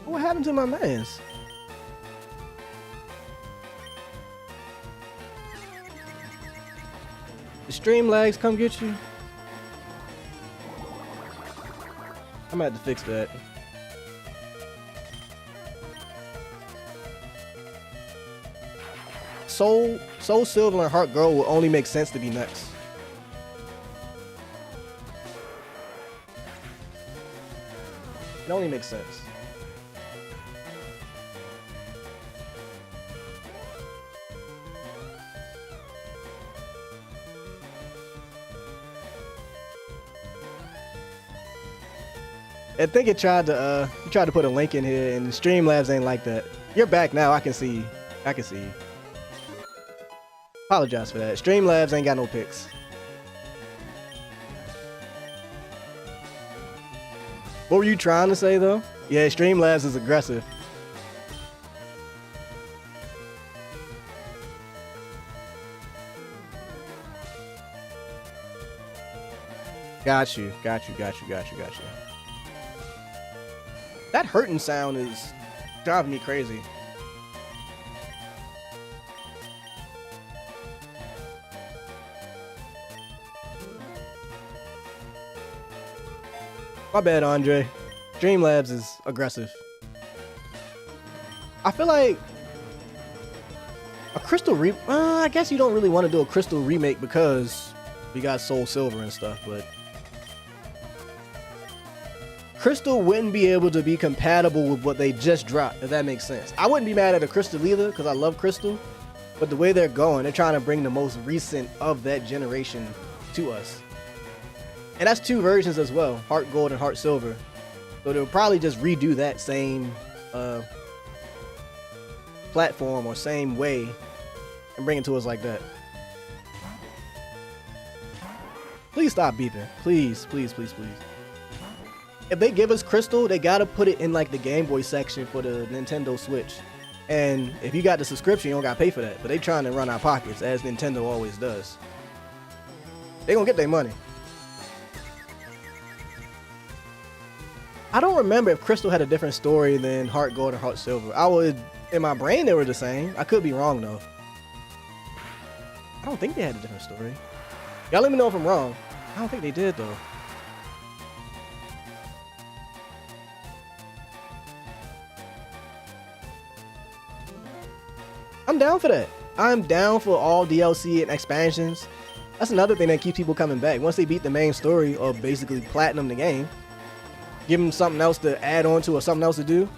What happened to my mans? The stream lags come get you. I'm gonna have to fix that. Soul Silver and Heart Gold will only make sense to be next. It only makes sense. I think it tried to put a link in here, and Streamlabs ain't like that. You're back now. I can see you. I can see you. Apologize for that. Streamlabs ain't got no pics. What were you trying to say though? Yeah, Streamlabs is aggressive. Got you. That hurting sound is driving me crazy. My bad, Andre. Streamlabs is aggressive. I feel like a Crystal I guess you don't really want to do a Crystal remake because we got Soul Silver and stuff, but Crystal wouldn't be able to be compatible with what they just dropped, if that makes sense. I wouldn't be mad at a Crystal either, because I love Crystal, but the way they're going, they're trying to bring the most recent of that generation to us. And that's two versions as well, Heart Gold and Heart Silver. So they'll probably just redo that same platform or same way and bring it to us like that. Please stop beeping. Please. If they give us Crystal, they gotta put it in like the Game Boy section for the Nintendo Switch. And if you got the subscription, you don't gotta pay for that. But they trying to run our pockets, as Nintendo always does. They gonna get their money. I don't remember if Crystal had a different story than Heart Gold and Heart Silver. In my brain, they were the same. I could be wrong though. I don't think they had a different story. Y'all let me know if I'm wrong. I don't think they did though. I'm down for that. I'm down for all DLC and expansions. That's another thing that keeps people coming back. Once they beat the main story or basically platinum the game, give them something else to add on to or something else to do.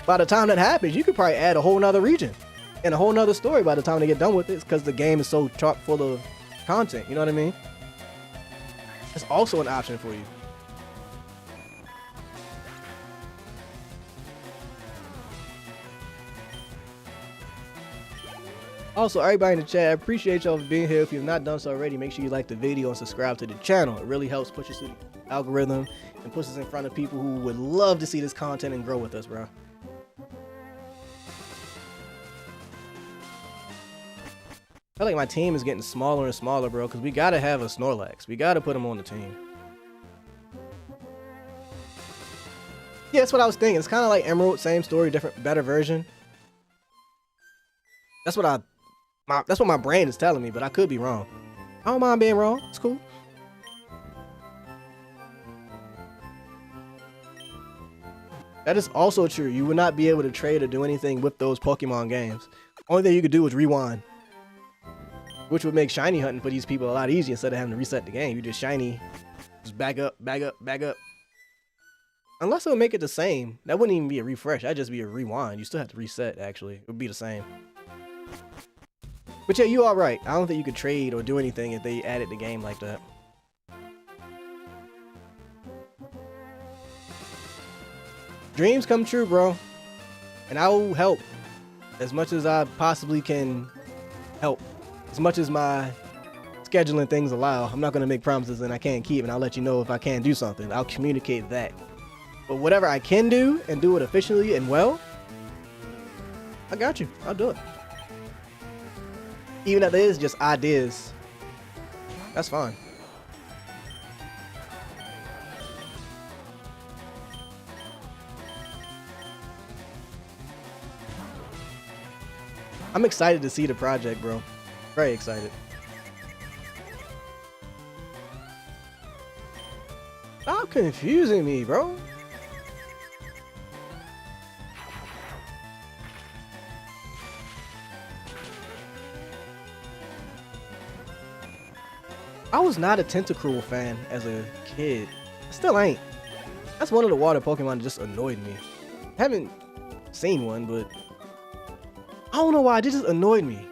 By the time that happens, you could probably add a whole nother region. and a whole nother story by the time they get done with it, because the game is so chock full of content. You know what I mean? It's also an option for you. Also, everybody in the chat, I appreciate y'all for being here. If you've not done so already, make sure you like the video and subscribe to the channel. It really helps push us through the algorithm and puts us in front of people who would love to see this content and grow with us, bro. I feel like my team is getting smaller and smaller, bro, because we got to have a Snorlax. We got to put him on the team. Yeah, that's what I was thinking. It's kind of like Emerald, same story, different, better version. That's what my brain is telling me, but I could be wrong. I don't mind being wrong. It's cool. That is also true. You would not be able to trade or do anything with those Pokemon games. Only thing you could do is rewind, which would make shiny hunting for these people a lot easier instead of having to reset the game. You just shiny, just back up, back up, back up. Unless it would make it the same. That wouldn't even be a refresh. That'd just be a rewind. You still have to reset, actually. It would be the same. But yeah, you are right. I don't think you could trade or do anything if they added the game like that. Dreams come true, bro. And I will help as much as I possibly can help. As much as my scheduling things allow. I'm not going to make promises and I can't keep, and I'll let you know if I can do something. I'll communicate that. But whatever I can do and do it efficiently and well, I got you. I'll do it. Even if it is just ideas, that's fine. I'm excited to see the project, bro. Very excited. Stop confusing me, bro. I was not a Tentacruel fan as a kid. I still ain't. That's one of the water Pokemon that just annoyed me. I haven't seen one, but I don't know why. It just annoyed me.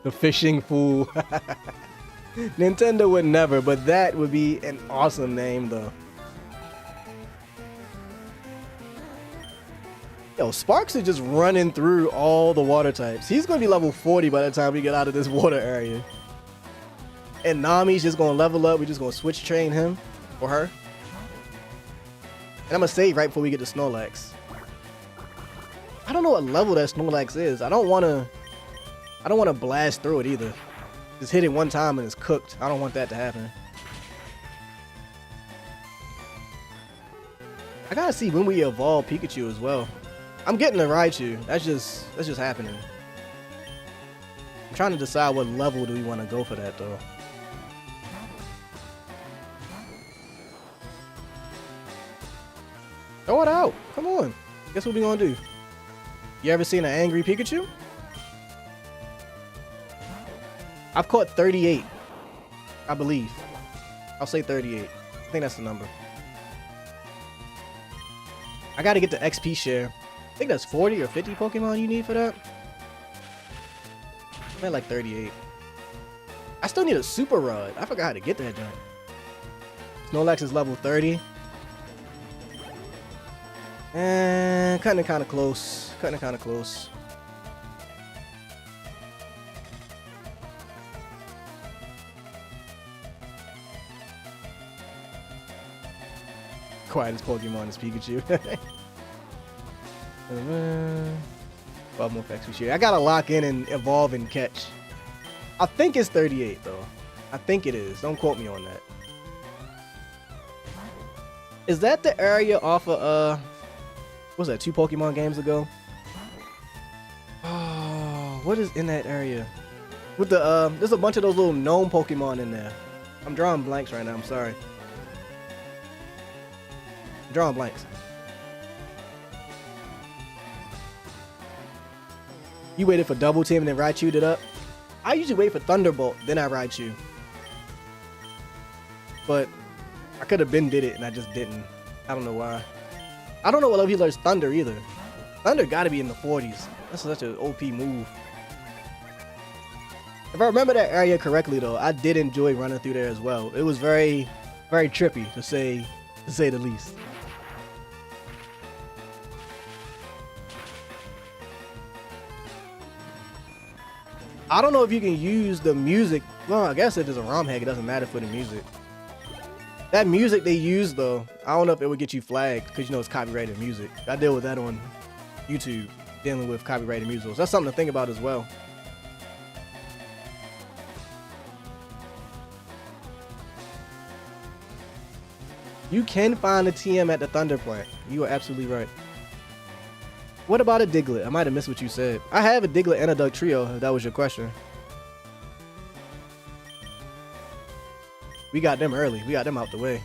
The fishing fool. Nintendo would never, but that would be an awesome name, though. Yo, Sparks is just running through all the water types. He's going to be level 40 by the time we get out of this water area. And Nami's just going to level up. We're just going to switch train him or her. And I'm going to save right before we get to Snorlax. I don't know what level that Snorlax is. I don't want to blast through it either. Just hit it one time and it's cooked. I don't want that to happen. I gotta see when we evolve Pikachu as well. I'm getting a Raichu. That's just happening. I'm trying to decide what level do we want to go for that though. Throw it out. Come on. Guess what we gonna do? You ever seen an angry Pikachu? I've caught 38, I believe. I'll say 38. I think that's the number. I gotta get the XP share. I think that's 40 or 50 Pokemon you need for that. I'm at like 38. I still need a Super Rod. I forgot how to get that junk. Snorlax is level 30. And cutting it kind of close. Cutting it kind of close. Quietest Pokemon is Pikachu. 12 more XP share. I gotta lock in and evolve and catch. I think it's 38 though. I think it is. Don't quote me on that. Is that the area off of what was that, 2 Pokemon games ago? Oh, what is in that area? With the there's a bunch of those little gnome Pokemon in there. I'm drawing blanks right now. I'm sorry. I'm drawing blanks. You waited for Double Team and then Raichu'd it up? I usually wait for Thunderbolt, then I Raichu. but I could have been did it and I just didn't. I don't know why. I don't know what level he learns Thunder either. Thunder gotta be in the 40s. That's such an OP move. If I remember that area correctly though, I did enjoy running through there as well. It was very, very trippy to say the least. I don't know if you can use the music. Well, I guess if there's a ROM hack, it doesn't matter for the music. That music they use though, I don't know if it would get you flagged because you know it's copyrighted music. I deal with that on YouTube, dealing with copyrighted music. So that's something to think about as well. You can find a TM at the Thunder plant. You are absolutely right. What about a Diglett? I might have missed what you said. I have a Diglett and a Dugtrio, if that was your question. We got them early. We got them out the way.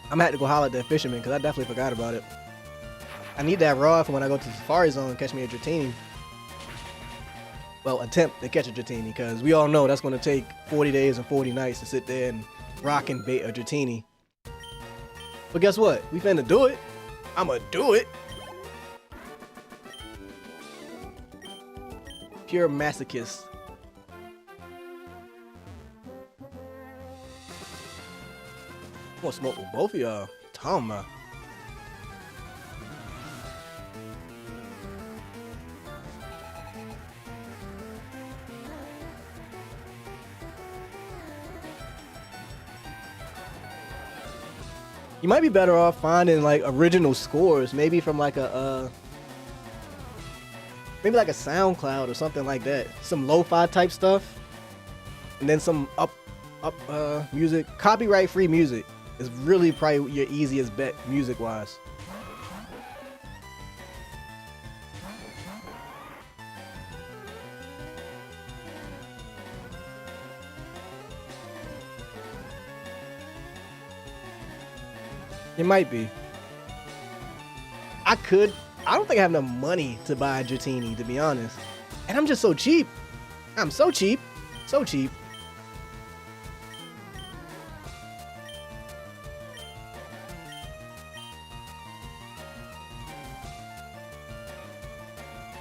I'm gonna have to go holler at that fisherman because I definitely forgot about it. I need that rod for when I go to the Safari Zone and catch me a Dratini. Well, attempt to catch a Dratini because we all know that's gonna take 40 days and 40 nights to sit there and rock and bait a Dratini. But guess what? We finna do it. I'ma do it. Pure masochist. I'm gonna smoke with both of y'all. Tama. You might be better off finding like original scores, maybe from like a maybe like a SoundCloud or something like that. Some lo-fi type stuff, and then some up music, copyright free music. Is really probably your easiest bet music wise. It might be. I don't think I have enough money to buy a Dratini, to be honest. And I'm just so cheap. I'm so cheap. So cheap.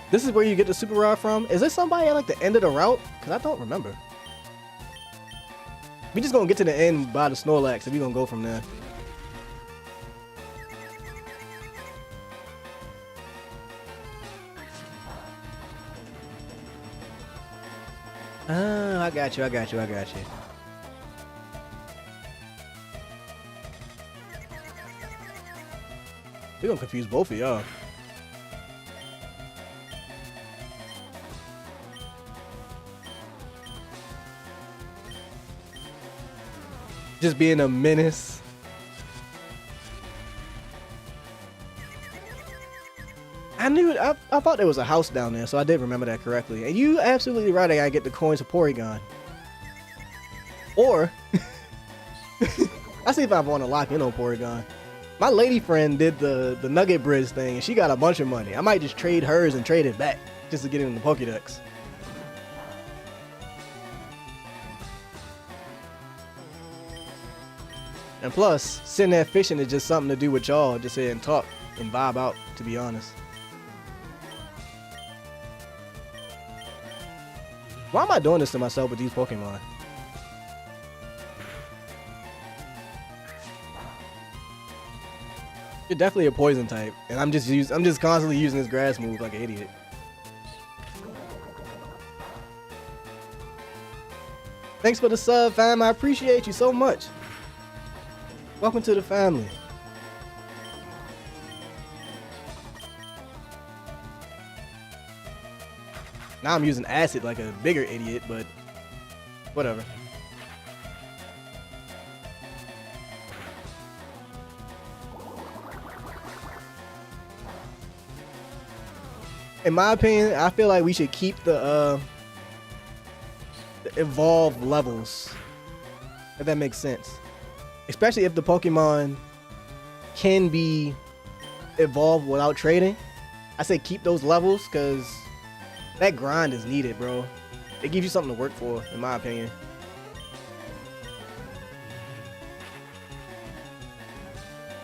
This is where you get the super rod from? Is this somebody at like the end of the route? Because I don't remember. We just gonna get to the end by the Snorlax and we gonna go from there. I got you. We're gonna confuse both of y'all. Just being a menace. I thought there was a house down there, so I did remember that correctly. And you absolutely right, I gotta get the coins for Porygon. Or, I see if I want to lock in on Porygon. My lady friend did the Nugget Bridge thing, and she got a bunch of money. I might just trade hers and trade it back, just to get it in the Pokédex. And plus, sitting there fishing is just something to do with y'all, just sit and talk and vibe out, to be honest. Why am I doing this to myself with these Pokemon? You're definitely a poison type, and I'm just constantly using this grass move like an idiot. Thanks for the sub, fam. I appreciate you so much. Welcome to the family. Now I'm using acid like a bigger idiot, but whatever. In my opinion, I feel like we should keep the evolved levels, if that makes sense. Especially if the Pokemon can be evolved without trading. I say keep those levels because that grind is needed, bro. It gives you something to work for, in my opinion.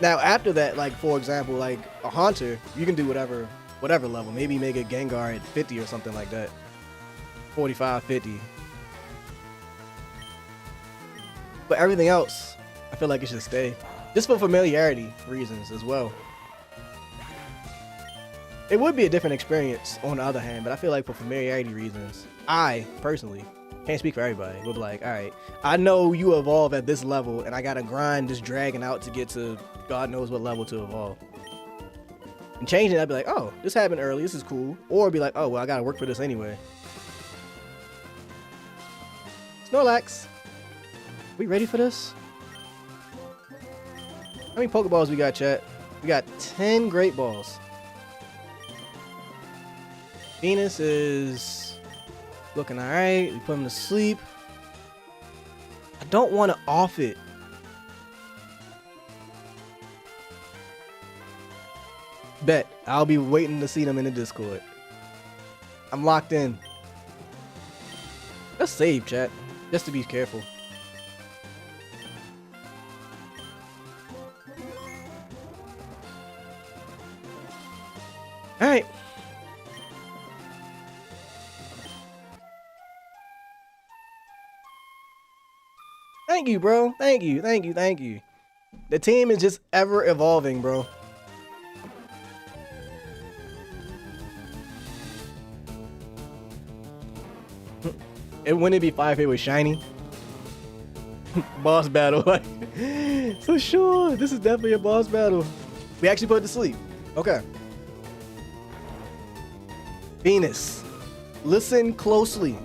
Now, after that, like, for example, like a Haunter, you can do whatever level. Maybe make a Gengar at 50 or something like that. 45, 50. But everything else, I feel like it should stay. Just for familiarity reasons as well. It would be a different experience on the other hand, but I feel like for familiarity reasons, I personally can't speak for everybody. Would be like, all right, I know you evolve at this level, and I gotta grind this dragon out to get to God knows what level to evolve. And changing it, I'd be like, oh, this happened early. This is cool. Or be like, oh, well, I gotta work for this anyway. Snorlax, we ready for this? How many Pokeballs we got, chat? We got 10 Great Balls. Venus is looking alright. We put him to sleep. I don't want to off it. Bet. I'll be waiting to see them in the Discord. I'm locked in. Let's save, chat. Just to be careful. Alright. Thank you, bro. Thank you. Thank you. Thank you. The team is just ever evolving, bro. It wouldn't be fire if it was shiny. Boss battle. For sure. This is definitely a boss battle. We actually put it to sleep. Okay. Venus. Listen closely.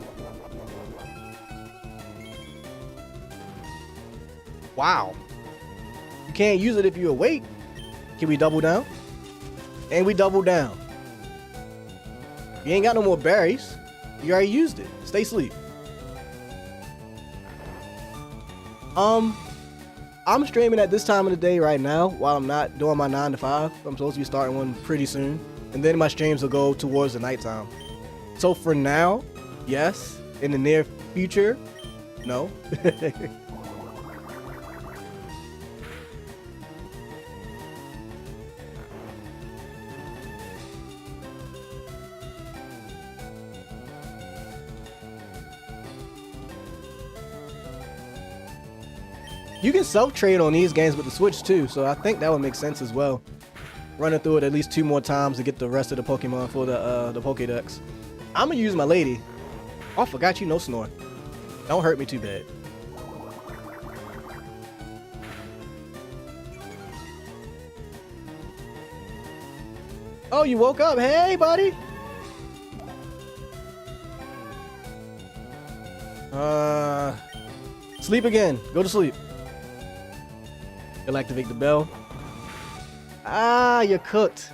Wow. You can't use it if you're awake. Can we double down? And we double down. You ain't got no more berries. You already used it. Stay asleep. I'm streaming at this time of the day right now while I'm not doing my 9 to 5. I'm supposed to be starting one pretty soon. And then my streams will go towards the nighttime. So for now, yes. In the near future, no. You can self-trade on these games with the Switch too, so I think that would make sense as well. Running through it at least 2 more times to get the rest of the Pokemon for the Pokédex. I'm gonna use my lady. Oh, I forgot you know Snore. Don't hurt me too bad. Oh, you woke up. Hey, buddy. Sleep again. Go to sleep. You'll activate the bell. Ah, you're cooked.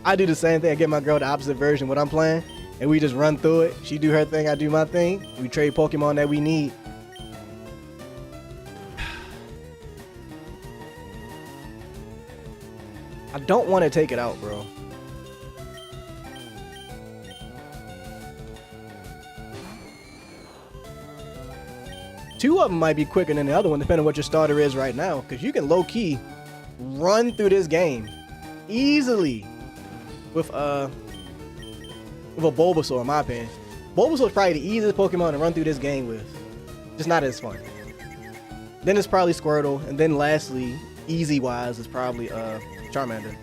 I do the same thing. I get my girl the opposite version of what I'm playing, and we just run through it. She do her thing, I do my thing. We trade Pokemon that we need. I don't want to take it out, bro. Two of them might be quicker than the other one, depending on what your starter is right now. Because you can low-key run through this game easily with a Bulbasaur, in my opinion. Bulbasaur is probably the easiest Pokemon to run through this game with. Just not as fun. Then it's probably Squirtle, and then lastly, easy-wise, is probably Charmander.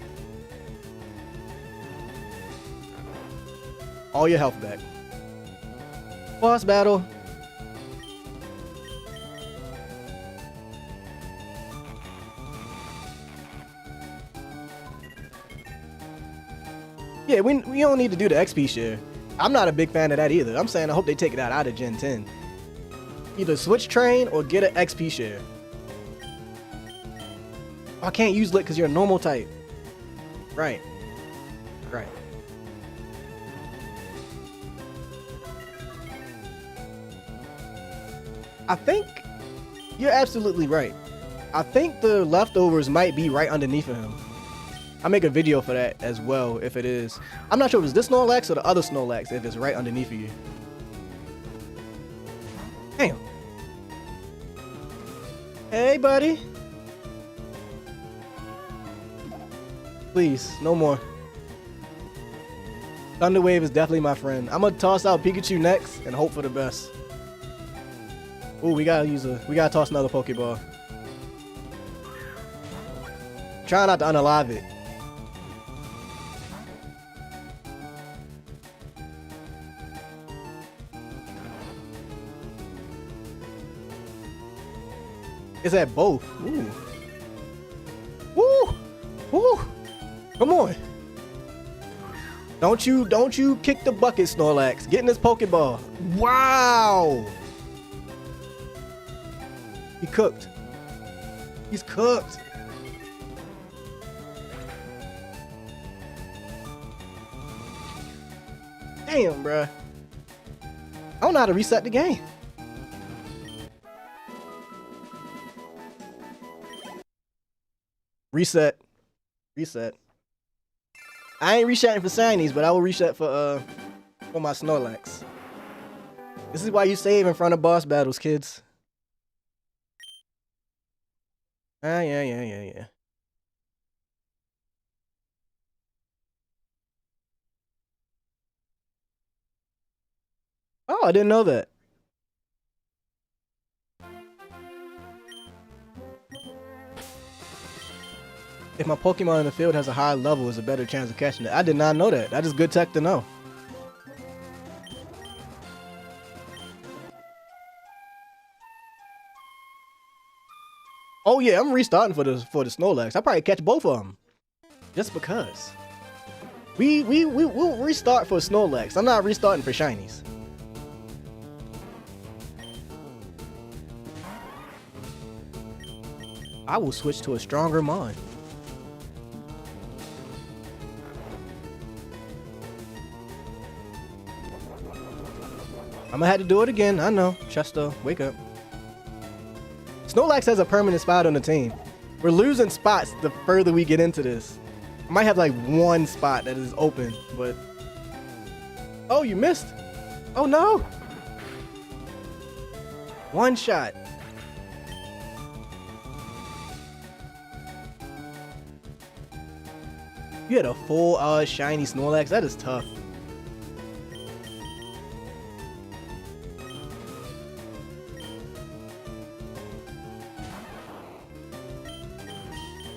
All your health back. Boss battle. Yeah, we don't need to do the XP share. I'm not a big fan of that either. I'm saying I hope they take it out of Gen 10. Either switch train or get an XP share. Oh, I can't use Lick because you're a normal type. Right. Right. I think you're absolutely right. I think the leftovers might be right underneath of him. I'll make a video for that as well if it is. I'm not sure if it's this Snorlax or the other Snorlax if it's right underneath of you. Damn. Hey, buddy. Please, no more. Thunder Wave is definitely my friend. I'm gonna toss out Pikachu next and hope for the best. Ooh, we gotta toss another Pokeball. Try not to unalive it. It's at both. Ooh. Woo! Woo! Come on. Don't you kick the bucket, Snorlax. Get in this Pokeball. Wow! He cooked. He's cooked. Damn, bruh. I don't know how to reset the game. Reset. Reset. I ain't resetting for shinies, but I will reset for my Snorlax. This is why you save in front of boss battles, kids. Yeah. Oh, I didn't know that. If my Pokemon in the field has a higher level, there's a better chance of catching it. I did not know that. That is good tech to know. Oh yeah, I'm restarting for the Snorlax. I'll probably catch both of them. Just because. We'll restart for Snorlax. I'm not restarting for shinies. I will switch to a stronger Mon. I'm gonna have to do it again. I know. Chester, wake up. Snorlax has a permanent spot on the team. We're losing spots the further we get into this. I might have like one spot that is open, but... Oh, you missed. Oh no. One shot. You had a full shiny Snorlax. That is tough.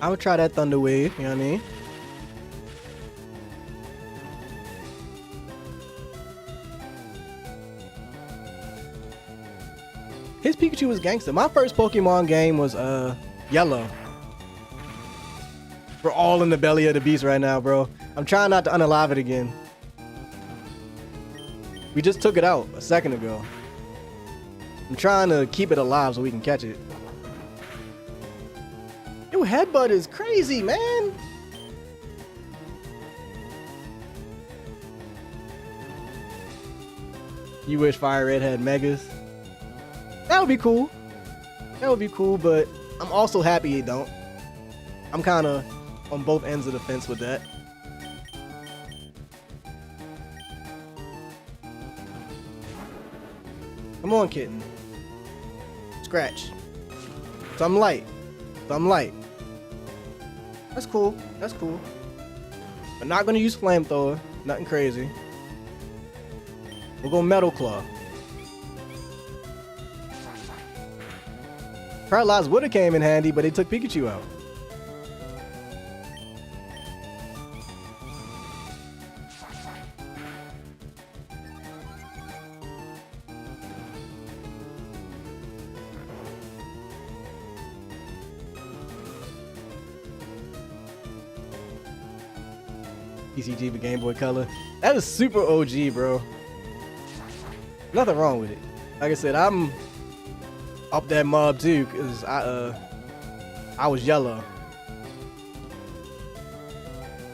I would try that Thunder Wave, you know what I mean? His Pikachu was gangster. My first Pokemon game was Yellow. We're all in the belly of the beast right now, bro. I'm trying not to unalive it again. We just took it out a second ago. I'm trying to keep it alive so we can catch it. Yo, Headbutt is crazy, man. You wish Fire Red had Megas? That would be cool. That would be cool, but I'm also happy it don't. I'm kind of on both ends of the fence with that. Come on, kitten. Scratch. So I'm light. That's cool. That's cool. I'm not gonna use Flamethrower. Nothing crazy. We'll go Metal Claw. Paralyze would have came in handy, but they took Pikachu out. TCG for Game Boy Color. That is super OG, bro. Nothing wrong with it. Like I said, I'm up that mob too, cause I was yellow.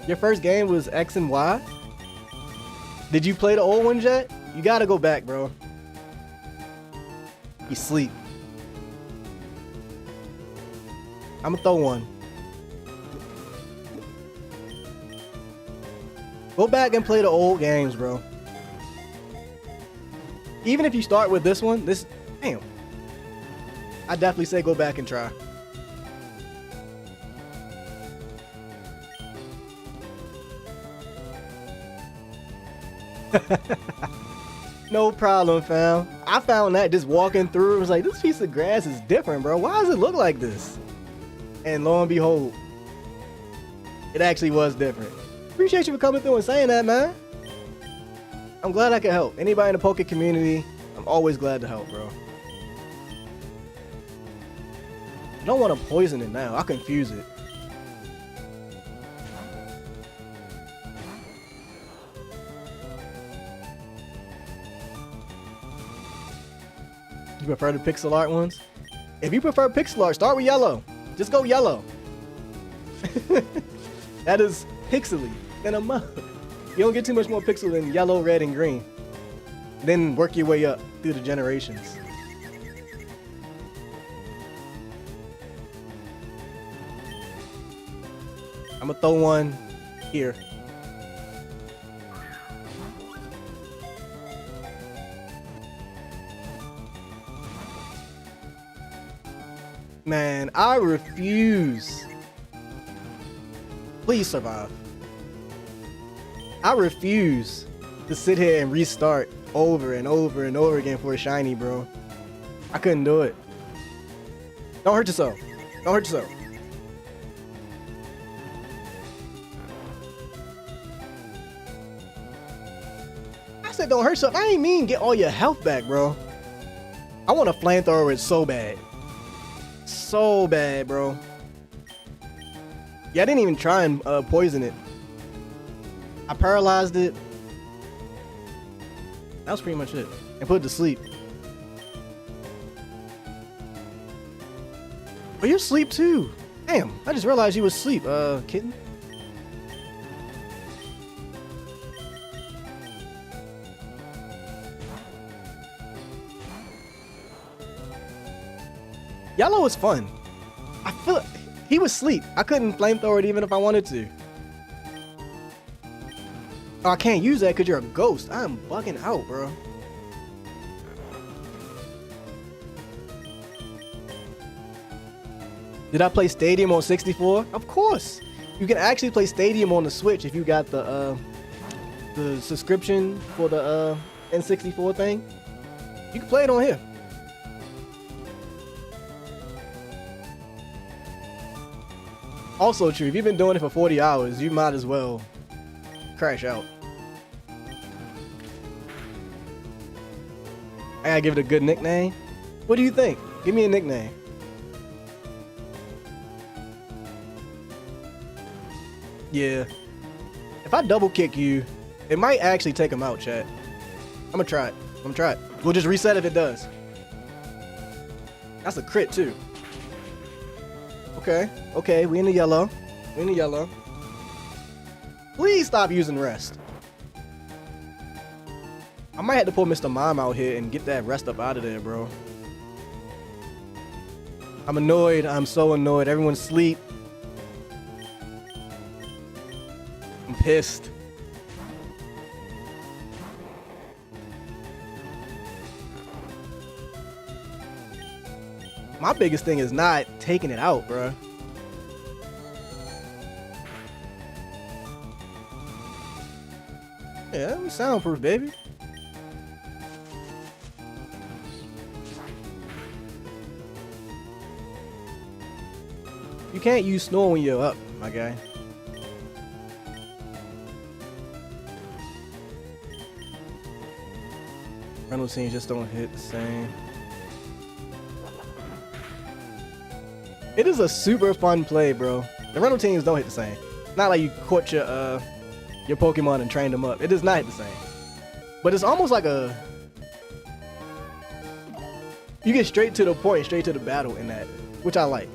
Your first game was X and Y? Did you play the old one yet? You gotta go back, bro. You sleep. I'ma throw one. Go back and play the old games, bro. Even if you start with this one, damn. I definitely say go back and try. No problem, fam. I found that just walking through, it was like, this piece of grass is different, bro. Why does it look like this? And lo and behold, it actually was different. Appreciate you for coming through and saying that, man. I'm glad I could help. Anybody in the Poké community, I'm always glad to help, bro. I don't want to poison it now. I'll confuse it. You prefer the pixel art ones? If you prefer pixel art, start with yellow. Just go yellow. That is pixely in a mug. You don't get too much more pixel than yellow, red, and green. Then work your way up through the generations. I'm gonna throw one here. Man, I refuse. Please survive. I refuse to sit here and restart over and over and over again for a shiny, bro. I couldn't do it. Don't hurt yourself. Don't hurt yourself. I said don't hurt yourself. I ain't mean get all your health back, bro. I want a flamethrower so bad. So bad, bro. Yeah, I didn't even try and poison it. I paralyzed it. That was pretty much it. And put it to sleep. Oh, you're asleep too. Damn, I just realized you was asleep, kitten. Yellow was fun. I feel like he was asleep. I couldn't flamethrower it even if I wanted to. Oh, I can't use that because you're a ghost. I'm bugging out, bro. Did I play Stadium on 64? Of course. You can actually play Stadium on the Switch if you got the subscription for the N64 thing. You can play it on here. Also true, if you've been doing it for 40 hours, you might as well crash out. I gotta give it a good nickname. What do you think? Give me a nickname. Yeah. If I double kick you, it might actually take him out, chat. I'm gonna try it. I'm gonna try it. We'll just reset if it does. That's a crit too. Okay, okay, we in the yellow. We in the yellow. Please stop using rest. I might have to pull Mr. Mime out here and get that rest up out of there, bro. I'm annoyed. I'm so annoyed. Everyone's asleep. I'm pissed. My biggest thing is not taking it out, bro. Yeah, we soundproof, baby. You can't use snore when you're up, my guy. Rental scenes just don't hit the same. It is a super fun play, bro. The rental teams don't hit the same. Not like you caught your Pokemon and trained them up. It does not hit the same. But it's almost like a... You get straight to the point, straight to the battle in that, which I like.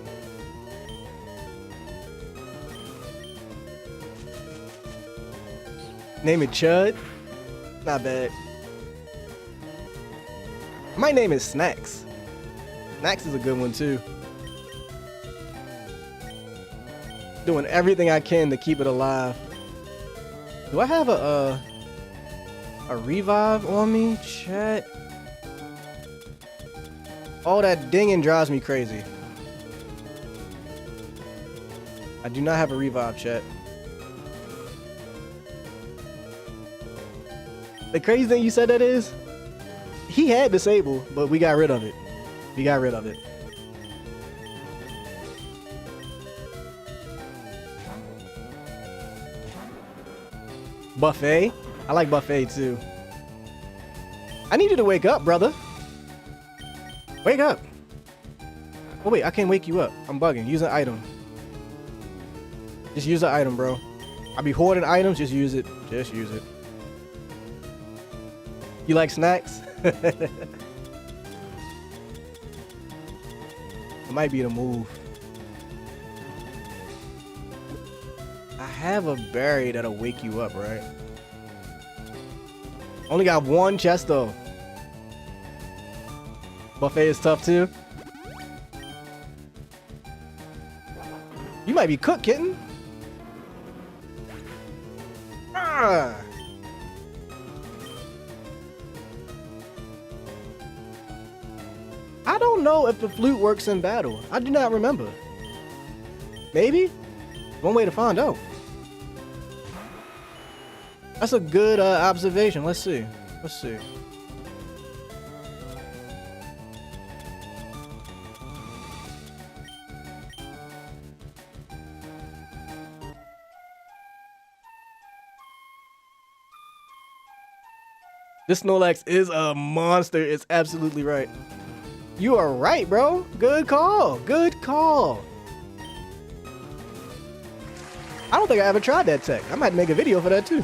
Name it Chud. Not bad. My name is Snacks. Snacks is a good one too. Doing everything I can to keep it alive. Do I have a revive on me? Chat. Oh, that dinging drives me crazy. I do not have a revive, chat. The crazy thing you said that is, he had disable, but we got rid of it. We got rid of it. Buffet? I like Buffet too. I need you to wake up, brother. Wake up. Oh wait, I can't wake you up. I'm bugging. Use an item. Just use an item, bro. I be hoarding items, just use it. Just use it. You like snacks? It might be the move. I have a berry that'll wake you up, right? Only got one chest though. Buffet is tough too. You might be cooked, kitten. Ah. I don't know if the flute works in battle. I do not remember. Maybe? One way to find out. That's a good observation. Let's see. Let's see. This Snorlax is a monster. It's absolutely right. You are right, bro. Good call. Good call. I don't think I ever tried that tech. I might make a video for that too.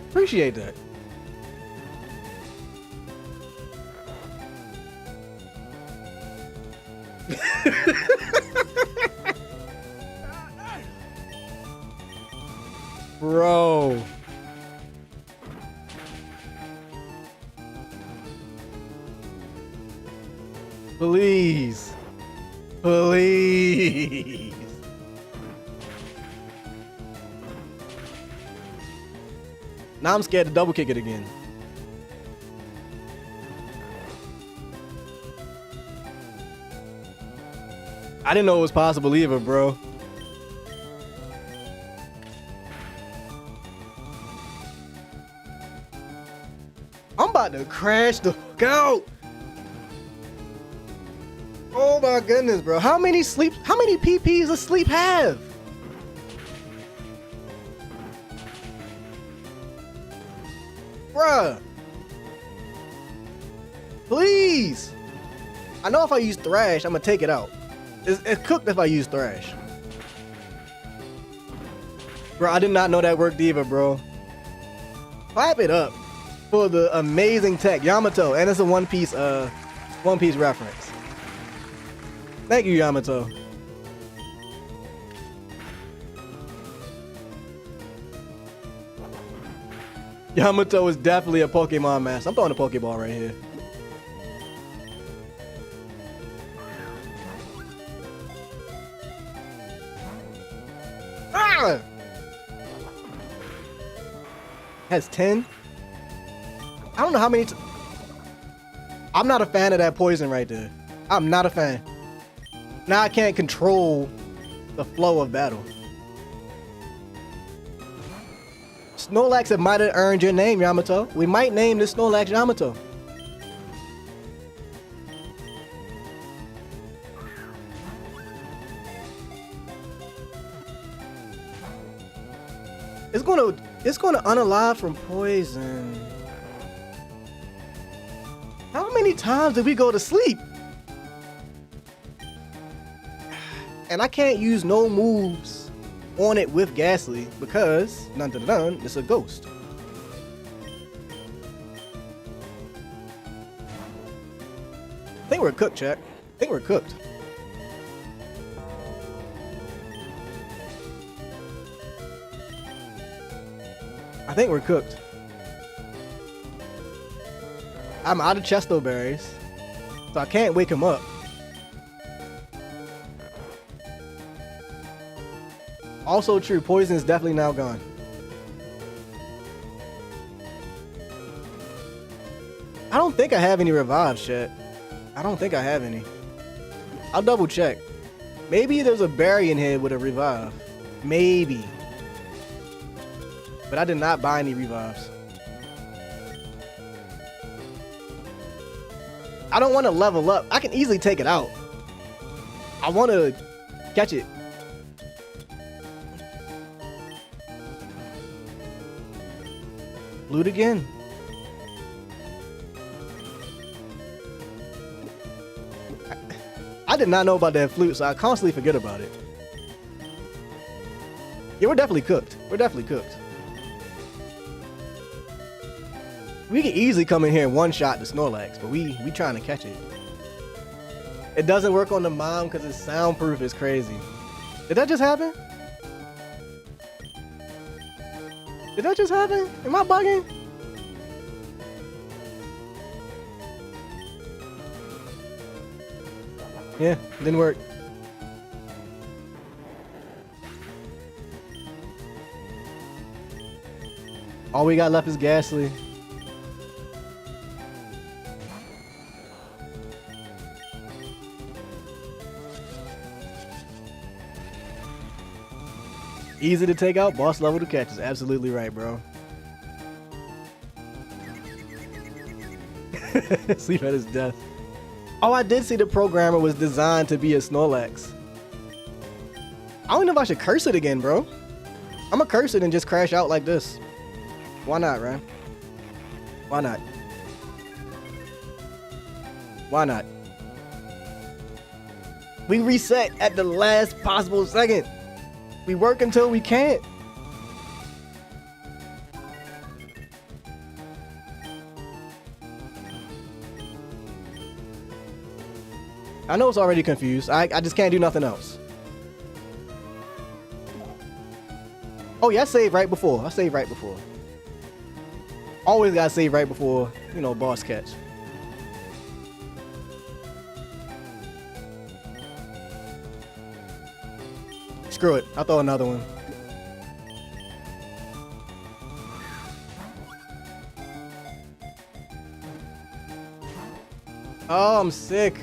Appreciate that. Bro. Please. Please. Now I'm scared to double kick it again. I didn't know it was possible either, bro. I'm about to crash the go. Oh my goodness, bro. How many PPs does sleep have? Bruh. Please. I know if I use Thrash, I'm gonna take it out. It's cooked if I use Thrash. Bro, I did not know that worked either, bro. Clap it up for the amazing tech, Yamato, and it's a One Piece reference. Thank you, Yamato. Yamato is definitely a Pokemon master. I'm throwing a Pokeball right here. Ah! Has 10. I don't know how many. I'm not a fan of that poison right there. I'm not a fan. Now I can't control the flow of battle. Snorlax, it might have earned your name, Yamato. We might name this Snorlax Yamato. It's gonna unalive from poison. How many times did we go to sleep? And I can't use no moves on it with Ghastly because it's a ghost. I think we're cooked, chat. I think we're cooked. I think we're cooked. I'm out of Chesto berries, so I can't wake him up. Also true, poison is definitely now gone. I don't think I have any revives, chat. I don't think I have any. I'll double check. Maybe there's a berry in here with a revive. Maybe. But I did not buy any revives. I don't want to level up. I can easily take it out. I want to catch it. Loot again. I did not know about that flute, so I constantly forget about it. Yeah, we're definitely cooked. We're definitely cooked. We can easily come in here and one-shot the Snorlax, but we trying to catch it. It doesn't work on the mom because it's soundproof. It's crazy. Did that just happen? Did that just happen? Am I bugging? Yeah, didn't work. All we got left is Ghastly. Easy to take out, boss level to catch is absolutely right, bro. Sleep at his death. Oh, I did see the programmer was designed to be a Snorlax. I don't know if I should curse it again, bro. I'm gonna curse it and just crash out like this. Why not, right? Why not? Why not? We reset at the last possible second. We work until we can't. I know it's already confused. I just can't do nothing else. Oh yeah, I saved right before. I saved right before. Always gotta save right before, you know, boss catch. Screw it. I'll throw another one. Oh, I'm sick.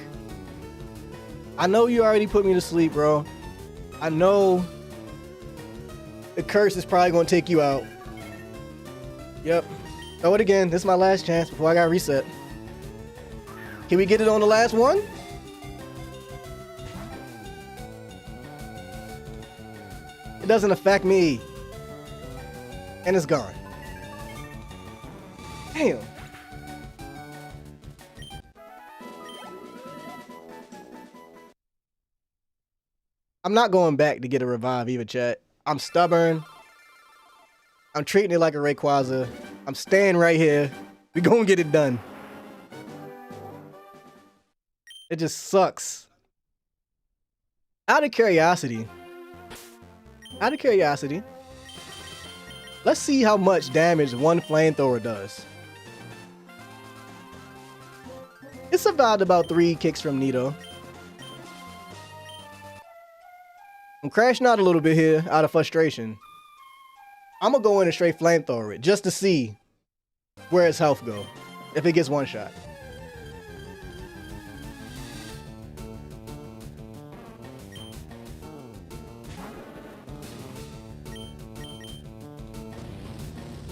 I know you already put me to sleep, bro. I know the curse is probably going to take you out. Yep. Throw it again. This is my last chance before I got reset. Can we get it on the last one? It doesn't affect me. And it's gone. Damn. I'm not going back to get a revive either, chat. I'm stubborn. I'm treating it like a Rayquaza. I'm staying right here. We gonna get it done. It just sucks. Out of curiosity, let's see how much damage one flamethrower does. It survived about 3 kicks from Nito. I'm crashing out a little bit here out of frustration. I'm gonna go in and straight flamethrower it just to see where its health go if it gets one shot.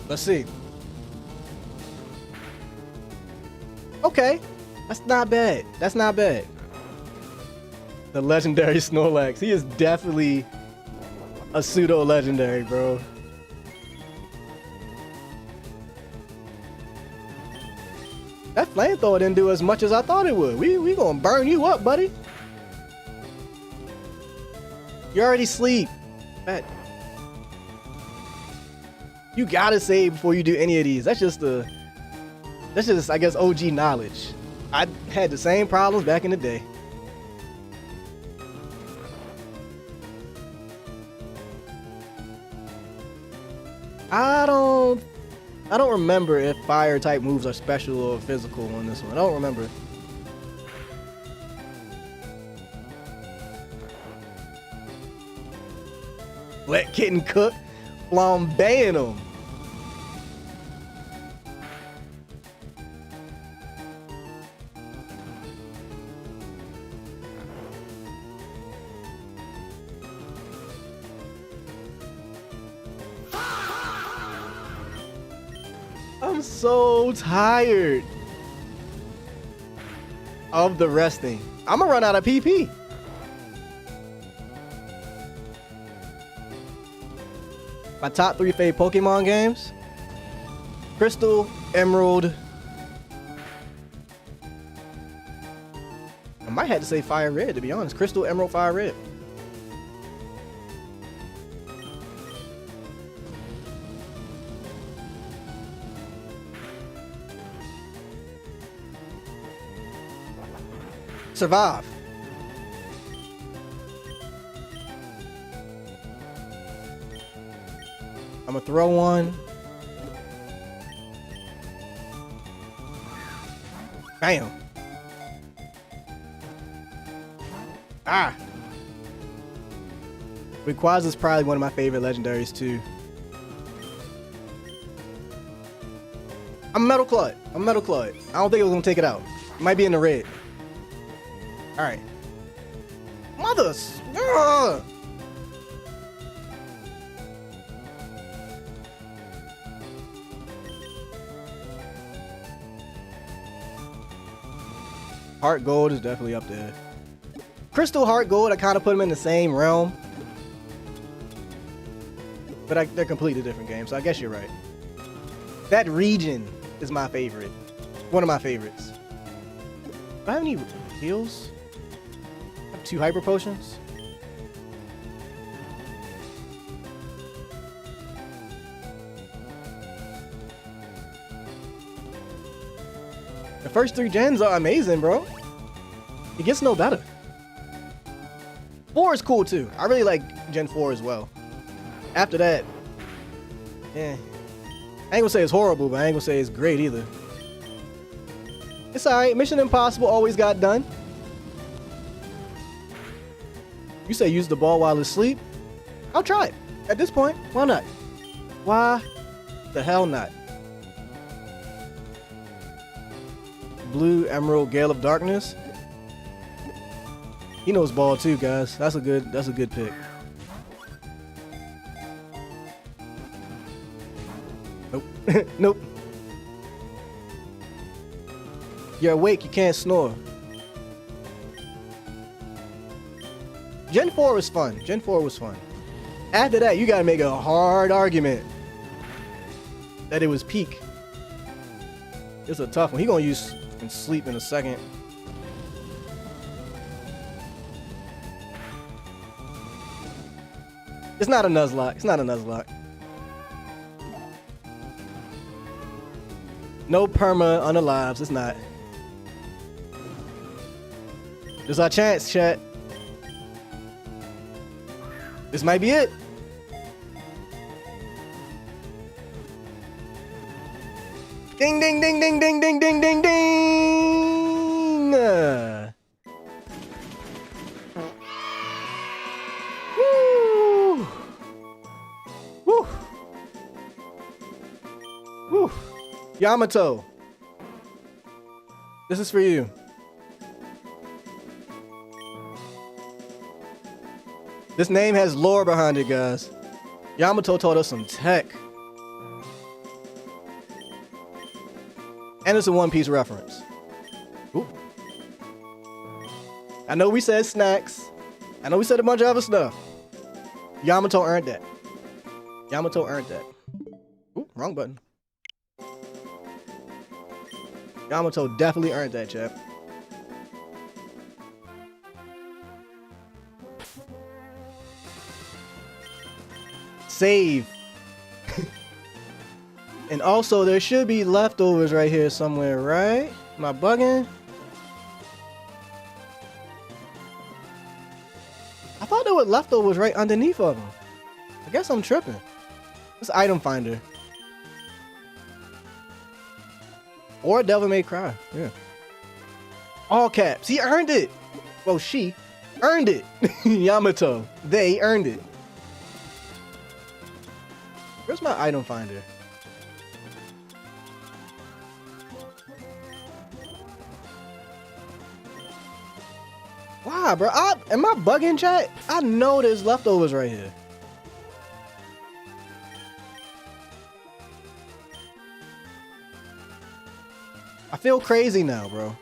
Let's see. Okay, that's not bad. That's not bad. The legendary Snorlax. He is definitely a pseudo-legendary, bro. That flamethrower didn't do as much as I thought it would. We gonna burn you up, buddy. You already sleep. You gotta save before you do any of these. That's just, I guess, OG knowledge. I had the same problems back in the day. I don't I don't remember if fire type moves are special or physical on this one. I don't remember. Let Kitten cook, flambeing him. I'm so tired of the resting. I'm gonna run out of PP. My top 3 favorite Pokemon games: Crystal, Emerald. I might have to say Fire Red, to be honest. Crystal, Emerald, Fire Red. Survive. I'm gonna throw one. Bam. Ah. Rayquaza is probably one of my favorite legendaries too. I'm Metal Claw. I'm Metal Claw. I don't think it was gonna take it out. It might be in the red. All right. Mothers. Ugh. Heart Gold is definitely up there. Crystal, Heart Gold, I kind of put them in the same realm. But they're completely different games, so I guess you're right. That region is my favorite. One of my favorites. Do I have any heals? I have 2 Hyper Potions. The first 3 gens are amazing, bro. It gets no better. 4 is cool too. I really like Gen 4 as well. After that, yeah. I ain't gonna say it's horrible, but I ain't gonna say it's great either. It's alright. Mission Impossible always got done. You say use the ball while asleep? I'll try it. At this point, why not? Why the hell not? Blue, Emerald, Gale of Darkness. He knows ball too, guys. That's a good pick. Nope. Nope. You're awake, you can't snore. Gen 4 was fun. Gen 4 was fun. After that, you gotta make a hard argument that it was peak. It's a tough one. He gonna use and sleep in a second. It's not a Nuzlocke. It's not a Nuzlocke. No perma unalives. It's not. This is our chance, chat. This might be it. Ding, ding, ding, ding, ding, ding, ding, ding, ding. Woo. Woo. Woo. Yamato. This is for you. This name has lore behind it, guys. Yamato taught us some tech. And it's a One Piece reference. Ooh. I know we said snacks. I know we said a bunch of other stuff. Yamato earned that. Yamato earned that. Ooh, wrong button. Yamato definitely earned that, chap. Save. And also, there should be leftovers right here somewhere, right? Am I bugging? I thought there were leftovers right underneath of them. I guess I'm tripping. It's item finder. Or Devil May Cry. Yeah. All caps. He earned it. Well, she earned it. Yamato. They earned it. Where's my item finder? Why, bro? Am I bugging, chat? I know there's leftovers right here. I feel crazy now, bro.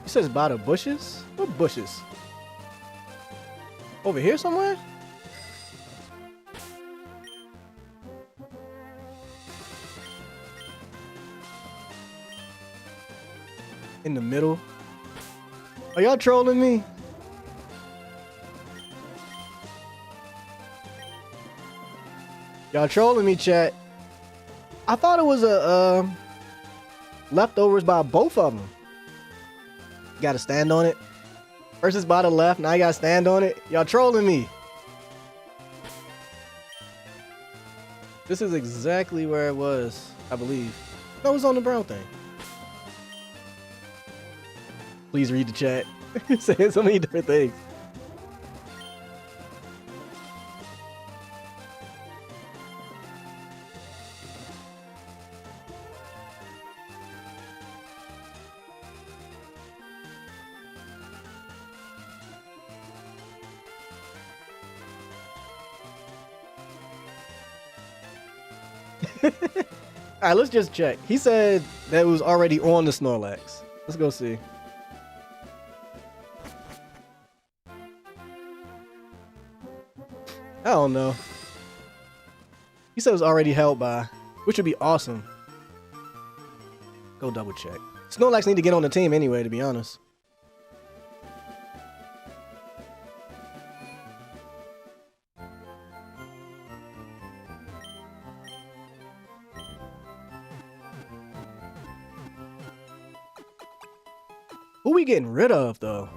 It says by the bushes? What bushes? Over here somewhere? In the middle? Are y'all trolling me? Y'all trolling me, chat. I thought it was a leftovers by both of them. Gotta stand on it. First is by the left, now you gotta stand on it. Y'all trolling me. This is exactly where it was, I believe. No, it was on the brown thing. Please read the chat. Saying so many different things. Alright, let's just check. He said that it was already on the Snorlax. Let's go see. I don't know. He said it was already held by, which would be awesome. Go double check. Snorlax need to get on the team anyway, to be honest. Who we getting rid of, though?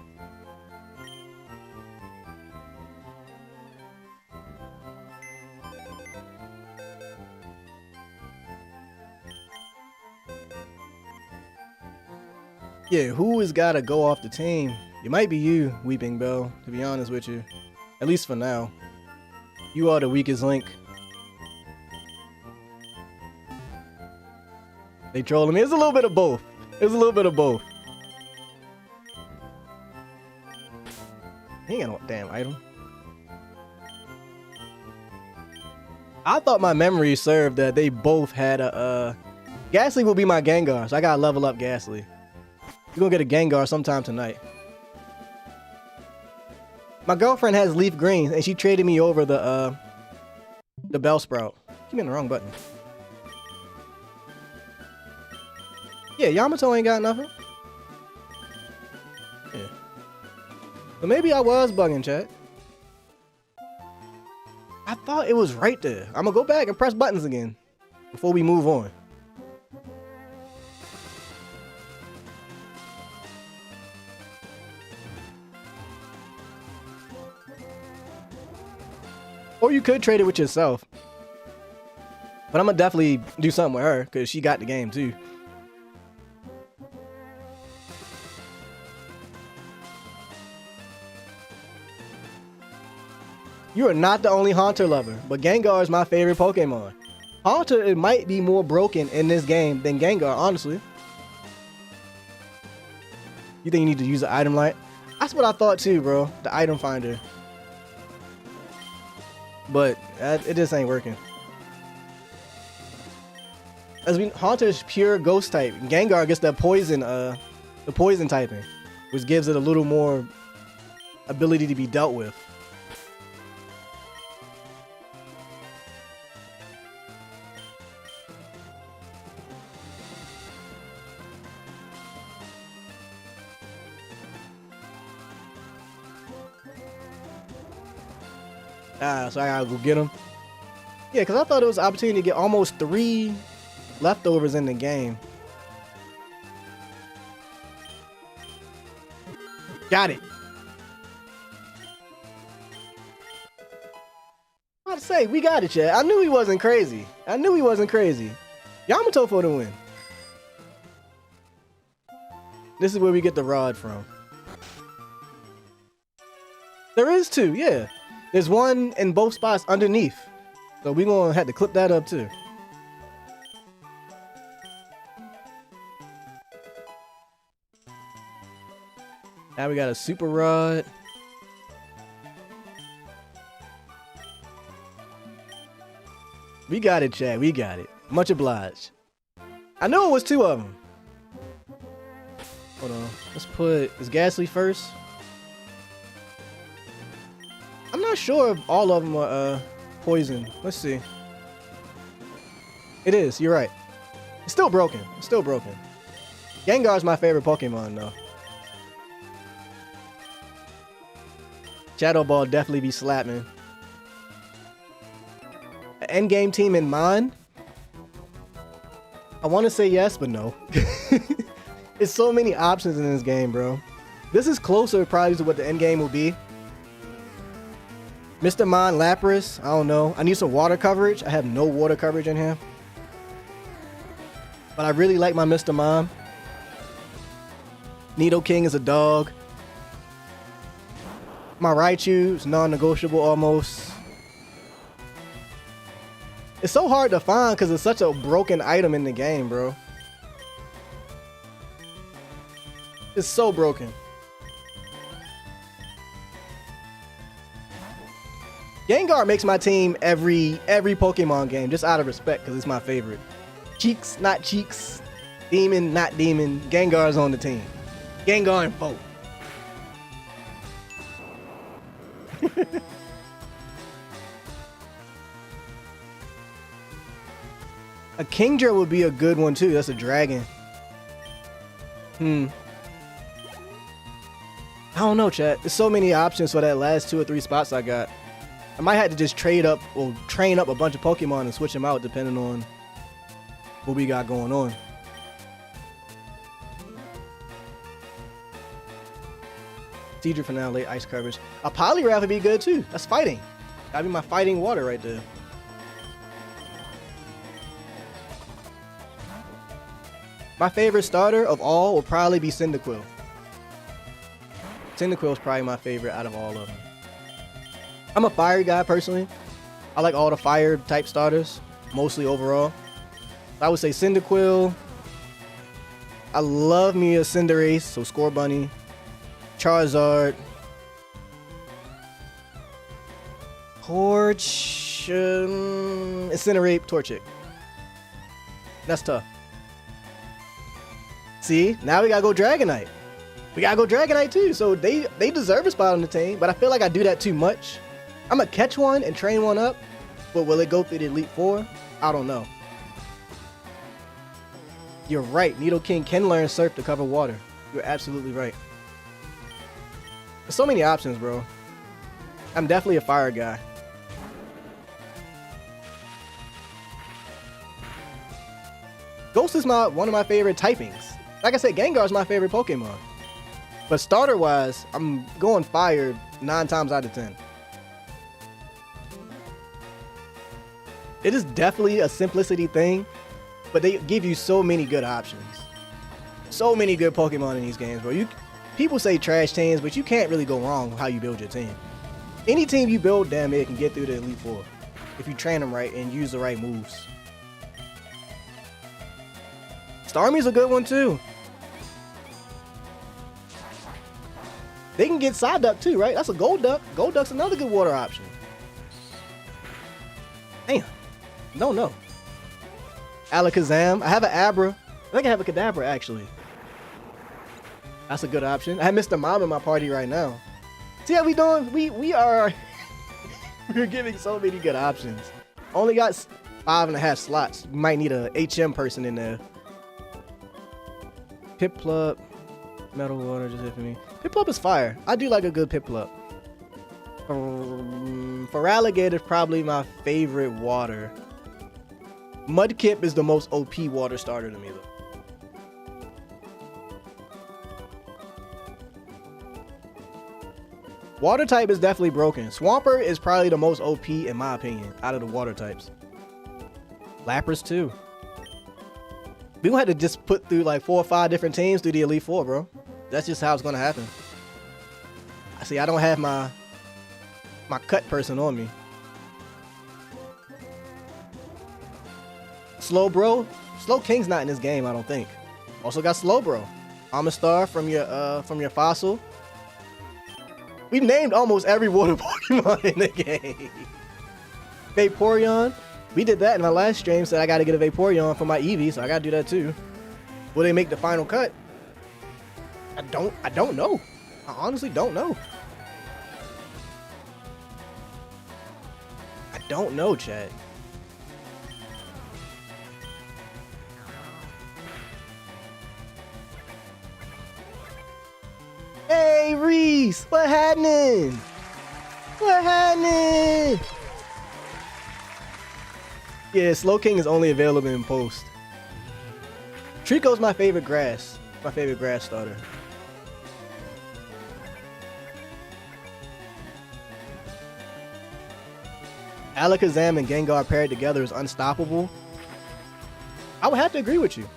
Yeah, who has got to go off the team? It might be you, Weeping Bell, to be honest with you. At least for now. You are the weakest link. They trolling me. It's a little bit of both. It's a little bit of both. He ain't got no damn item. I thought my memory served that they both had a Ghastly will be my Gengar, so I gotta level up Ghastly. You're gonna get a Gengar sometime tonight. My girlfriend has Leaf Green and she traded me over the Bellsprout. Keep hitting the wrong button. Yeah, Yamato ain't got nothing. Yeah. But maybe I was bugging, chat. I thought it was right there. I'm gonna go back and press buttons again before we move on. Or you could trade it with yourself. But I'm gonna definitely do something with her because she got the game too. You are not the only Haunter lover, but Gengar is my favorite Pokemon. Haunter, it might be more broken in this game than Gengar, honestly. You think you need to use the item light? That's what I thought too, bro. The item finder. But it just ain't working. As we, Haunter is pure ghost type. Gengar gets that poison, the poison typing, which gives it a little more ability to be dealt with. So I gotta go get him. Yeah, because I thought it was an opportunity to get almost 3 leftovers in the game. Got it. I was about to say, we got it, Chad. I knew he wasn't crazy. Yamato for the win. This is where we get the rod from. There is two, yeah. There's one in both spots underneath. So we're going to have to clip that up too. Now we got a super rod. We got it, Chad. We got it. Much obliged. I knew it was two of them. Hold on. Let's put this Ghastly first. I'm not sure if all of them are poison. Let's see. It is. You're right. It's still broken. Gengar's my favorite Pokemon, though. Shadow Ball definitely be slapping. An endgame team in mind? I want to say yes, but no. It's so many options in this game, bro. This is closer probably to what the endgame will be. Mr. Mime, Lapras, I don't know. I need some water coverage. I have no water coverage in here. But I really like my Mr. Mime. Nidoking is a dog. My Raichu is non-negotiable almost. It's so hard to find because it's such a broken item in the game, bro. It's so broken. Gengar makes my team every Pokemon game, just out of respect, because it's my favorite. Cheeks, not Cheeks. Demon, not Demon. Gengar's on the team. Gengar and Foe. A Kingdra would be a good one too. That's a dragon. I don't know, chat. There's so many options for that last 2 or 3 spots I got. I might have to just trade up or train up a bunch of Pokemon and switch them out depending on what we got going on. Seadra for now, late ice coverage. A Poliwrath would be good too. That's fighting. That'd be my fighting water right there. My favorite starter of all will probably be Cyndaquil. Cyndaquil is probably my favorite out of all of them. I'm a fire guy personally. I like all the fire type starters, mostly overall. I would say Cyndaquil. I love me a Cinderace, so Scorbunny. Charizard. Torch. Incinerate, Torchic. That's tough. See, now we gotta go Dragonite. We gotta go Dragonite too, so they deserve a spot on the team, but I feel like I do that too much. I'm gonna catch one and train one up, but will it go through the Elite Four? I don't know. You're right, Nidoking can learn Surf to cover water. You're absolutely right. There's so many options, bro. I'm definitely a fire guy. Ghost is one of my favorite typings. Like I said, Gengar is my favorite Pokemon. But starter-wise, I'm going fire 9 times out of 10. It is definitely a simplicity thing, but they give you so many good options. So many good Pokemon in these games, bro. People say trash teams, but you can't really go wrong with how you build your team. Any team you build, damn it, can get through the Elite Four if you train them right and use the right moves. Starmie's a good one too. They can get Psyduck too, right? That's a Golduck. Golduck's another good water option. Damn. Don't know. Alakazam. I have an Abra. I think I have a Kadabra actually. That's a good option. I have Mr. Mime in my party right now. See how we doing? We are we're giving so many good options. Only got 5.5 slots. You might need a HM person in there. Piplup. Metal Water just hit for me. Piplup is fire. I do like a good Piplup. Feraligatr is probably my favorite water. Mudkip is the most OP water starter to me though. Water type is definitely broken. Swampert is probably the most OP in my opinion out of the water types. Lapras too. We gonna have to just put through like 4 or 5 different teams through the Elite Four, bro. That's just how it's gonna happen. I see. I don't have my cut person on me. Slowbro. Slowking's not in this game, I don't think. Also got Slowbro. Amistar from your fossil. We named almost every water Pokemon in the game. Vaporeon. We did that in our last stream, said I gotta get a Vaporeon for my Eevee, so I gotta do that too. Will they make the final cut? I don't know. I honestly don't know. I don't know, Chad. Hey, Reese, what happening? What happening? Yeah, Slowking is only available in post. Trico's my favorite grass. My favorite grass starter. Alakazam and Gengar paired together is unstoppable. I would have to agree with you.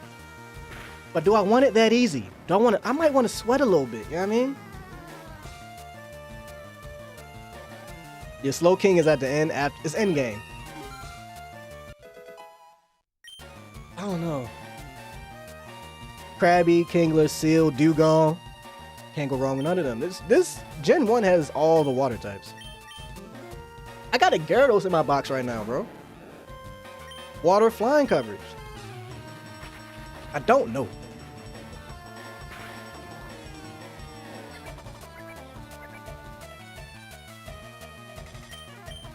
But do I want it that easy? Do I want to? I might want to sweat a little bit. You know what I mean? Your Slowking is at the end. It's end game. I don't know. Krabby, Kingler, Seal, Dugong. Can't go wrong with none of them. This Gen 1 has all the water types. I got a Gyarados in my box right now, bro. Water flying coverage. I don't know.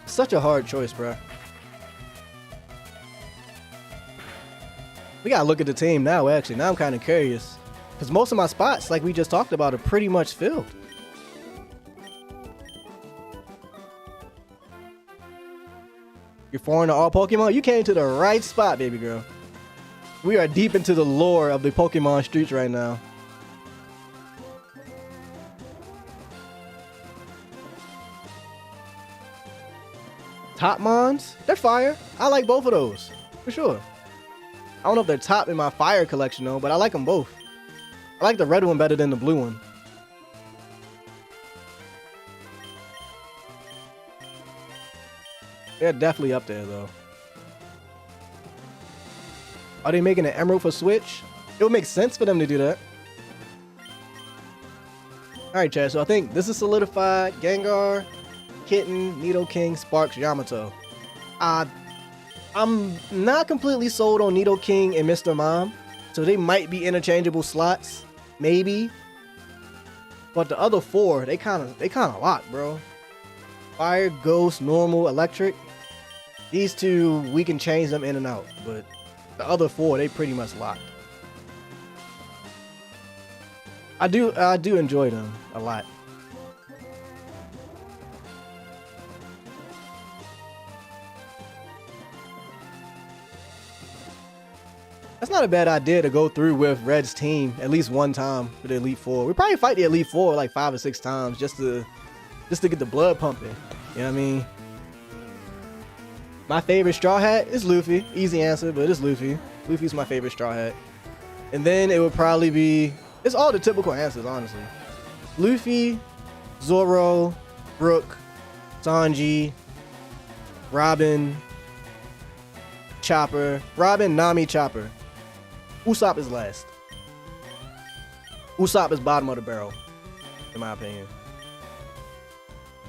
Such a hard choice, bro. We gotta look at the team now, actually. Now I'm kind of curious. Because most of my spots, like we just talked about, are pretty much filled. You're foreign to all Pokemon? You came to the right spot, baby girl. We are deep into the lore of the Pokemon streets right now. Top Mons? They're fire. I like both of those. For sure. I don't know if they're top in my fire collection though, but I like them both. I like the red one better than the blue one. They're definitely up there though. Are they making an Emerald for Switch? It would make sense for them to do that. Alright, Chad, so I think this is solidified. Gengar, Kitten, Nidoking, Sparks, Yamato. I'm not completely sold on Nidoking and Mr. Mime, so they might be interchangeable slots, maybe. But the other 4, they kind of lock, bro. Fire, Ghost, Normal, Electric. These 2, we can change them in and out, but the other 4, they pretty much locked. I do enjoy them a lot. That's not a bad idea to go through with Red's team at least one time for the Elite Four. We probably fight the Elite Four like 5 or 6 times just to get the blood pumping. You know what I mean? My favorite Straw Hat is Luffy. Easy answer, but it's Luffy. Luffy's my favorite Straw Hat. And then it would probably be... It's all the typical answers, honestly. Luffy, Zoro, Brook, Sanji, Robin, Chopper. Robin, Nami, Chopper. Usopp is last. Usopp is bottom of the barrel, in my opinion.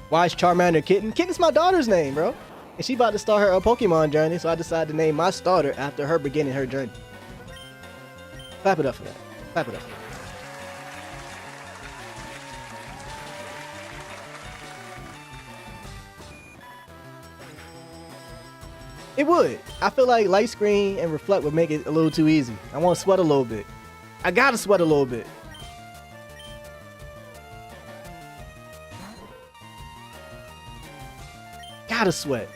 Why is Charmander Kitten? Kitten's my daughter's name, bro. And she about to start her Pokemon journey, so I decided to name my starter after her beginning her journey. Clap it up for that. Clap it up. It would. I feel like light screen and reflect would make it a little too easy. I want to sweat a little bit. I gotta sweat a little bit. Gotta sweat.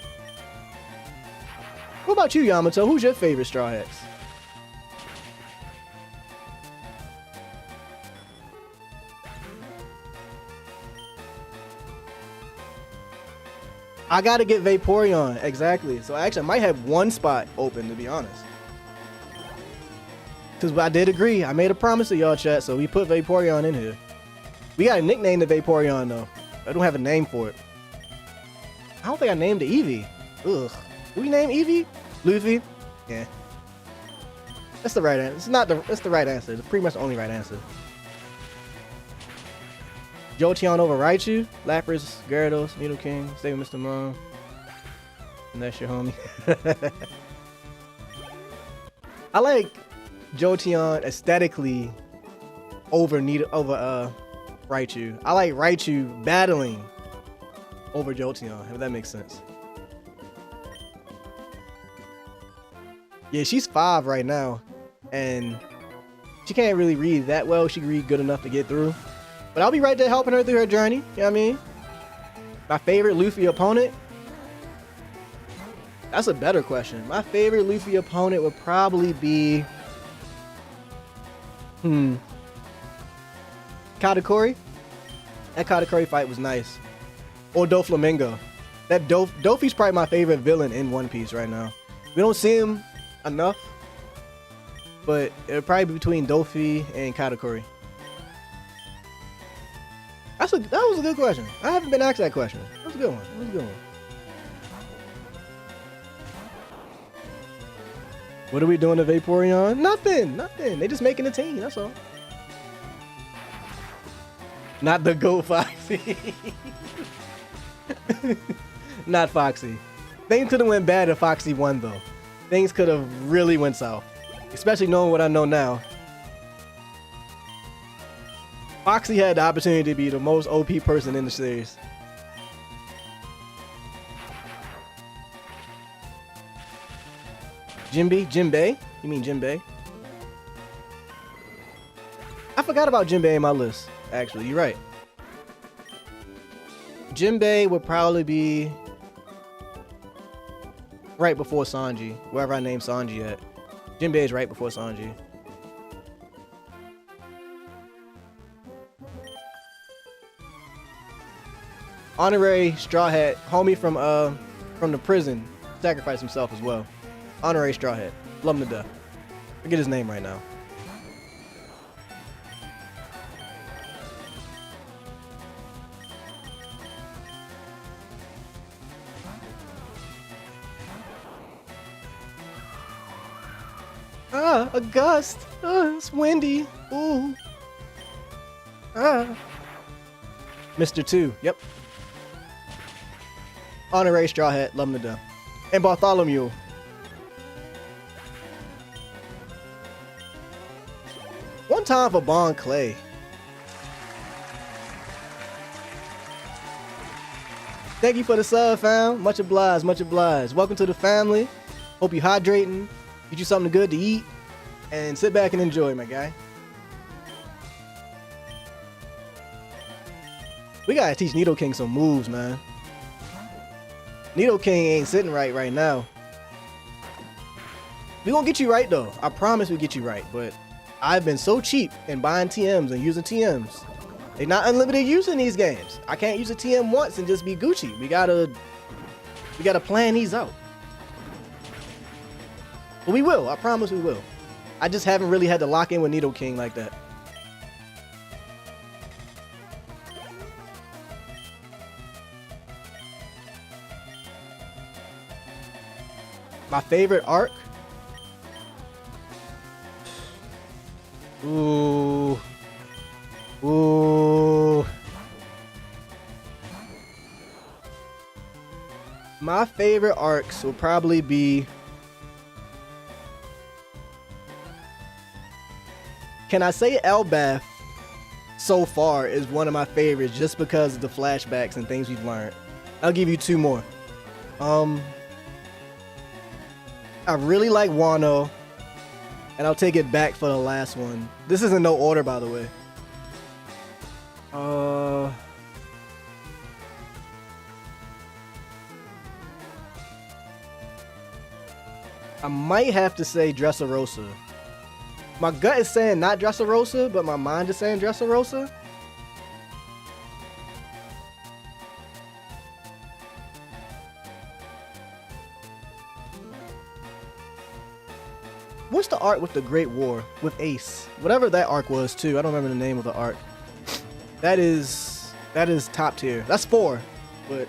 What about you, Yamato? Who's your favorite Straw Hats? I gotta get Vaporeon, exactly. So actually, I might have one spot open, to be honest. Because I did agree. I made a promise to y'all, chat, so we put Vaporeon in here. We got a nickname to Vaporeon, though. I don't have a name for it. I don't think I named it Eevee. Ugh. Did we name Eevee? Luffy? Yeah. That's the right answer. It's not the. It's the right answer. It's pretty much the only right answer. Jolteon over Raichu, Lapras, Gyarados, Nidoking, stay with Mr. Mom. And that's your homie. I like Jolteon aesthetically over Raichu. I like Raichu battling over Jolteon, if that makes sense. Yeah, she's 5 right now, and she can't really read that well. She can read good enough to get through. But I'll be right there helping her through her journey. You know what I mean? My favorite Luffy opponent? That's a better question. My favorite Luffy opponent would probably be... Katakuri? That Katakuri fight was nice. Or Doflamingo. That Dofi's probably my favorite villain in One Piece right now. We don't see him enough, but it'll probably be between Dofi and Katakuri. That was a good question. I haven't been asked that question. That was a good one. That was a good one. What are we doing to Vaporeon? Nothing. They just making a team. That's all. Not the Go Foxy. Not Foxy. Things could have went bad if Foxy won, though. Things could have really went south. Especially knowing what I know now. Foxy had the opportunity to be the most OP person in the series. Jinbei? You mean Jinbei? I forgot about Jinbei in my list, actually. You're right. Jinbei would probably be right before Sanji, wherever I named Sanji at. Jinbei is right before Sanji. Honorary Straw Hat, homie from the prison, sacrificed himself as well. Honorary Straw Hat, love him to death. Forget his name right now. Ah, a gust. It's windy. Ooh. Ah. Mr. 2, yep. Honorary Straw Hat, love him to death. And Bartholomew. One time for Bon Clay. Thank you for the sub, fam. Much obliged, much obliged. Welcome to the family. Hope you hydrating. Get you something good to eat. And sit back and enjoy, my guy. We gotta teach Nidoking some moves, man. Nidoking ain't sitting right now. We gonna get you right, though. I promise we get you right, but I've been so cheap in buying TMs and using TMs. They're not unlimited use in these games. I can't use a TM once and just be Gucci. We gotta plan these out. But we will. I promise we will. I just haven't really had to lock in with Nidoking like that. My favorite arc? Ooh. Ooh. My favorite arcs will probably be... Can I say Elbaf so far is one of my favorites just because of the flashbacks and things we've learned. I'll give you 2 more. I really like Wano, and I'll take it back for the last one. This is in no order, by the way. I might have to say Dressrosa. My gut is saying not Dressrosa, but my mind is saying Dressrosa. arc with the Great War with Ace? Whatever that arc was too. I don't remember the name of the arc. That is top tier. That's 4, but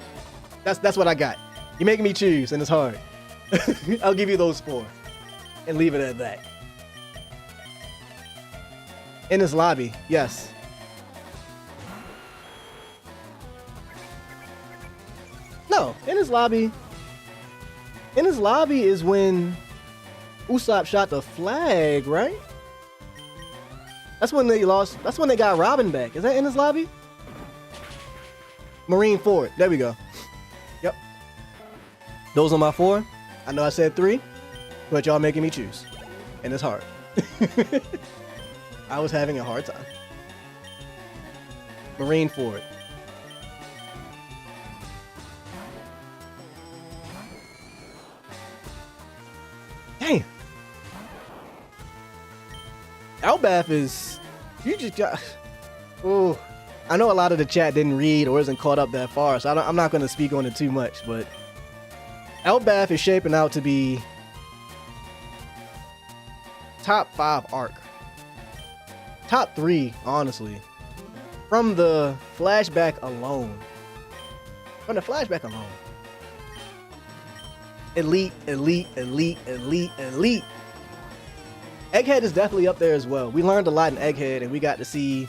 that's what I got. You're making me choose, and it's hard. I'll give you those 4, and leave it at that. In this lobby, yes. No, in his lobby. In his lobby is when Usopp shot the flag, right? That's when they lost. That's when they got Robin back. Is that in his lobby? Marineford. There we go. Yep. Those are my 4. I know I said 3, but y'all making me choose, and it's hard. I was having a hard time. Marineford. Damn. Elbaf is, you just got, oh, I know a lot of the chat didn't read or isn't caught up that far, so I'm not going to speak on it too much, but Elbaf is shaping out to be top 5 arc. Top 3, honestly. From the flashback alone. From the flashback alone. Elite, elite, elite, elite, elite. Egghead is definitely up there as well. We learned a lot in Egghead, and we got to see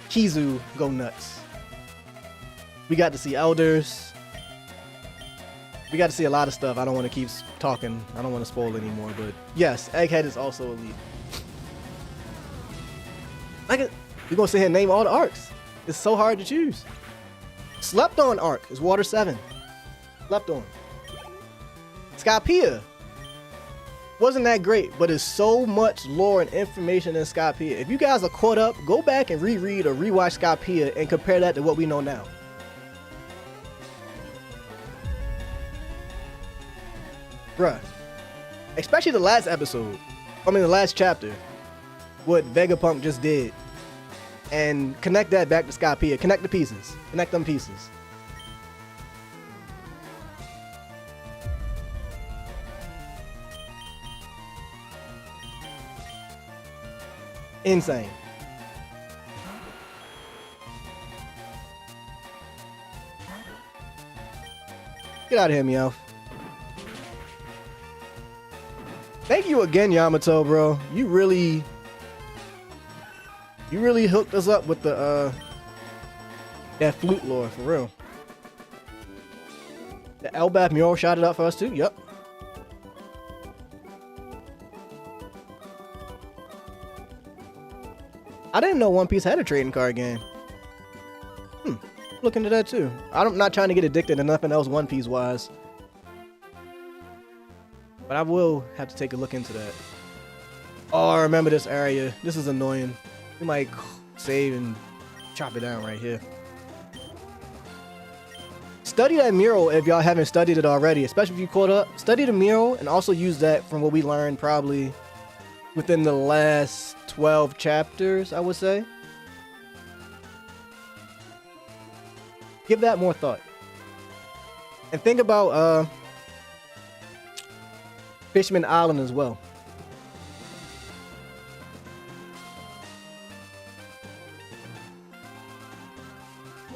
Kizu go nuts. We got to see Elders. We got to see a lot of stuff. I don't want to keep talking. I don't want to spoil anymore, but yes, Egghead is also elite. We're going to sit here and name all the arcs. It's so hard to choose. Slept On arc is Water 7. Slept On. Skypiea wasn't that great, but it's so much lore and information in Skypiea. If you guys are caught up, go back and reread or rewatch Skypiea and compare that to what we know now. Bruh. Especially the last episode. I mean the last chapter. What Vegapunk just did. And connect that back to Skypiea. Connect the pieces. Connect them pieces. Insane. Get out of here, Meowth. Thank you again, Yamato, bro. You really hooked us up with the that flute lore, for real. The Elbaf mural shot it up for us too. Yep. I didn't know One Piece had a trading card game. Look into that too. I'm not trying to get addicted to nothing else One Piece wise. But I will have to take a look into that. Oh, I remember this area. This is annoying. We might save and chop it down right here. Study that mural if y'all haven't studied it already, especially if you caught up. Study the mural and also use that from what we learned probably within the last 12 chapters, I would say. Give that more thought. And think about Fishman Island as well.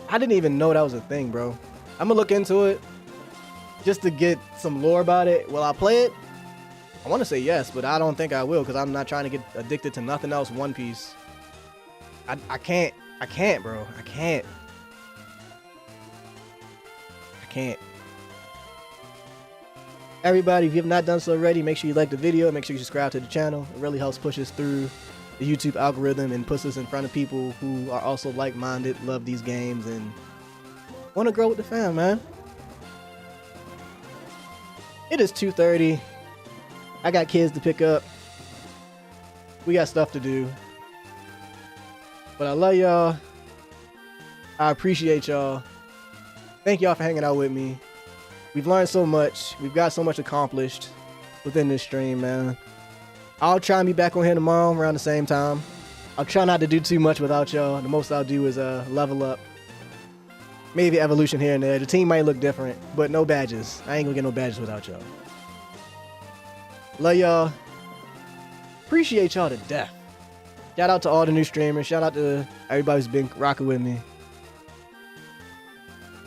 I didn't even know that was a thing, bro. I'm gonna look into it just to get some lore about it. Will I play it? I want to say yes, but I don't think I will because I'm not trying to get addicted to nothing else One Piece. I can't, bro. I can't. Everybody, if you have not done so already, make sure you like the video, make sure you subscribe to the channel. It really helps push us through the YouTube algorithm and puts us in front of people who are also like-minded, love these games, and want to grow with the fam, man. It is 2:30. I got kids to pick up. We got stuff to do. But I love y'all. I appreciate y'all. Thank y'all for hanging out with me. We've learned so much. We've got so much accomplished within this stream, man. I'll try and be back on here tomorrow around the same time. I'll try not to do too much without y'all. The most I'll do is level up. Maybe evolution here and there. The team might look different, but no badges. I ain't gonna get no badges without y'all. Love y'all. Appreciate y'all to death. Shout out to all the new streamers. Shout out to everybody who's been rocking with me.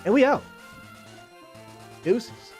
And we out. Deuces.